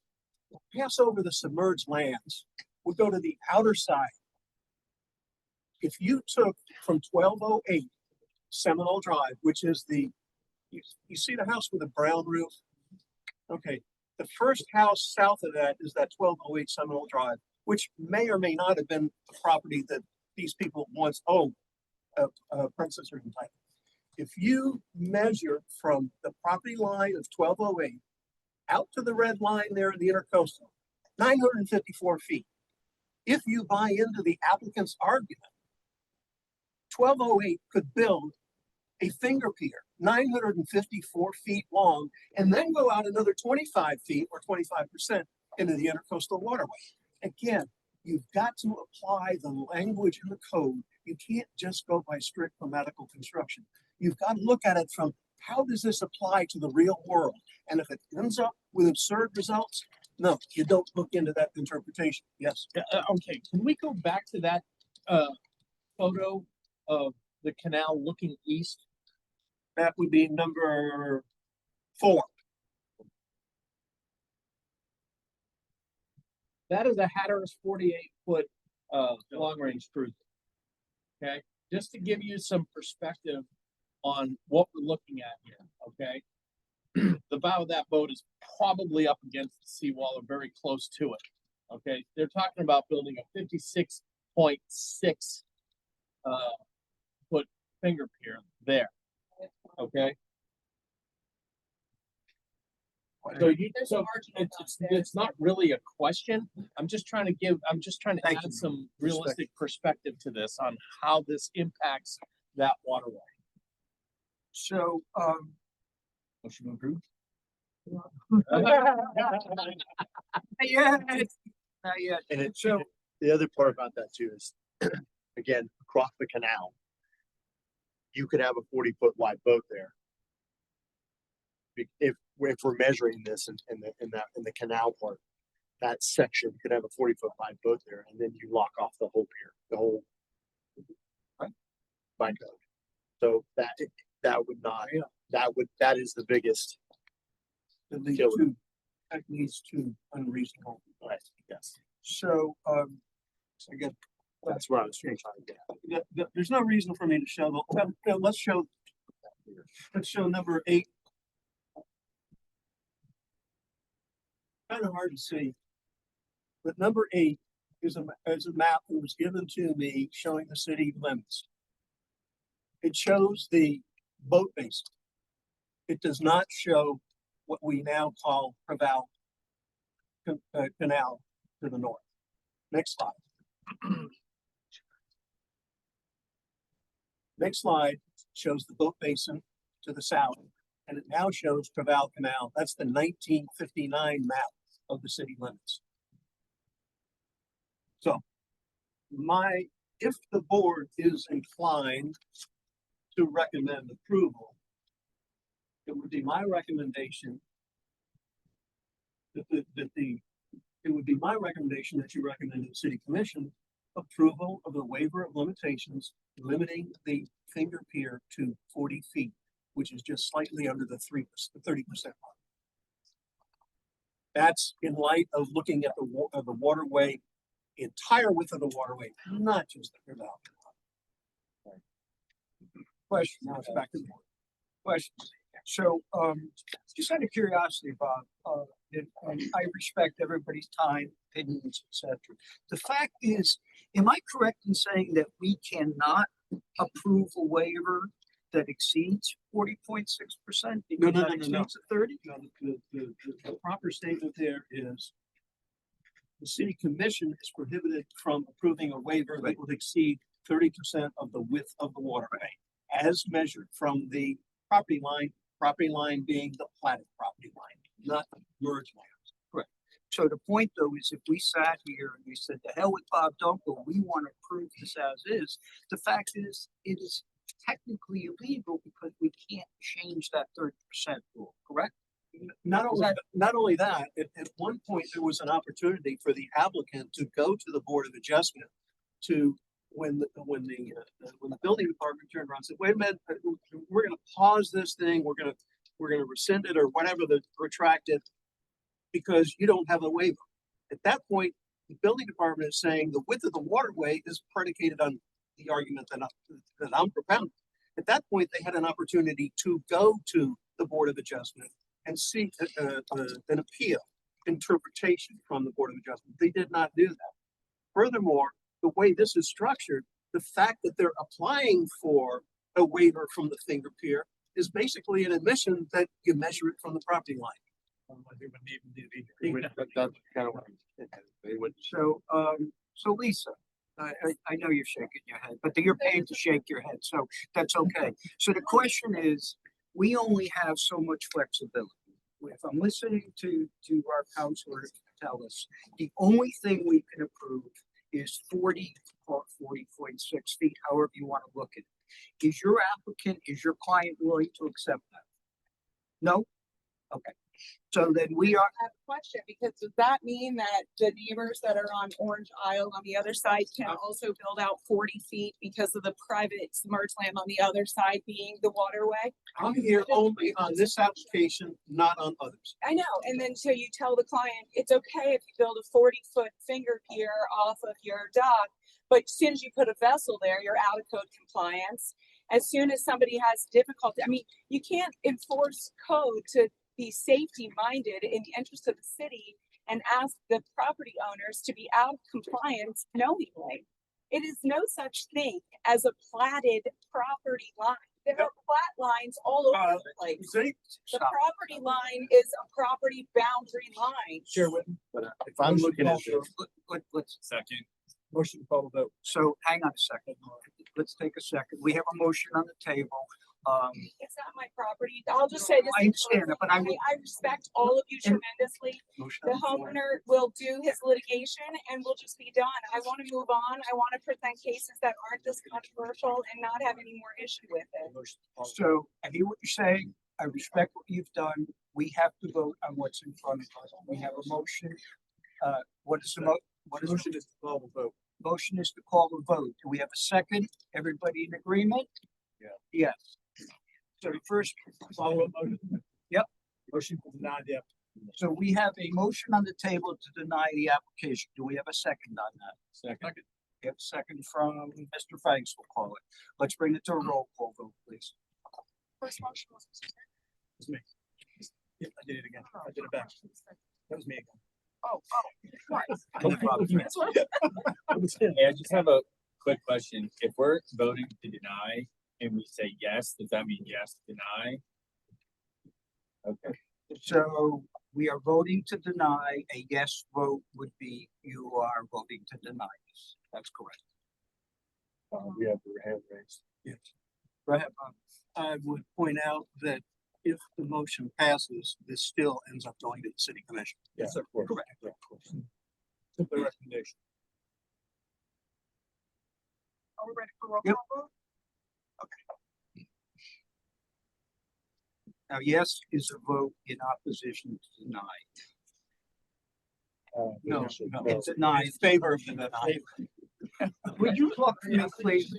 pass over the submerged lands. We'll go to the outer side. If you took from 1208 Seminole Drive, which is you see the house with a brown roof? Okay, the first house south of that is that 1208 Seminole Drive, which may or may not have been the property that these people once owned, Princess or Kentucky. If you measure from the property line of 1208 out to the red line there in the intercoastal, 954 feet. If you buy into the applicant's argument, 1208 could build a finger pier, 954 feet long, and then go out another 25 feet or 25% into the intercoastal waterway. Again, you've got to apply the language in the code. You can't just go by strict grammatical construction. You've got to look at it from how does this apply to the real world? And if it ends up with absurd results, no, you don't look into that interpretation. Yes. Okay, can we go back to that photo of the canal looking east? That would be number 4. That is a Hatteras 48-foot long range cruiser. Okay, just to give you some perspective on what we're looking at here. Okay, the bow of that boat is probably up against the seawall or very close to it. Okay, they're talking about building a 56.6 foot finger pier there. Okay. So it's not really a question. I'm just trying to add some realistic perspective to this on how this impacts that waterway. So, motion approved. Yeah. And the other part about that too is, again, across the canal, you could have a 40-foot wide boat there. If we're measuring this in the canal part, that section could have a 40-foot wide boat there, and then you lock off the whole pier, the whole by code. So that would not, that is the biggest. That leads to unreasonable. Right. Yes. So, again, that's what I was trying to get. There's no reason for me to show let's show number 8. Kind of hard to see, but number 8 is a map that was given to me showing the city limits. It shows the boat basin. It does not show what we now call Preval Canal to the north. Next slide. Next slide shows the boat basin to the south, and it now shows Preval Canal. That's the 1959 map of the city limits. So if the board is inclined to recommend approval, it would be my recommendation it would be my recommendation that you recommend to the city commission approval of the waiver of limitations, limiting the finger pier to 40 feet, which is just slightly under the 30% mark. That's in light of looking at the waterway, entire width of the waterway, not just the Preval. Question, now it's back to the board. Question. So, just out of curiosity, Bob, and I respect everybody's time, opinions, etc. The fact is, am I correct in saying that we cannot approve a waiver that exceeds 40.6%? No. Exceeds the 30? No, the proper statement there is the city commission is prohibited from approving a waiver that would exceed 30% of the width of the waterway as measured from the property line being the platted property line, not merged lands. Correct. So the point though is if we sat here and we said, the hell with Bob Dunkel, we want to approve this as is, the fact is, it is technically illegal because we can't change that 30% rule, correct? Not only that, at one point, there was an opportunity for the applicant to go to the Board of Adjustment to, when the building department turned around and said, wait a minute, we're gonna pause this thing, we're gonna rescind it or whatever, retract it, because you don't have a waiver. At that point, the building department is saying the width of the waterway is predicated on the argument that I'm propounding. At that point, they had an opportunity to go to the Board of Adjustment and seek an appeal interpretation from the Board of Adjustment. They did not do that. Furthermore, the way this is structured, the fact that they're applying for a waiver from the finger pier is basically an admission that you measure it from the property line. So Lisa, I know you're shaking your head, but you're paid to shake your head, so that's okay. So the question is, we only have so much flexibility. If I'm listening to our counselor tell us, the only thing we can approve is 40 or 40.6 feet, however you want to look at it. Is your applicant, is your client willing to accept that? No? Okay. So then we are. I have a question, because does that mean that the neighbors that are on Orange Isle on the other side can also build out 40 feet because of the private submerged land on the other side being the waterway? I'm here only on this application, not on others. I know, and then so you tell the client, it's okay if you build a 40-foot finger pier off of your dock, but as soon as you put a vessel there, you're out of code compliance. As soon as somebody has difficulty, I mean, you can't enforce code to be safety minded in the interest of the city and ask the property owners to be out of compliance knowingly. It is no such thing as a platted property line. There are plat lines all over the place. The property line is a property boundary line. Share with me. But if I'm looking at this, Let's Second. motion to call the vote. So hang on a second. Let's take a second. We have a motion on the table. It's not my property. I'll just say this. I understand that, but I respect all of you tremendously. Motion The on the floor. homeowner will do his litigation and we'll just be done. I want to move on. I want to present cases that aren't this controversial and not have any more issue with it. So I hear what you're saying. I respect what you've done. We have to vote on what's in front of us. We have a motion. What is the Motion is to call the vote. motion is to call the vote. Do we have a second? Everybody in agreement? Yeah. Yes. So the first Follow-up motion? Yep. Motion to deny the application. So we have a motion on the table to deny the application. Do we have a second on that? Second. We have a second from Mr. Fangs, we'll call it. Let's bring it to a roll call vote, please. First motion was. It's me. Yeah, I did it again. I did it back. That was me again. Oh. Hey, I just have a quick question. If we're voting to deny and we say yes, does that mean yes, deny? Okay. So we are voting to deny. A yes vote would be you are voting to deny this. That's correct. We have the hand raised. Yes. Go ahead, Bob. I would point out that if the motion passes, this still ends up going to the city commission. Yes, of course. Correct. Yeah, of course. Simple recommendation. Are we ready for roll Yep. call vote? Now, yes is a vote in opposition to deny. No, we should- no. It's denied. In favor of the denial. Would you look to me, please?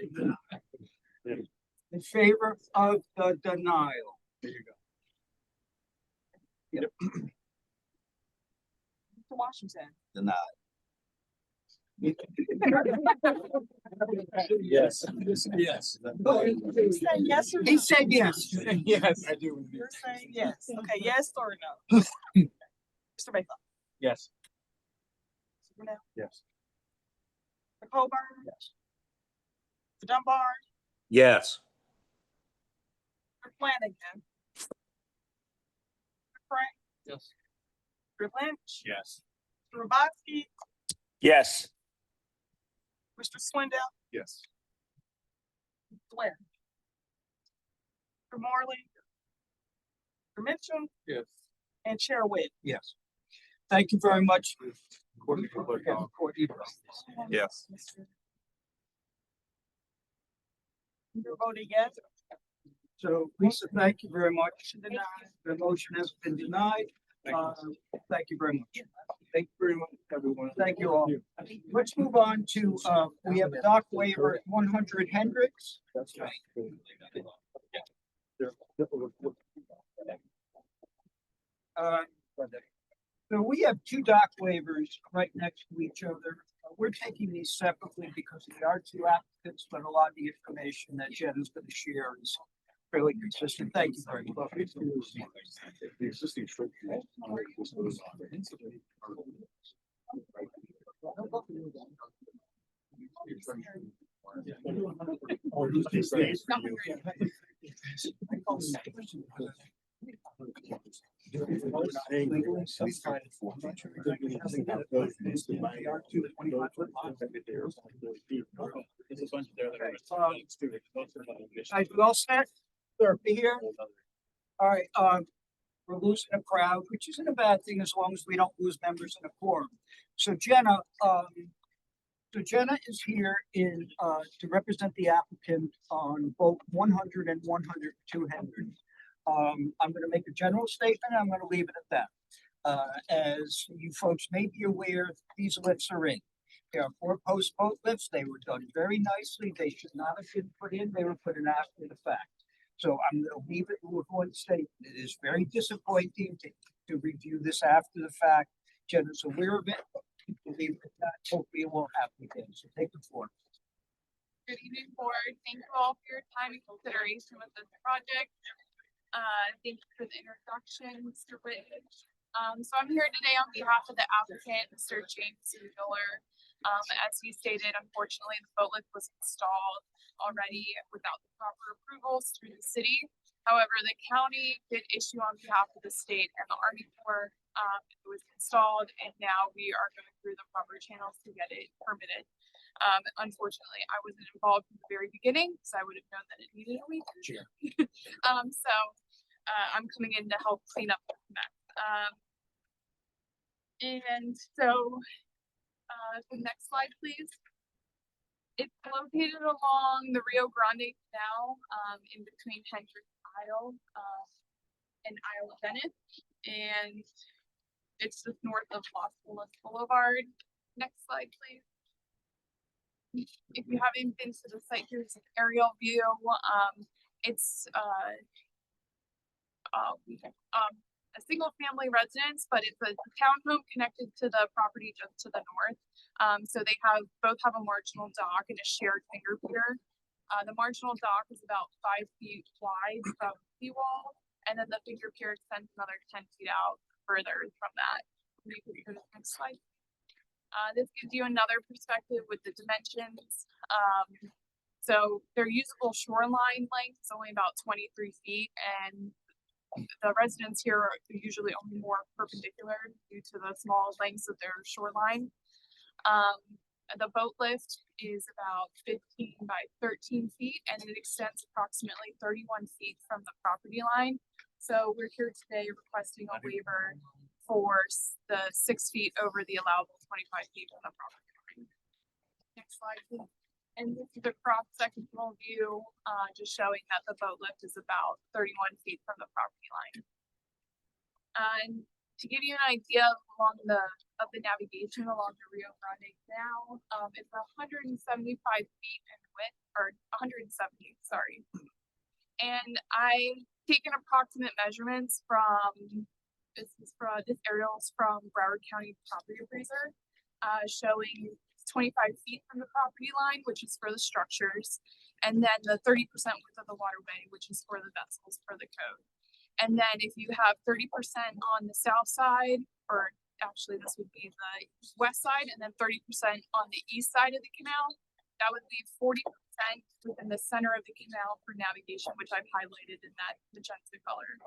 In favor of the denial. There you go. Mr. Washington. Denied. Yes. Yes. You saying yes or no? He said yes. Yes, I do. You're saying yes. Okay, yes or no? Mr. Baker. Yes. Mr. Brunel. Yes. Mr. Coburn. Yes. Mr. Dunbar. Yes. Mr. Flanagan. Mr. Frank. Yes. Mr. Lynch. Yes. Mr. Robotsky. Yes. Mr. Swindell. Yes. Mr. Ware. Mr. Morley. Mr. Mitchell. Yes. And Chair Witt. Yes. Thank you very much. Courtney, yes. You're voting yes. So Lisa, thank you very much. Denied. The motion has been denied. Thank you very much. Thank you very much, everyone. Thank you all. Let's move on to, we have a dock waiver at 100 Hendricks. That's right. Uh, So we have two dock waivers right next to each other. We're taking these separately because they are two applicants, but a lot of the information that Jen is going to share is fairly consistent. Thank you very much. The existing structure. Guys, we all set? Sir, be here. All right, we're losing a crowd, which isn't a bad thing as long as we don't lose members in a quorum. So Jenna is here to represent the applicant on both 100 and 102 Hendricks. I'm gonna make a general statement, I'm gonna leave it at that. As you folks may be aware, these lifts are in. They are four-post boat lifts, they were done very nicely, they should not have been put in, they were put in after the fact. So I'm gonna leave it with one statement, it is very disappointing to review this after the fact. Jenna's aware of it, but we'll leave it at that, hopefully it won't happen again, so take the floor. Good evening, board. Thank you all for your time and consideration with this project. Thank you for the introduction, Mr. Witt. So I'm here today on behalf of the applicant, Mr. James Miller. As he stated, unfortunately, the boat lift was installed already without the proper approvals through the city. However, the county did issue on behalf of the state and the Army Corps. It was installed and now we are going through the proper channels to get it permitted. Unfortunately, I wasn't involved from the very beginning, so I would have known that it needed a week. Sure. I'm coming in to help clean up the mess. The next slide, please. It's located along the Rio Grande Canal, in between Hendricks Isle, and Isle of Venice, and it's just north of Las Olas Boulevard. Next slide, please. If you haven't been to the site, here's an aerial view. It's a single family residence, but it's a townhome connected to the property just to the north. So they both have a marginal dock and a shared finger pier. The marginal dock is about 5 feet wide from the seawall, and then the finger pier extends another 10 feet out further from that. We can go to the next slide. This gives you another perspective with the dimensions. So their usable shoreline length is only about 23 feet, and the residents here are usually only more perpendicular due to the small lengths of their shoreline. The boat lift is about 15 by 13 feet and it extends approximately 31 feet from the property line. So we're here today requesting a waiver for the 6 feet over the allowable 25 feet from the property line. Next slide, please. And this is a cross-sectional view, just showing that the boat lift is about 31 feet from the property line. And to give you an idea along of the navigation along the Rio Grande Canal, it's 175 feet in width, or 170, sorry. And I taken approximate measurements from this aerials from Broward County Property Appraiser, showing 25 feet from the property line, which is for the structures, and then the 30% width of the waterway, which is for the vessels per the code. And then if you have 30% on the south side, or actually this would be the west side, and then 30% on the east side of the canal, that would leave 40% within the center of the canal for navigation, which I've highlighted in that magenta color.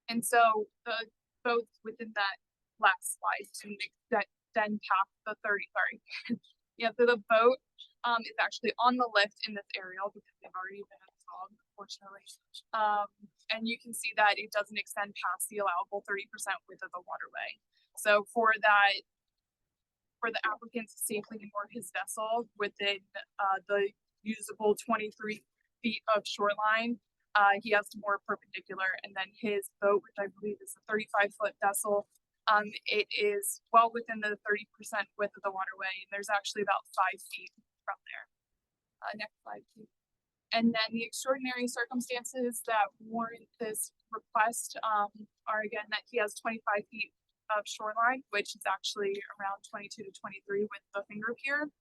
And so the boats within that last slide to then past the 30, sorry. Yeah, so the boat is actually on the lift in this aerial because they've already been installed, unfortunately. And you can see that it doesn't extend past the allowable 30% width of the waterway. So for that, for the applicant to safely moor his vessel within the usable 23 feet of shoreline, he has to moor perpendicular, and then his boat, which I believe is a 35-foot vessel, it is well within the 30% width of the waterway, and there's actually about 5 feet from there. Next slide, please. And then the extraordinary circumstances that warrant this request are again that he has 25 feet of shoreline, which is actually around 22 to 23 with the finger pier.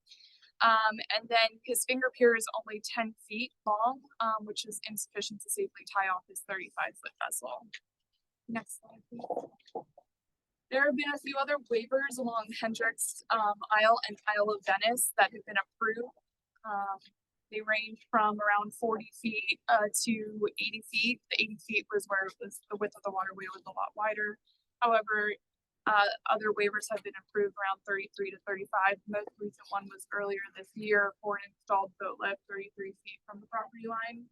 And then his finger pier is only 10 feet long, which is insufficient to safely tie off his 35-foot vessel. Next slide, please. There have been a few other waivers along Hendricks Isle and Isle of Venice that have been approved. They range from around 40 feet to 80 feet. The 80 feet was where it was the width of the waterway was a lot wider. However, other waivers have been approved around 33 to 35. The most recent one was earlier this year for an installed boat lift 33 feet from the property line.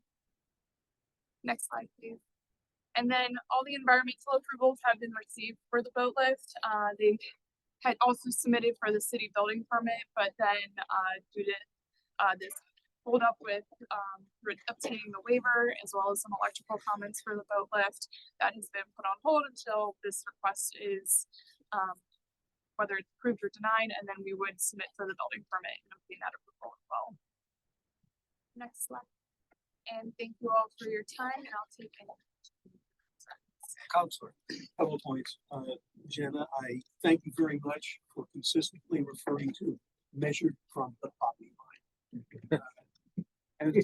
Next slide, please. And then all the environmental approvals have been received for the boat lift. They had also submitted for the city building permit, but then due to this hold up with obtaining the waiver as well as some electrical comments for the boat lift, that has been put on hold until this request is whether it's approved or denied, and then we would submit for the building permit and obtain that approval as well. Next slide. And thank you all for your time, and I'll take any. Counselor, couple of points. Jenna, I thank you very much for consistently referring to measured from the property line. And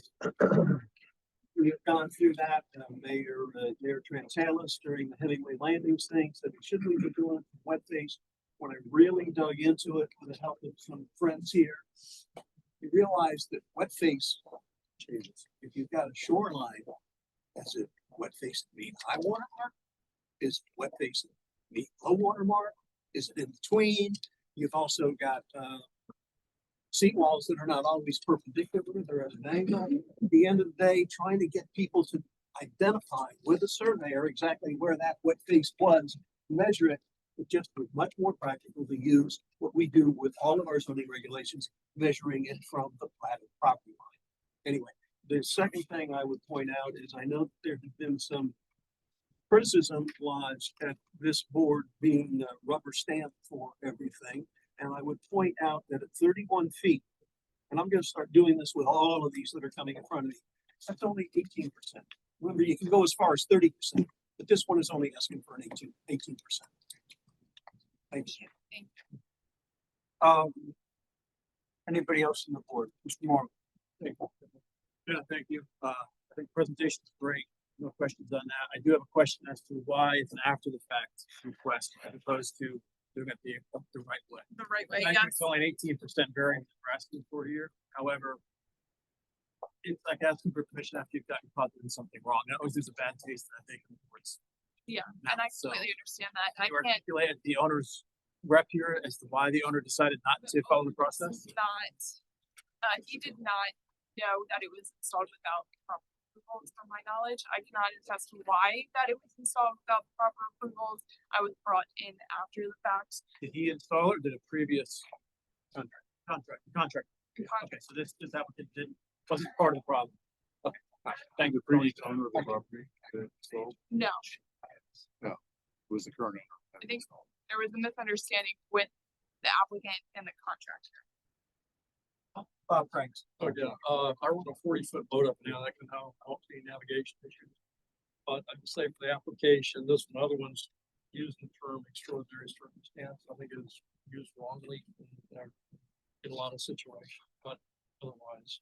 we have gone through that, Mayor Transalis during the Hemingway Landings thing said, should we be doing wet face? When I really dug into it with the help of some friends here, you realize that wet face changes. If you've got a shoreline, does it wet face mean high water mark? Is wet face mean low water mark? Is it in between? You've also got seawalls that are not always perpendicular, they're at an angle. At the end of the day, trying to get people to identify with a surveyor exactly where that wet face was, measure it, it just was much more practical to use what we do with all of our zoning regulations, measuring it from the platted property line. Anyway, the second thing I would point out is I know that there have been some criticism lodged at this board being rubber stamped for everything. And I would point out that at 31 feet, and I'm going to start doing this with all of these that are coming in front of me, that's only 18%. Remember, you can go as far as 30%, but this one is only asking for an 18%. Thanks. Thank you. Anybody else on the board? Mr. Moore. Yeah, thank you. I think the presentation is great. No questions on that. I do have a question as to why it's an after the fact request as opposed to doing it the right way. The right way, I think yes. it's only an 18% variance we're asking for here. However, it's like asking for permission after you've gotten caught doing something wrong. That always leaves a bad taste, I think, in the boards. Yeah, Now, and I so completely understand that. And I You can't, articulated the owner's rep here as to why the owner decided not to follow the process. he did not know that it was installed without proper approvals, from my knowledge. I cannot attest to why that it was installed without proper approvals. I was brought in after the fact. Did he install it or did a previous contract? Okay, so this applicant wasn't part of the problem. Okay, all right, thank you. Previous owner of the property. No, No, was the current owner. I think there was a misunderstanding with the applicant and the contractor. Bob Franks. Oh, yeah, I run a 40-foot boat up now, that can help the navigation issues. But I'd say for the application, this one, other ones use the term extraordinary circumstance, I think is used wrongly in a lot of situations, but otherwise.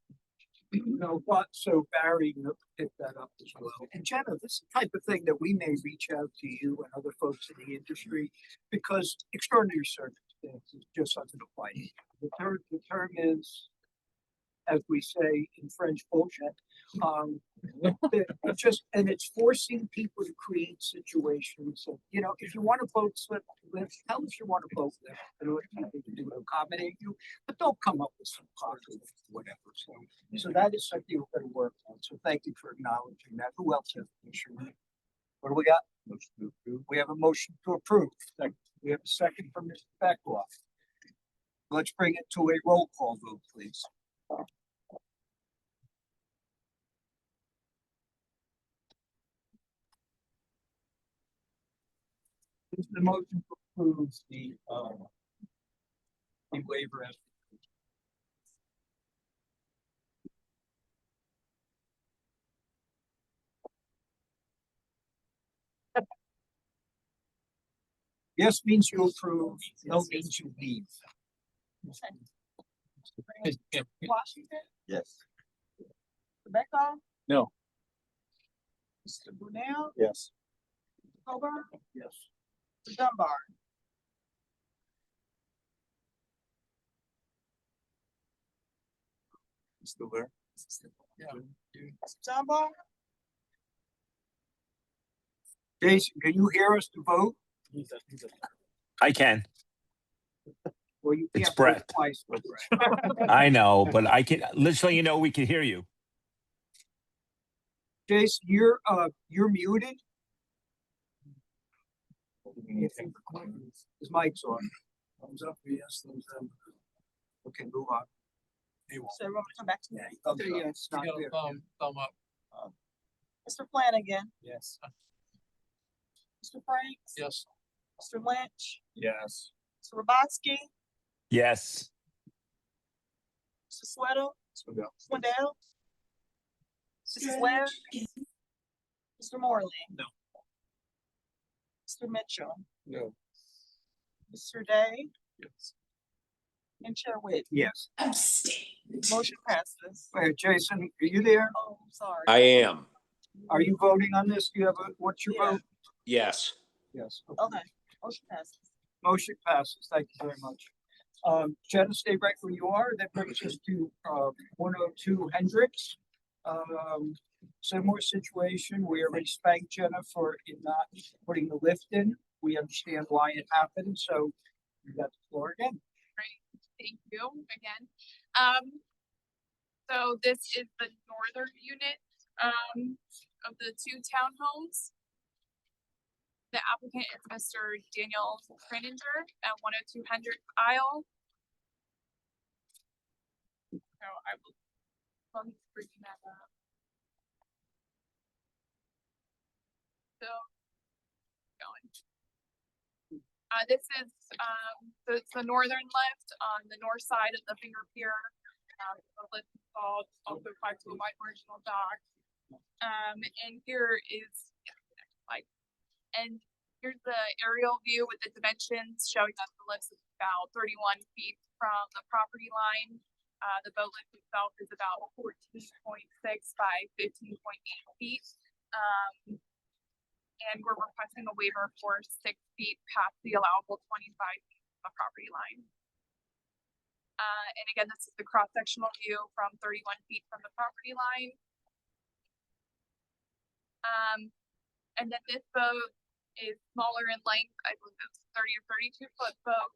No, but so Barry picked that up as well. And Jenna, this is the type of thing that we may reach out to you and other folks in the industry because extraordinary circumstances just doesn't apply. The term is, as we say in French, bullshit. It's just, and it's forcing people to create situations. So, you know, if you want a boat slip lift, tell us you want a boat lift. And what you can do to accommodate you, but don't come up with some positive whatever. So that is something we're going to work on. So thank you for acknowledging that. Who else has an issue? What do we got? We have a motion to approve. We have a second from Mr. Beckloff. Let's bring it to a roll call vote, please. Is the motion to approve the waiver as yes means you approve, no means you leave. Washington, Yes. Rebecca, No. Mr. Brunel, Yes. Coburn, Yes. Mr. Dunbar. Still there? Mr. Dunbar, Jason, can you hear us to vote? I can. Well, you It's can't vote Brett. twice. with Brett. I know, but I can, let's let you know we can hear you. Jason, you're muted. His mic's on. Thumbs up, yes, thumbs down. Okay, move on. So everyone come back to me. Okay, yeah, it's not You got a there. thumb up. Mr. Flanagan, Yes. Mr. Franks. Yes. Mr. Lynch, Yes. Mr. Robotsky, Yes. Mr. Sweatto, Swindell, Mrs. Webb, Mr. Morley. No. Mr. Mitchell, No. Mr. Day, Yes. and Chair Whit. Yes. Motion passes. Wait, Jason, are you there? Oh, I'm sorry. I am, Are you voting on this? Do you have what's your Yeah. vote? yes. Yes. Okay, motion passes. Motion passes. Thank you very much. Jenna, stay right where you are. That brings us to 102 Hendricks. Similar situation. We already spanked Jenna for not putting the lift in. We understand why it happened, so you got the floor again. Thank you again. So this is the northern unit, of the two townhomes. The applicant is Mr. Daniel Kreninger at 102 Hendricks Isle. So I will, let me bring that up. So, going. This is, so it's the northern lift on the north side of the Finger Pier. The lift installed also applies to the white marginal dock. And here is, like, and here's the aerial view with the dimensions showing that the lift is about 31 feet from the property line. The boat lift itself is about 14.6 by 15.8 feet. And we're requesting a waiver for 6 feet past the allowable 25 feet of the property line. And again, this is the cross-sectional view from 31 feet from the property line. And then this boat is smaller in length. I believe it's 30 or 32-foot boat.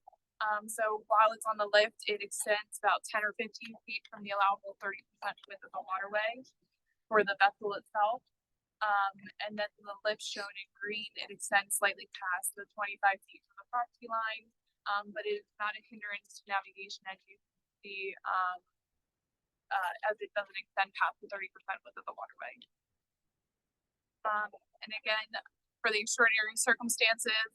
So while it's on the lift, it extends about 10 or 15 feet from the allowable 30% width of the waterway for the vessel itself. And then the lift shown in green, it extends slightly past the 25 feet from the property line. But it is not a hindrance to navigation as you see, as it doesn't extend past the 30% width of the waterway. And again, for the extraordinary circumstances,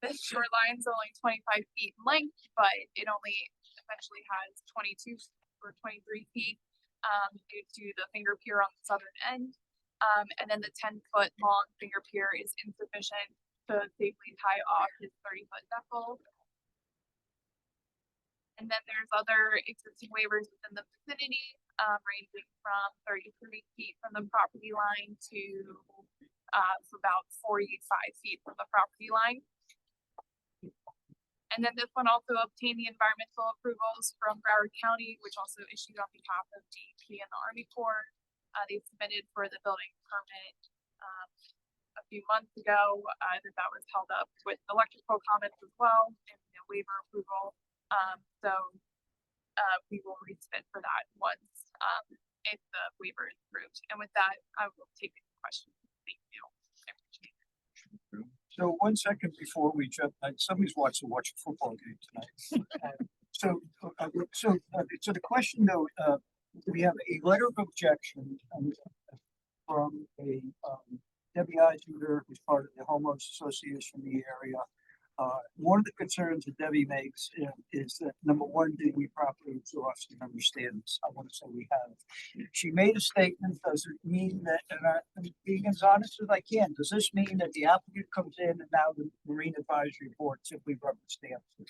the shoreline is only 25 feet in length, but it only essentially has 22 or 23 feet due to the finger pier on the southern end. And then the 10-foot long finger pier is insufficient to safely tie off his 30-foot vessel. And then there's other existing waivers within the vicinity, ranging from 33 feet from the property line to about 45 feet from the property line. And then this one also obtained the environmental approvals from Broward County, which also issued on behalf of DEP and the Army Corps. They submitted for the building permit a few months ago. That was held up with electrical comments as well and the waiver approval. So we will resubmit for that once if the waiver is approved. And with that, I will take any questions. Thank you. I appreciate it. So 1 second before we jump, somebody's watching a football game tonight. So the question though, we have a letter of objection from a Debbie Eisinger, who's part of the homeowners association in the area. One of the concerns that Debbie makes is that number one, did we properly exhaust and understand this? I want to say we have. She made a statement, does it mean that, and I'm being as honest as I can, does this mean that the applicant comes in and now the Marine Advisory Board simply rubber stamps it?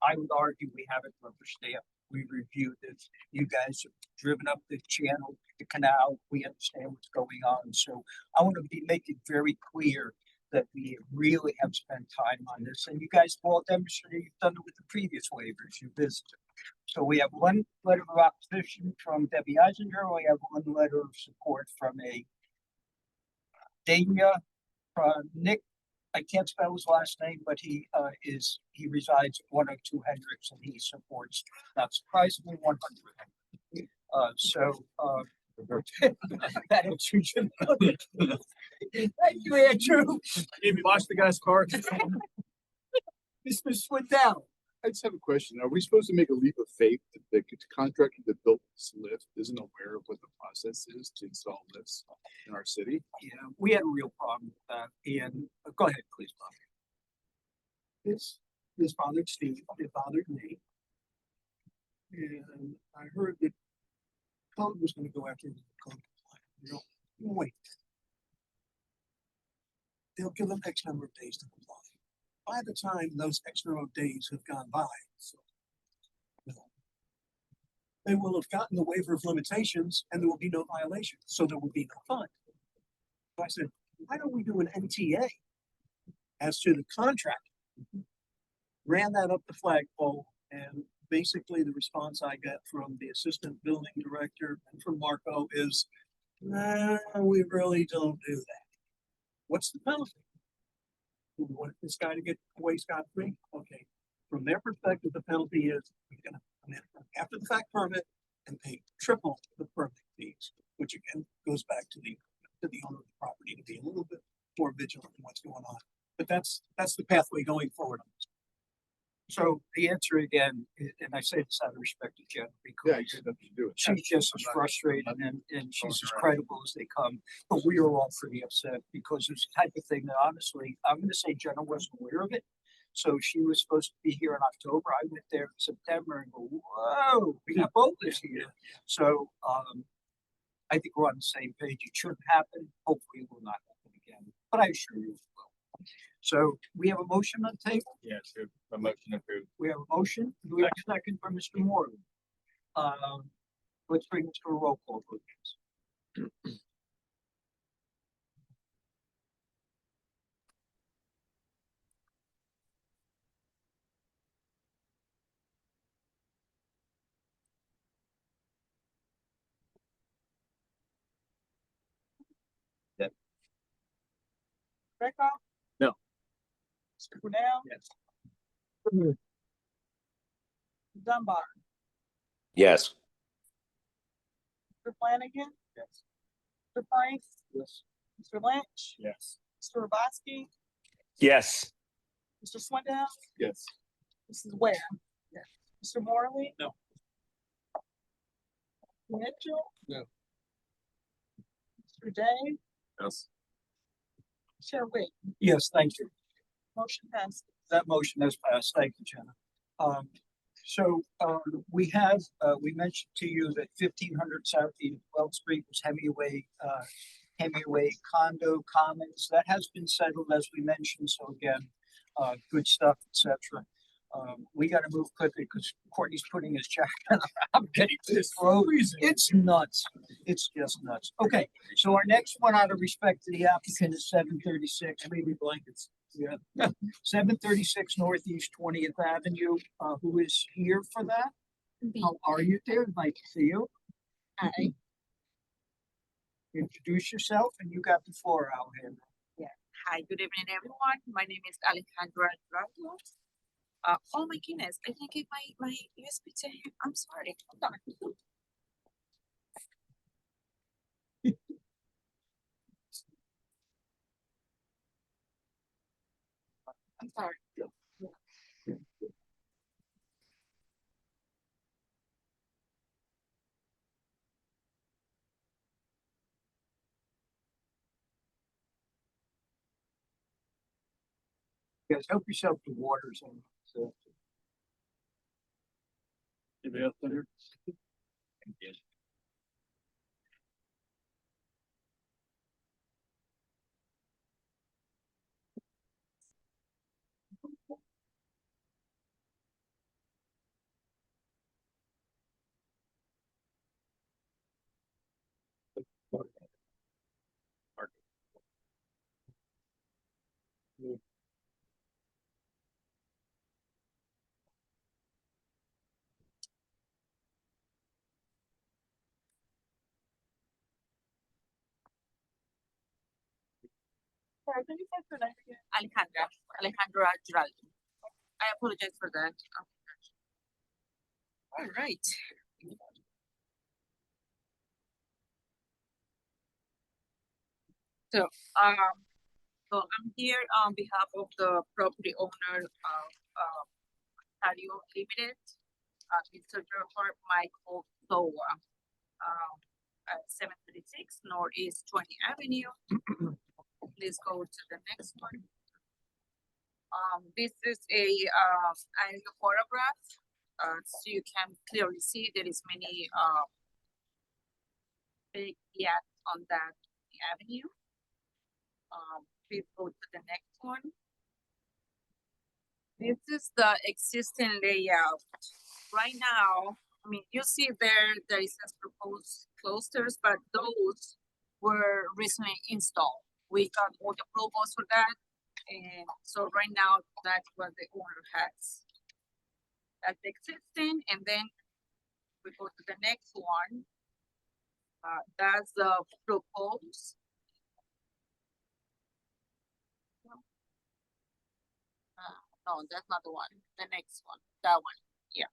I would argue we haven't rubber stamped. We reviewed it. You guys have driven up the channel, the canal. We understand what's going on. So I want to make it very clear that we really have spent time on this, and you guys have all demonstrated you've done it with the previous waivers you visited. So we have one letter of opposition from Debbie Eisinger. We have one letter of support from a Dania, Nick. I can't spell his last name, but he resides at 102 Hendricks, and he supports, not surprisingly, 100. That answers your question. Thank you, Andrew. If you watch the guy's car. Mr. Swindell. I just have a question. Are we supposed to make a leap of faith that the contractor that built this lift isn't aware of what the process is to install lifts in our city? Yeah, we had a real problem with that. And go ahead, please, Bob. This bothered Steve. It bothered me. And I heard that code was going to go after the code compliant. Wait. They'll give them X number of days to comply. By the time those X number of days have gone by, they will have gotten the waiver of limitations and there will be no violation. So there will be no fine. So I said, why don't we do an NTA as to the contract? Ran that up the flagpole, and basically the response I got from the assistant building director and from Marco is, nah, we really don't do that. What's the penalty? Do we want this guy to get away scot-free? Okay. From their perspective, the penalty is we're gonna come in after the fact permit and pay triple the permit fees, which again goes back to the owner of the property to be a little bit more vigilant in what's going on. But that's the pathway going forward. So the answer again, and I say this out of respect to Jen, because she's just as frustrated and she's as credible as they come. But we are all pretty upset because it's the type of thing that honestly, I'm going to say Jenna wasn't aware of it. So she was supposed to be here in October. I went there in September and go, whoa, we got both this here. So I think we're on the same page. It shouldn't happen. Hopefully it will not happen again. But I assure you it will. So we have a motion on the table? Yes, a motion approved. We have a motion. Do we have a second from Mr. Morgan? Let's bring this to a roll call, please. Greco? No. Mr. Brunel? Yes. Dunbar? Yes. Mr. Flanagan? Yes. Mr. Price? Yes. Mr. Lynch? Yes. Mr. Robosky? Yes. Mr. Swindell? Yes. Mrs. Ware? Yes. Mr. Morley? No. Mitchell? No. Mr. Day? Yes. Chair Wick? Yes, thank you. Motion passed. That motion has passed. Thank you, Jenna. We have, we mentioned to you that 1500 Southeast Wells Street was Hemingway condo commons. That has been settled, as we mentioned. So again, good stuff, etc. We got to move quickly because Courtney's putting his jacket on. I'm getting to this road. It's nuts. It's just nuts. Okay, so our next one, out of respect to the applicant, is 736. Maybe blankets. Yeah, 736 Northeast 20th Avenue. Who is here for that? How are you there? Nice to see you. Hi. Introduce yourself, and you got the floor out here. Yeah. Hi, good evening, everyone. My name is Alejandra Drago. Oh my goodness, I can't get my USB to him. I'm sorry. Hold on. I'm sorry. Guys, help yourself to water. So. Anybody else there? Sorry, can you say your name again? Alejandra Giraldo. I apologize for that. All right. So, I'm here on behalf of the property owner of, Patio Limited, Mr. Gerhard Michael Sowa, at 736 Northeast 20th Avenue. Please go to the next one. This is a aerial photograph. So you can clearly see there is many big yachts on that avenue. Please go to the next one. This is the existing layout. Right now, I mean, you see there is a proposed clusters, but those were recently installed. We got all the approvals for that. And so right now, that's what the owner has. That's existing, and then we go to the next one. That's the proposed. No, that's not the one. The next one, that one, yeah.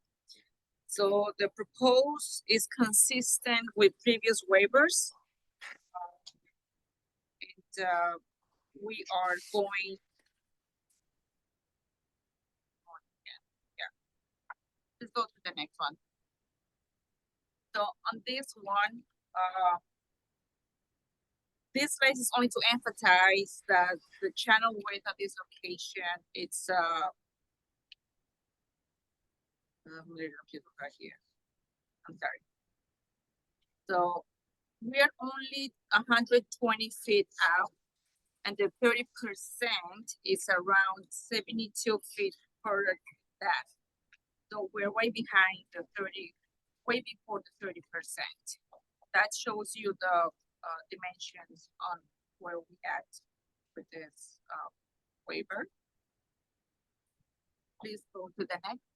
So the proposed is consistent with previous waivers. And we are going. Yeah. Let's go to the next one. So on this one, this place is only to emphasize that the channel width at this location, it's right here. I'm sorry. So we are only 120 feet out, and the 30% is around 72 feet per that. So we're way behind the 30, way before the 30%. That shows you the dimensions on where we at with this waiver. Please go to the next.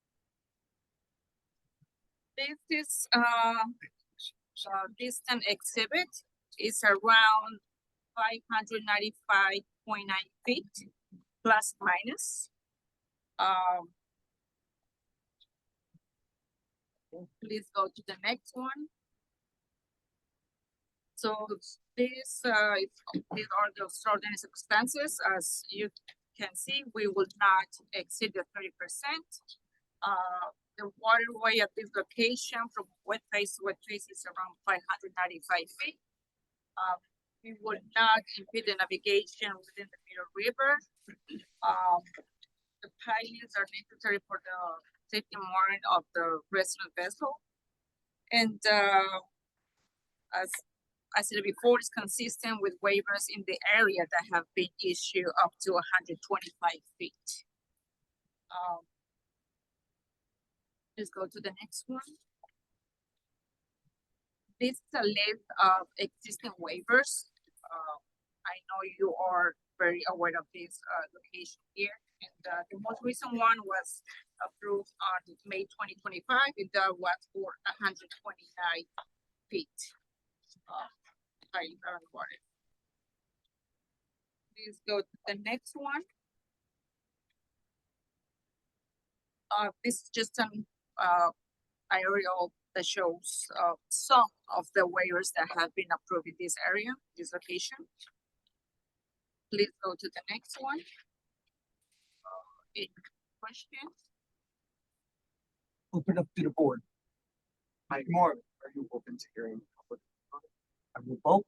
This is distant exhibit. It's around 595.9 feet, plus minus. Please go to the next one. So these are the extraordinary expenses. As you can see, we will not exceed the 30%. The waterway at this location from wet phase to wet phase is around 595 feet. We would not impede the navigation within the Middle River. The pilings are necessary for the safety mooring of the resident vessel. And as I said before, it's consistent with waivers in the area that have been issued up to 125 feet. Let's go to the next one. This is a list of existing waivers. I know you are very aware of this location here. And the most recent one was approved on May 2025, and that was for 129 feet. Water. Please go to the next one. This is just an aerial that shows some of the waivers that have been approved in this area, this location. Please go to the next one. Any questions? Open up to the board. Mike Moore, Are you open to hearing public? I will vote.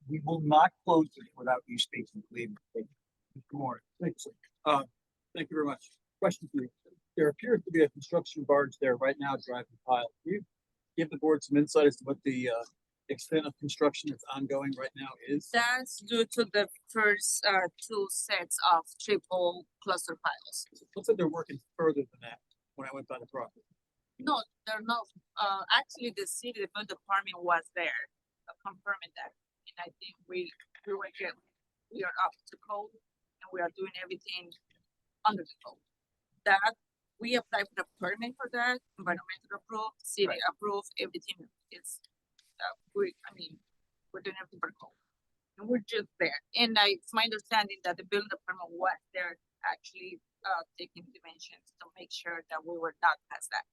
We will not close this without you speaking, believe me. Mr. Moore. Thank you very much. Question for you. There appears to be a construction barge there right now driving pile. Can you give the board some insight as to what the extent of construction that's ongoing right now is? That's due to the first two sets of triple cluster piles. Looks like they're working further than that when I went by the property. No, they're not. Actually, the city, the building department was there, confirming that. And I think we are up to code, and we are doing everything under the code. That we applied for the permit for that, environmental approved, city approved, everything is. We're doing everything for code, and we're just there. And it's my understanding that the building department was there, actually taking dimensions to make sure that we were not past that.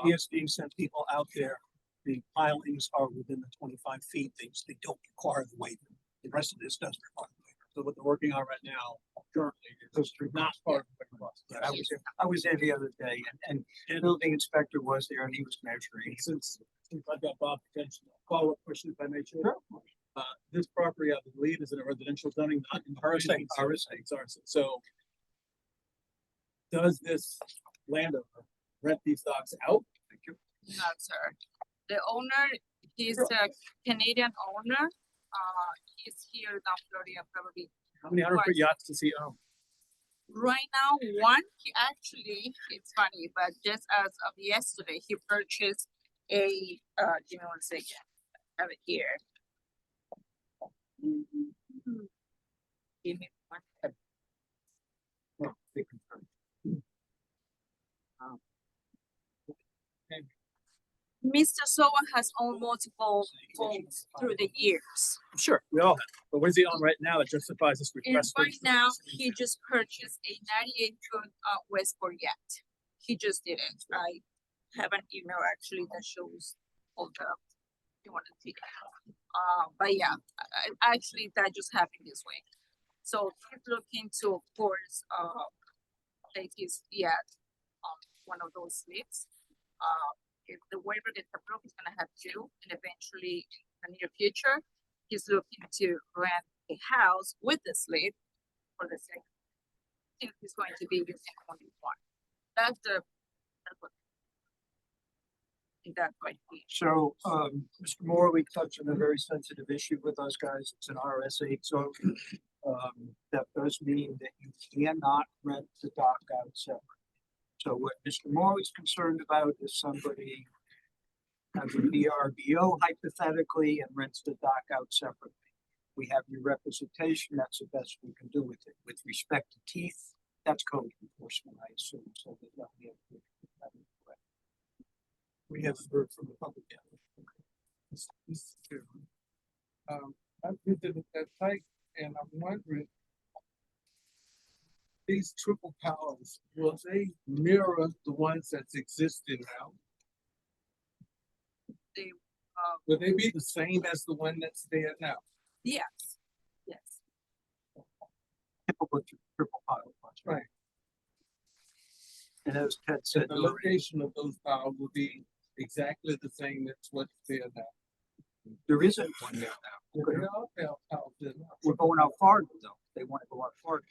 ESD sent people out there. The pilings are within the 25 feet. They don't require the waiver. The rest of this does require the waiver. So what they're working on right now currently is not part of the process. Yeah, I was there the other day, and the building inspector was there, and he was measuring. Since I've got Bob's attention, follow-up question if I may. Sure. This property, I believe, is in a residential zoning, not in RSA. So does this landowner rent these docks out? Thank you. No, sir. The owner, he's a Canadian owner. He's here in Florida, probably. How many 100-foot yachts does he own? Right now, one, he actually, it's funny, but just as of yesterday, he purchased a, give me 1 second, I have it here. Give me 1 second. Mr. Soa has owned multiple boats through the years. Sure, we all have. But what does he own right now that justifies this And request? right now, he just purchased a 98-foot Westport yacht. He just did it. I have an email actually that shows all the, you want to see. But yeah, actually that just happened this way. So he's looking to, of course, take his yacht on one of those slips. If the waiver gets approved, he's gonna have two, and eventually in the near future, he's looking to rent a house with the slip for the same. I think he's going to be using only one. That's what that's going to be. So, Mr. Moore, we touched on a very sensitive issue with us guys. It's an RS8 zone. That does mean that you cannot rent the dock out separate. So what Mr. Moore is concerned about is somebody has a VRBO hypothetically and rents the dock out separately. We have your representation. That's the best we can do with it. With respect to teeth, that's code enforcement, I assume. So that We have heard from the public. I visited that site and I'm wondering, these triple towers, will they mirror the ones that's existing now? They, Will they be the same as the one that's there now? yes, yes. Typical triple pile. Right. And as Ted said, The location of those towers will be exactly the same as what's there now. there isn't one there now. There are towers there now. We're going out farther though. They want to go out farther.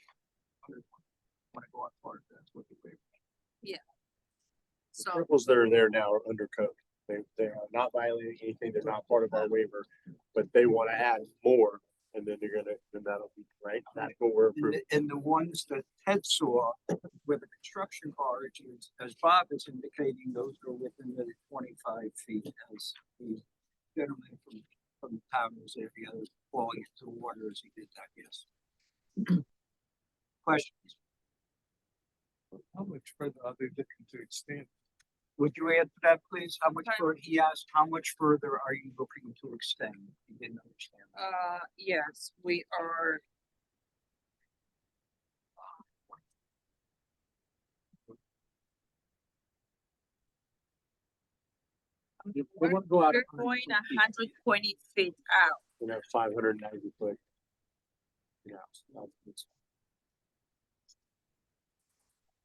Want to go out farther. That's what they. Yeah. The So, triples that are there now are under code. They are not violating anything. They're not part of our waiver, but they want to add more. And then then that'll be, right? That's what we're approving. And the ones that Ted saw where the construction origins, as Bob is indicating, those are within the 25 feet as the gentleman from the town was there, the other falling into the water as he did that, yes. Questions? How much further are they looking to extend? Would you answer that, please? How much further, he asked, how much further are you looking to extend? He didn't understand. yes, we are. We want to go out. We're going 120 feet out. 590 foot. Yeah.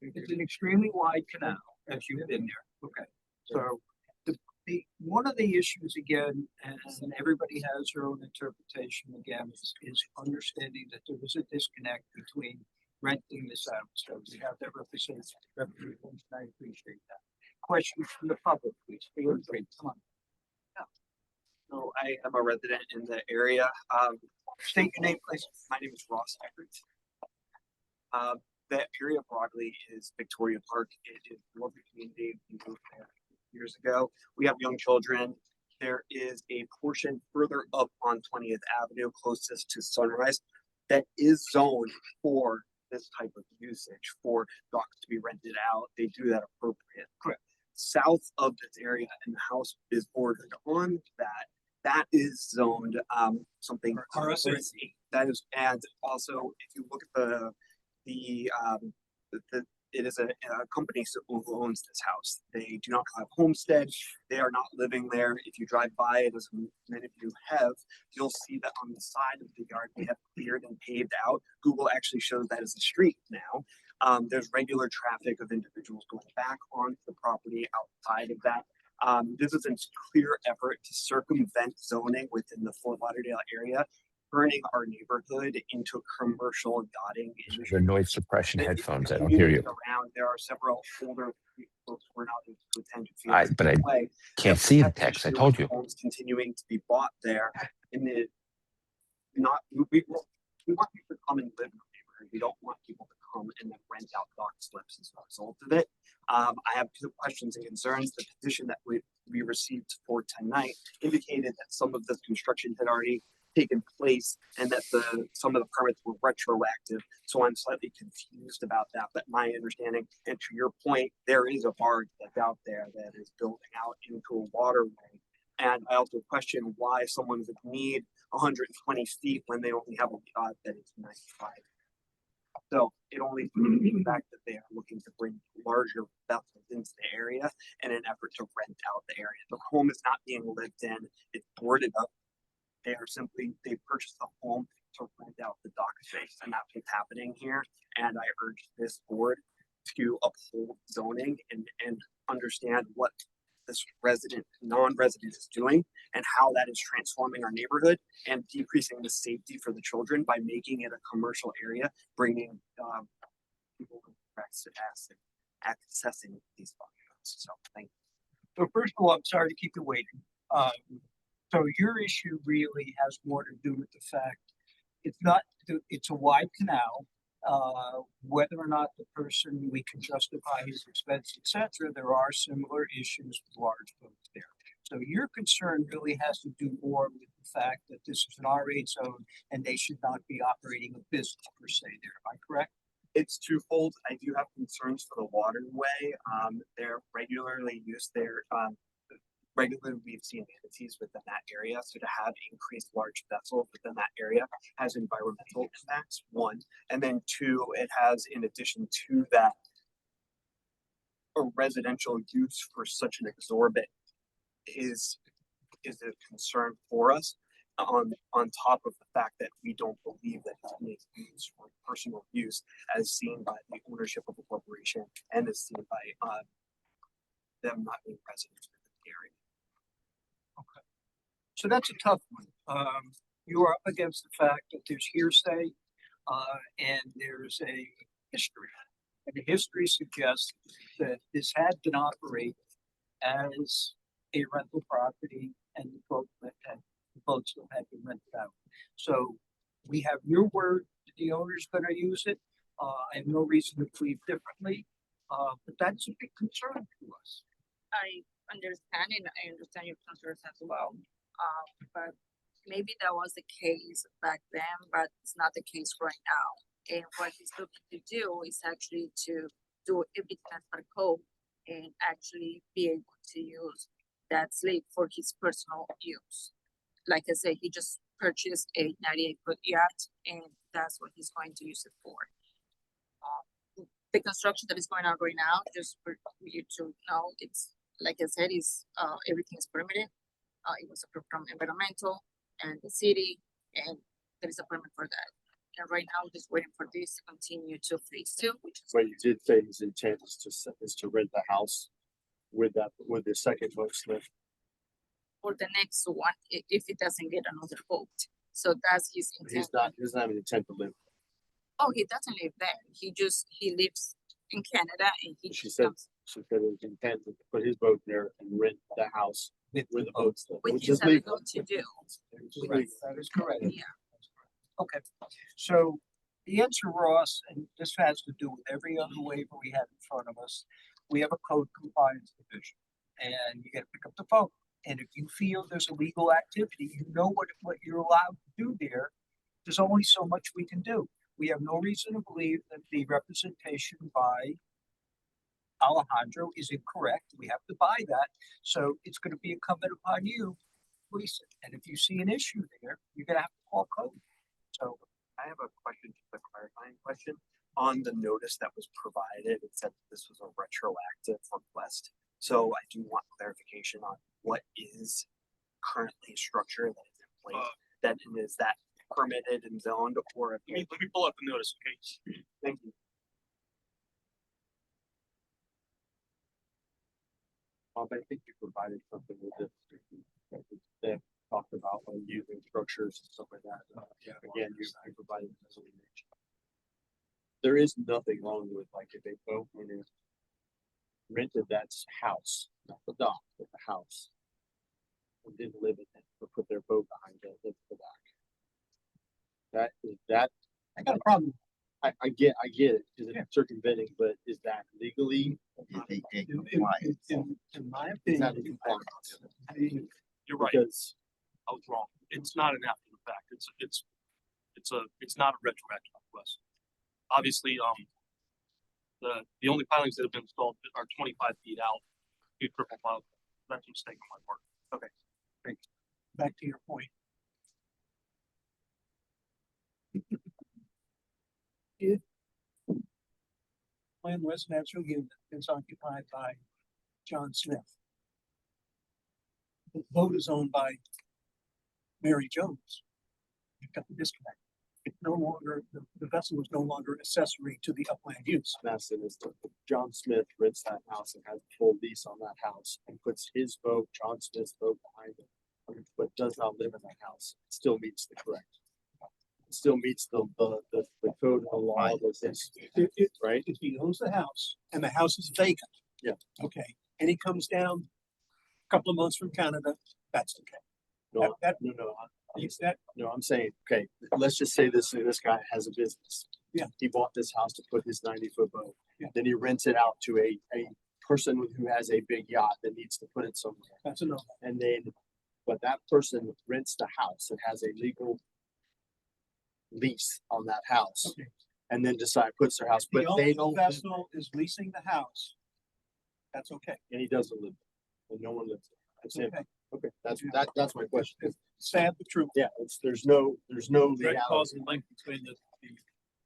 It's an extremely wide canal, as you've been there. Okay. So one of the issues again, and everybody has their own interpretation again, is understanding that there was a disconnect between renting this out. So we have that representation. I appreciate that. Questions from the public, please. Feel free. Come on. So I am a resident in the area. State your name, please. My name is Ross Eckert. The area broadly is Victoria Park. It is a lovely community. We moved there years ago. We have young children. There is a portion further up on 20th Avenue, closest to Sunrise, that is zoned for this type of usage, for docks to be rented out. They do that appropriate. Correct. South of this area, and the house is bordered on that is zoned something RSC. That is, and also if you look at it is a company who owns this house. They do not have homestead. They are not living there. If you drive by it, as many of you have, you'll see that on the side of the yard they have cleared and paved out. Google actually shows that as a street now. There's regular traffic of individuals going back onto the property outside of that. This is a clear effort to circumvent zoning within the Fort Lauderdale area, turning our neighborhood into commercial yachting. The noise suppression The headphones. I don't hear you. Around, there are several older folks who are not able to attend. But I can't see the text. I told you. Homes continuing to be bought there, and we want people to come and live in the neighborhood. We don't want people to come and then rent out dock slips as a result of it. I have two questions and concerns. The petition that we received for tonight indicated that some of the construction had already taken place and that some of the permits were retroactive. So I'm slightly confused about that. But my understanding, and to your point, there is a barge that's out there that is building out into a waterway. And I also question why someone would need 120 feet when they only have a yacht that is 95. So it only the fact that they are looking to bring larger vessels into the area in an effort to rent out the area. The home is not being lived in, it's boarded up. They purchased a home to rent out the dock space, and that's what's happening here. And I urge this board to uphold zoning and understand what this non-resident is doing and how that is transforming our neighborhood and decreasing the safety for the children by making it a commercial area, bringing people accessing these docks. So thank you. So first of all, I'm sorry to keep you waiting. So your issue really has more to do with the fact it's a wide canal. Whether or not the person, we can justify his expense, etc., there are similar issues with large boats there. So your concern really has to do more with the fact that this is an R8 zone and they should not be operating a business per se there. Am I correct? It's twofold. I do have concerns for the waterway. They're regularly used there. regularly we've seen manatees within that area. So to have increased large vessels within that area has environmental impacts, one. And then two, it has, in addition to that, a residential use for such an exorbitant is a concern for us. On top of the fact that we don't believe that it's being used for personal use as seen by the ownership of a corporation and as seen by them not being residents within the area. So that's a tough one. You are up against the fact that there's hearsay, and there's a history. And the history suggests that this had been operated as a rental property and the boats that had been rented out. So we have your word that the owner's gonna use it. I have no reason to believe differently, but that's a big concern to us. I understand and I understand your concerns as well. But maybe that was the case back then, but it's not the case right now. And what he's looking to do is actually to do everything as per code and actually be able to use that slip for his personal use. Like I said, he just purchased a 98-foot yacht and that's what he's going to use it for. The construction that is going on right now, just for you to know, it's like I said, is everything is permitted. It was approved from environmental and the city, and there is a permit for that. And right now, we're just waiting for this to continue to phase 2, which is But you did say his intent is to rent the house with the second boat slip. for the next one, if it doesn't get another boat. So that's his intent. He doesn't have an intent to live. Oh, he doesn't live there. He lives in Canada and he She just said, comes his intent is to put his boat there and rent the house with the boat slip, with which his is legal. to do. Right, that is correct. Yeah. Okay, so the answer, Ross, and this has to do with every other waiver we have in front of us. We have a code compliance division, and you gotta pick up the phone. And if you feel there's illegal activity, you know what you're allowed to do there. There's only so much we can do. We have no reason to believe that the representation by Alejandro is incorrect. We have to buy that. So it's gonna be incumbent upon you, police it. And if you see an issue there, you're gonna have to call code. So I have a question, just a clarifying question. On the notice that was provided, it said this was a retroactive request. So I do want clarification on what is currently structure that is in place. That is that permitted and zoned or? Let me pull up the notice, okay? Thank you. I think you provided something with this. They talked about using structures and stuff like that. Again, you provided this. There is nothing wrong with like if a boat owner rented that house, not the dock, but the house, and didn't live in it, or put their boat behind it, live the dock. That I got a problem. I get it, because it's circumventing, but is that legally? In my Is that opinion, You're right. Because I was wrong. It's not an after the fact. It's not a retroactive request. Obviously, the only pilings that have been installed are 25 feet out. You triple plow. That's a mistake on my part. Okay, great. Back to your point. If land residential unit is occupied by John Smith, the boat is owned by Mary Jones. You've got the disconnect. It's no longer, the vessel is no longer accessory to the upland use. Madison is John Smith rents that house and has a full lease on that house and puts his boat, John Smith's boat behind it, but does not live in that house. It still meets the correct. It still meets the code and the law that says, right? If he owns the house and the house is vacant. Yeah. Okay, and he comes down a couple of months from Canada, that's okay. No, That- no, I'm saying, okay, let's just say this guy has a business. Yeah. He bought this house to put his 90-foot boat. Yeah. Then he rents it out to a person who has a big yacht that needs to put it somewhere. That's enough. And then, but that person rents the house and has a legal lease on that house. Okay. And then puts their house, but The they owner don't, of the vessel is leasing the house. That's okay. and he doesn't live there, and no one lives That's Yeah. okay. Okay, that's my question. Sad but true. Yeah, there's no Direct legality. causal link between the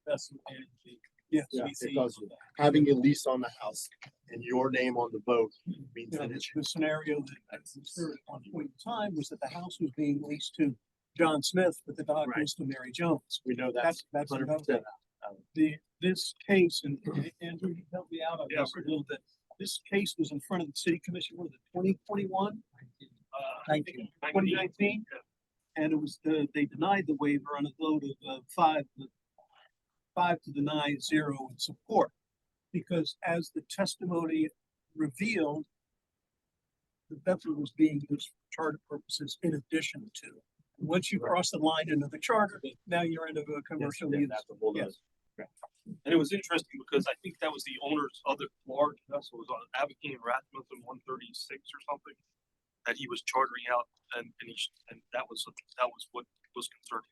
vessel and the. Yes. Yeah, CC. because having a lease on the house and your name on the boat means You know, that it's. the scenario that I considered at one point in time was that the house was being leased to John Smith, but the dock Right. was to Mary Jones. We know that's That's 100%. this case, and Andrew, you help me out on Yeah. this a little bit. This case was in front of the city commission, was it 2021? 2019? And it was, they denied the waiver on a vote of five to deny, 0 in support. Because as the testimony revealed, the vessel was being used for charter purposes in addition to. Once you cross the line into the charter, now you're into a commercial use. That's a whole nother. Yes. And it was interesting because I think that was the owner's other large vessel, was on Abigail Rasmussen 136 or something. That he was chartering out and that was what was concerning.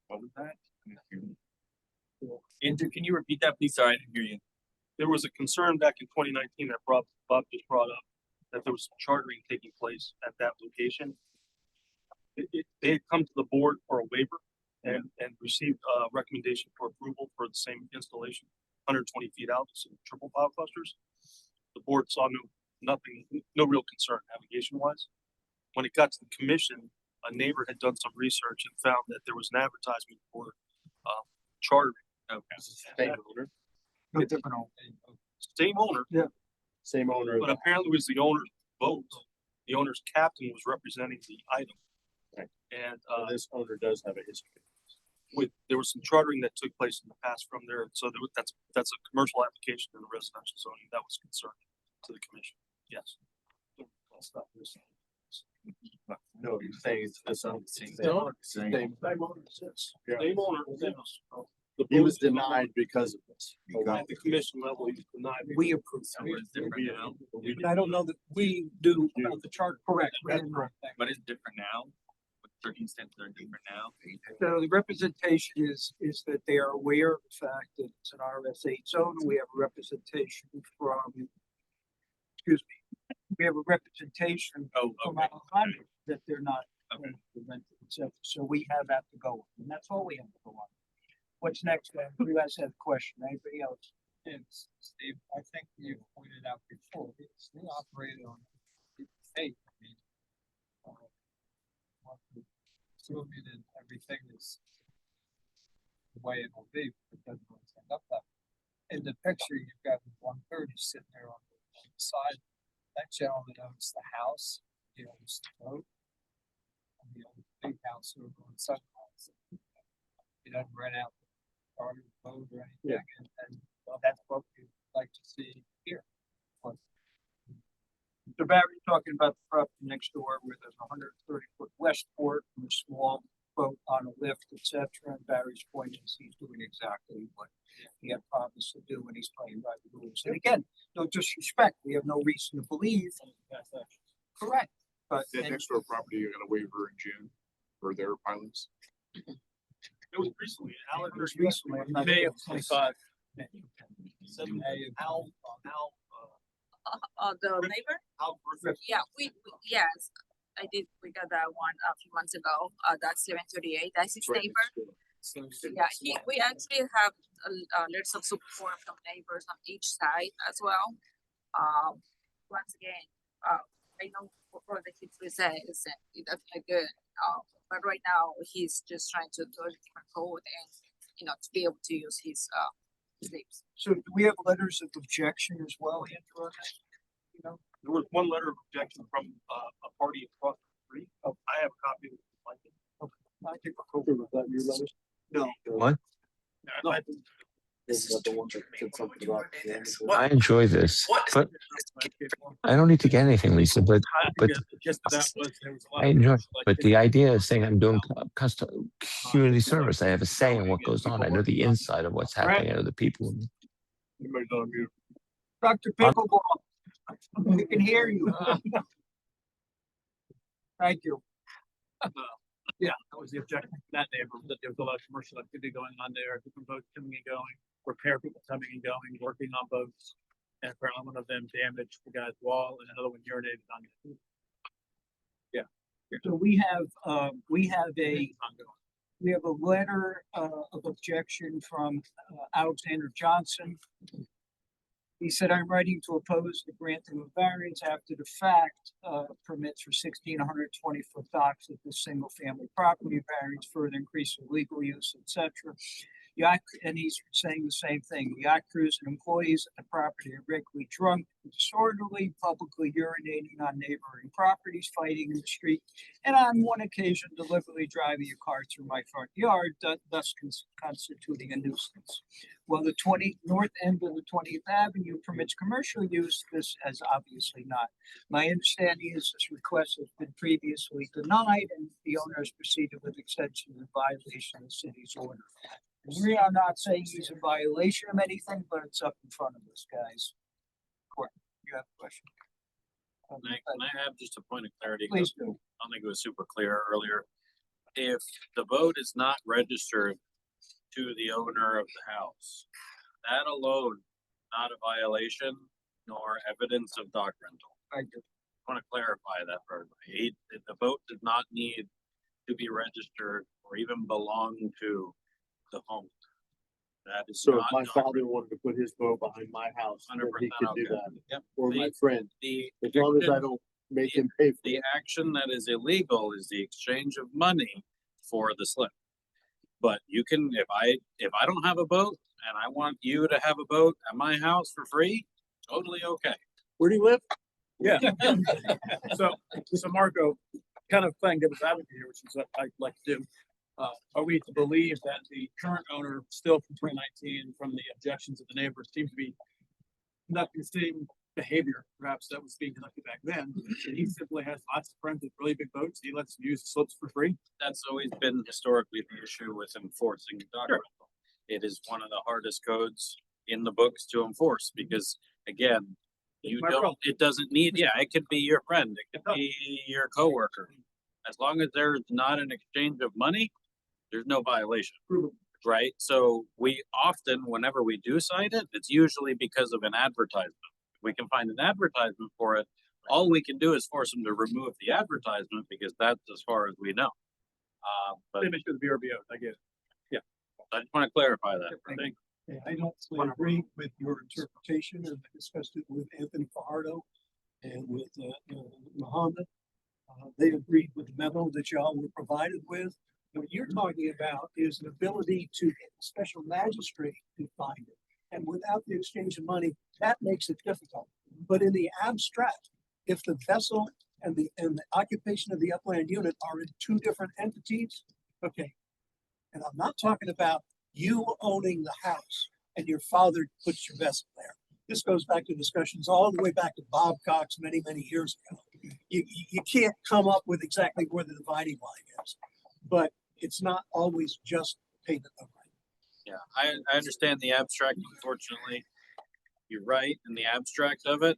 What was that? Andrew, can you repeat that, please? Sorry, I didn't hear you. There was a concern back in 2019 that Bob just brought up, that there was some chartering taking place at that location. They had come to the board for a waiver and received a recommendation for approval for the same installation, 120 feet out, some triple pile clusters. The board saw no real concern navigation wise. When it got to the commission, a neighbor had done some research and found that there was an advertisement for chartering. Same owner. No different owner. Same owner. Yeah. Same owner. But apparently it was the owner's boat. The owner's captain was representing the item. Right. And This owner does have a history. there was some chartering that took place in the past from there. So that's a commercial application in the residential zoning that was concerned to the commission. Yes. No, you're saying it's the same. Same owner. Same. Yeah. Same owner. He was denied because of this. At the commission level, he was denied. We approve. But I don't know that we do about the charter. Correct. That's correct. But it's different now. Circumstances are different now. So the representation is that they are aware of the fact that it's an RS8 zone. We have a representation from, excuse me, we have a representation from Alejandro that they're not going to rent it, etc. So we have that to go on, and that's all we have to go on. What's next, man? You guys have a question? Anybody else? Yes, Steve, I think you pointed out before, it's still operated on faith. I mean, assuming that everything is the way it will be, but it doesn't always end up that way. In the picture, you've got 130 sitting there on the side. That gentleman owns the house, he owns the boat. And he owns the big house over on Sunrise. He doesn't rent out the part of the boat or anything, and well, that's what we'd like to see here. So Barry's talking about the property next door where there's a 130-foot Westport and a small boat on a lift, etc. And Barry's point is he's doing exactly what he had promised to do when he's playing by the rules. And again, no disrespect, we have no reason to believe. Correct. But That next door property, you got a waiver in June for their pilots. It was recently, it was recently, I'm not May sure. of 25. The neighbor? Yeah, yes, we got that one a few months ago, that's 738, that's his neighbor. Yeah, we actually have letters of support from neighbors on each side as well. Once again, I know for the kids we say is that's good, but right now he's just trying to do a different code and, to be able to use his sleeps. So do we have letters of objection as well, Andrew? There was one letter of objection from a party across the street. I have a copy of it. I think we're Was that your letter? No. What? No. I enjoy this, but I don't need to get anything, Lisa, but I enjoy, but the idea is saying I'm doing custom community service. I have a say in what goes on. I know the inside of what's happening. I know the people. Anybody's on mute. Dr. Pickleball, we can hear you. Thank you. Yeah, that was the objective from that neighborhood, that there was a lot of commercial activity going on there, different boats coming and going, repair people coming and going, working on boats. And apparently one of them damaged the guy's wall and another one urinated on it. So we have a letter, of objection from Alexander Johnson. He said, I'm writing to oppose the granting of variance after the fact, permits for 1,620-foot docks at this single family property, variance further increase of legal use, etc. Yacht, and he's saying the same thing. Yacht crews and employees at the property are regularly drunk, disorderly, publicly urinating on neighboring properties, fighting in the street, and on one occasion deliberately driving a car through my front yard, thus constituting a nuisance. While the north end of the 20th Avenue permits commercial use, this has obviously not. My understanding is this request has been previously denied and the owner has proceeded with extension in violation of the city's order. We are not saying he's in violation of anything, but it's up in front of us, guys. Court, you have a question? Can I have just a point of clarity? Please do. I don't think it was super clear earlier. If the boat is not registered to the owner of the house, that alone, not a violation nor evidence of dock rental. I do. Want to clarify that for everybody. The boat does not need to be registered or even belong to the home. That is So if not my dock father wanted to put his boat behind my house, then he 100% could do okay. that. Yep. Or The- my friend, The as long as I action- don't make him pay for the it. action that is illegal is the exchange of money for the slip. But you can, if I don't have a boat and I want you to have a boat at my house for free, totally okay. Where do you live? Yeah. So Marco, kind of playing devil's advocate here, which is what I like to do. Are we to believe that the current owner, still from 2019, from the objections of the neighbors, seems to be conducting the same behavior, perhaps that was being conducted back then? And he simply has lots of friends with really big boats. He lets them use the slips for free. That's always been historically the issue with enforcing dock rental. It is one of the hardest codes in the books to enforce because, again, you my don't, brother. it doesn't need, yeah, it could be your friend, it could be your coworker. As long as there's not an exchange of money, there's no violation. Right? So we often, whenever we do cite it, it's usually because of an advertisement. We can find an advertisement for it. All we can do is force them to remove the advertisement because that's as far as we know. But Same issue with the VRBO, I get it. I just want to clarify that. I think. Yeah, I don't fully agree with your interpretation, and I discussed it with Anthony Fajardo and with Muhammad. They agreed with the memo that y'all were provided with. What you're talking about is an ability to get a special magistrate to find it. And without the exchange of money, that makes it difficult. But in the abstract, if the vessel and the occupation of the upland unit are in two different entities, okay. And I'm not talking about you owning the house and your father puts your vessel there. This goes back to discussions all the way back to Bob Cox many, many years ago. You can't come up with exactly where the dividing line is, but it's not always just payment of rent. Yeah, I understand the abstract. Unfortunately, you're right in the abstract of it,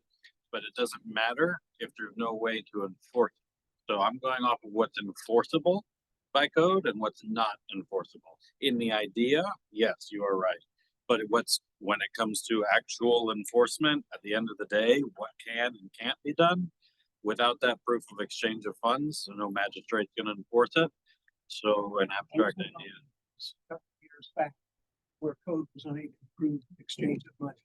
but it doesn't matter if there's no way to enforce it. So I'm going off of what's enforceable by code and what's not enforceable. In the idea, yes, you are right. But when it comes to actual enforcement, at the end of the day, what can and can't be done without that proof of exchange of funds, so no magistrate can enforce it. So an abstract idea. Couple years back, where code was unable to prove exchange of money.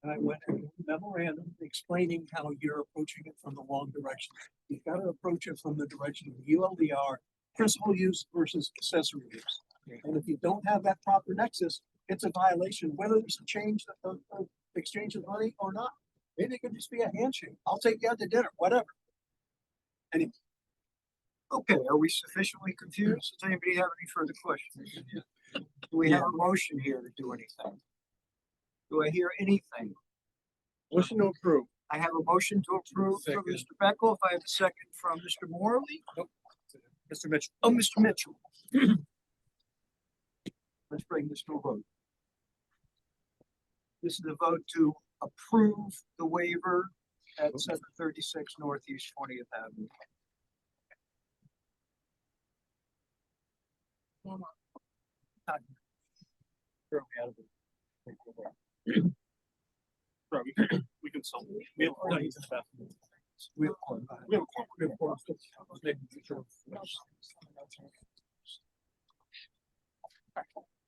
And I went in a memorandum explaining how you're approaching it from the wrong direction. You've got to approach it from the direction of ULDR, principal use versus accessory use. And if you don't have that proper nexus, it's a violation, whether there's a change of exchange of money or not. Maybe it could just be a handshake. I'll take you out to dinner, whatever. Anyway. Okay, are we sufficiently confused? Does anybody have any further questions? Do we have a motion here to do anything? Do I hear anything? Motion to approve. I have a motion to approve from Second. Mr. Beckel. If I have a second from Mr. Morley. Mr. Mitchell. Oh, Mr. Mitchell. Let's bring this to a vote. This is a vote to approve the waiver at 736 Northeast 20th Avenue. Right, we can sell. We have. We have We have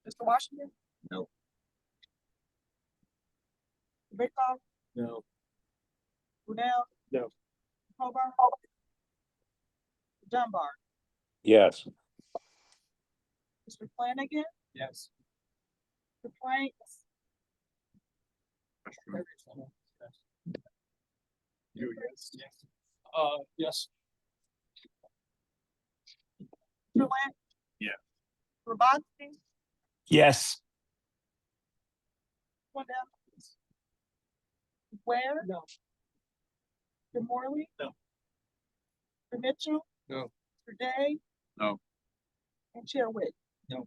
Mr. Washington? No. Rickon, No. Brunel? No. Hobart? Dunbar? Yes. Mr. Flanagan? Yes. Mr. Planks? You, yes. Yes. Mr. Lynn? Yeah. Rabatsky? Yes. Wendell? Ware? No. Mr. Morley? No. Mr. Mitchell? No. Mr. Day? No. And Chair Whit? No.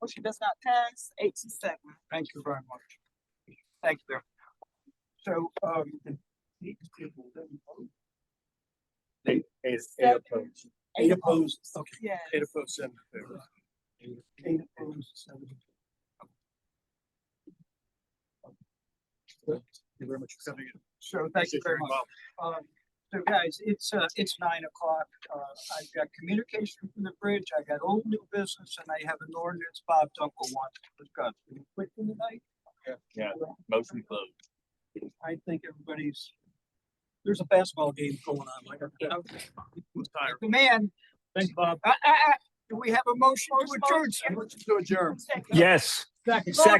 Motion does not pass, 8-7. Thank you very much. Thank you. So, Eight Seven. opposed. Eight opposed. Okay. Yes. Eight opposed, 7 in favor. 8 opposed, 7. Thank you very much for coming in. So thank you very much. So guys, it's 9 o'clock. I've got communication from the bridge. I got old new business and I have an ordinance Bob Dunkel wants to discuss. Any quick one tonight? Yeah, motion closed. I think there's a basketball game going on. Like, the man, Thanks, Bob. do we have a motion to adjourn? To adjourn. Yes. Second. Second.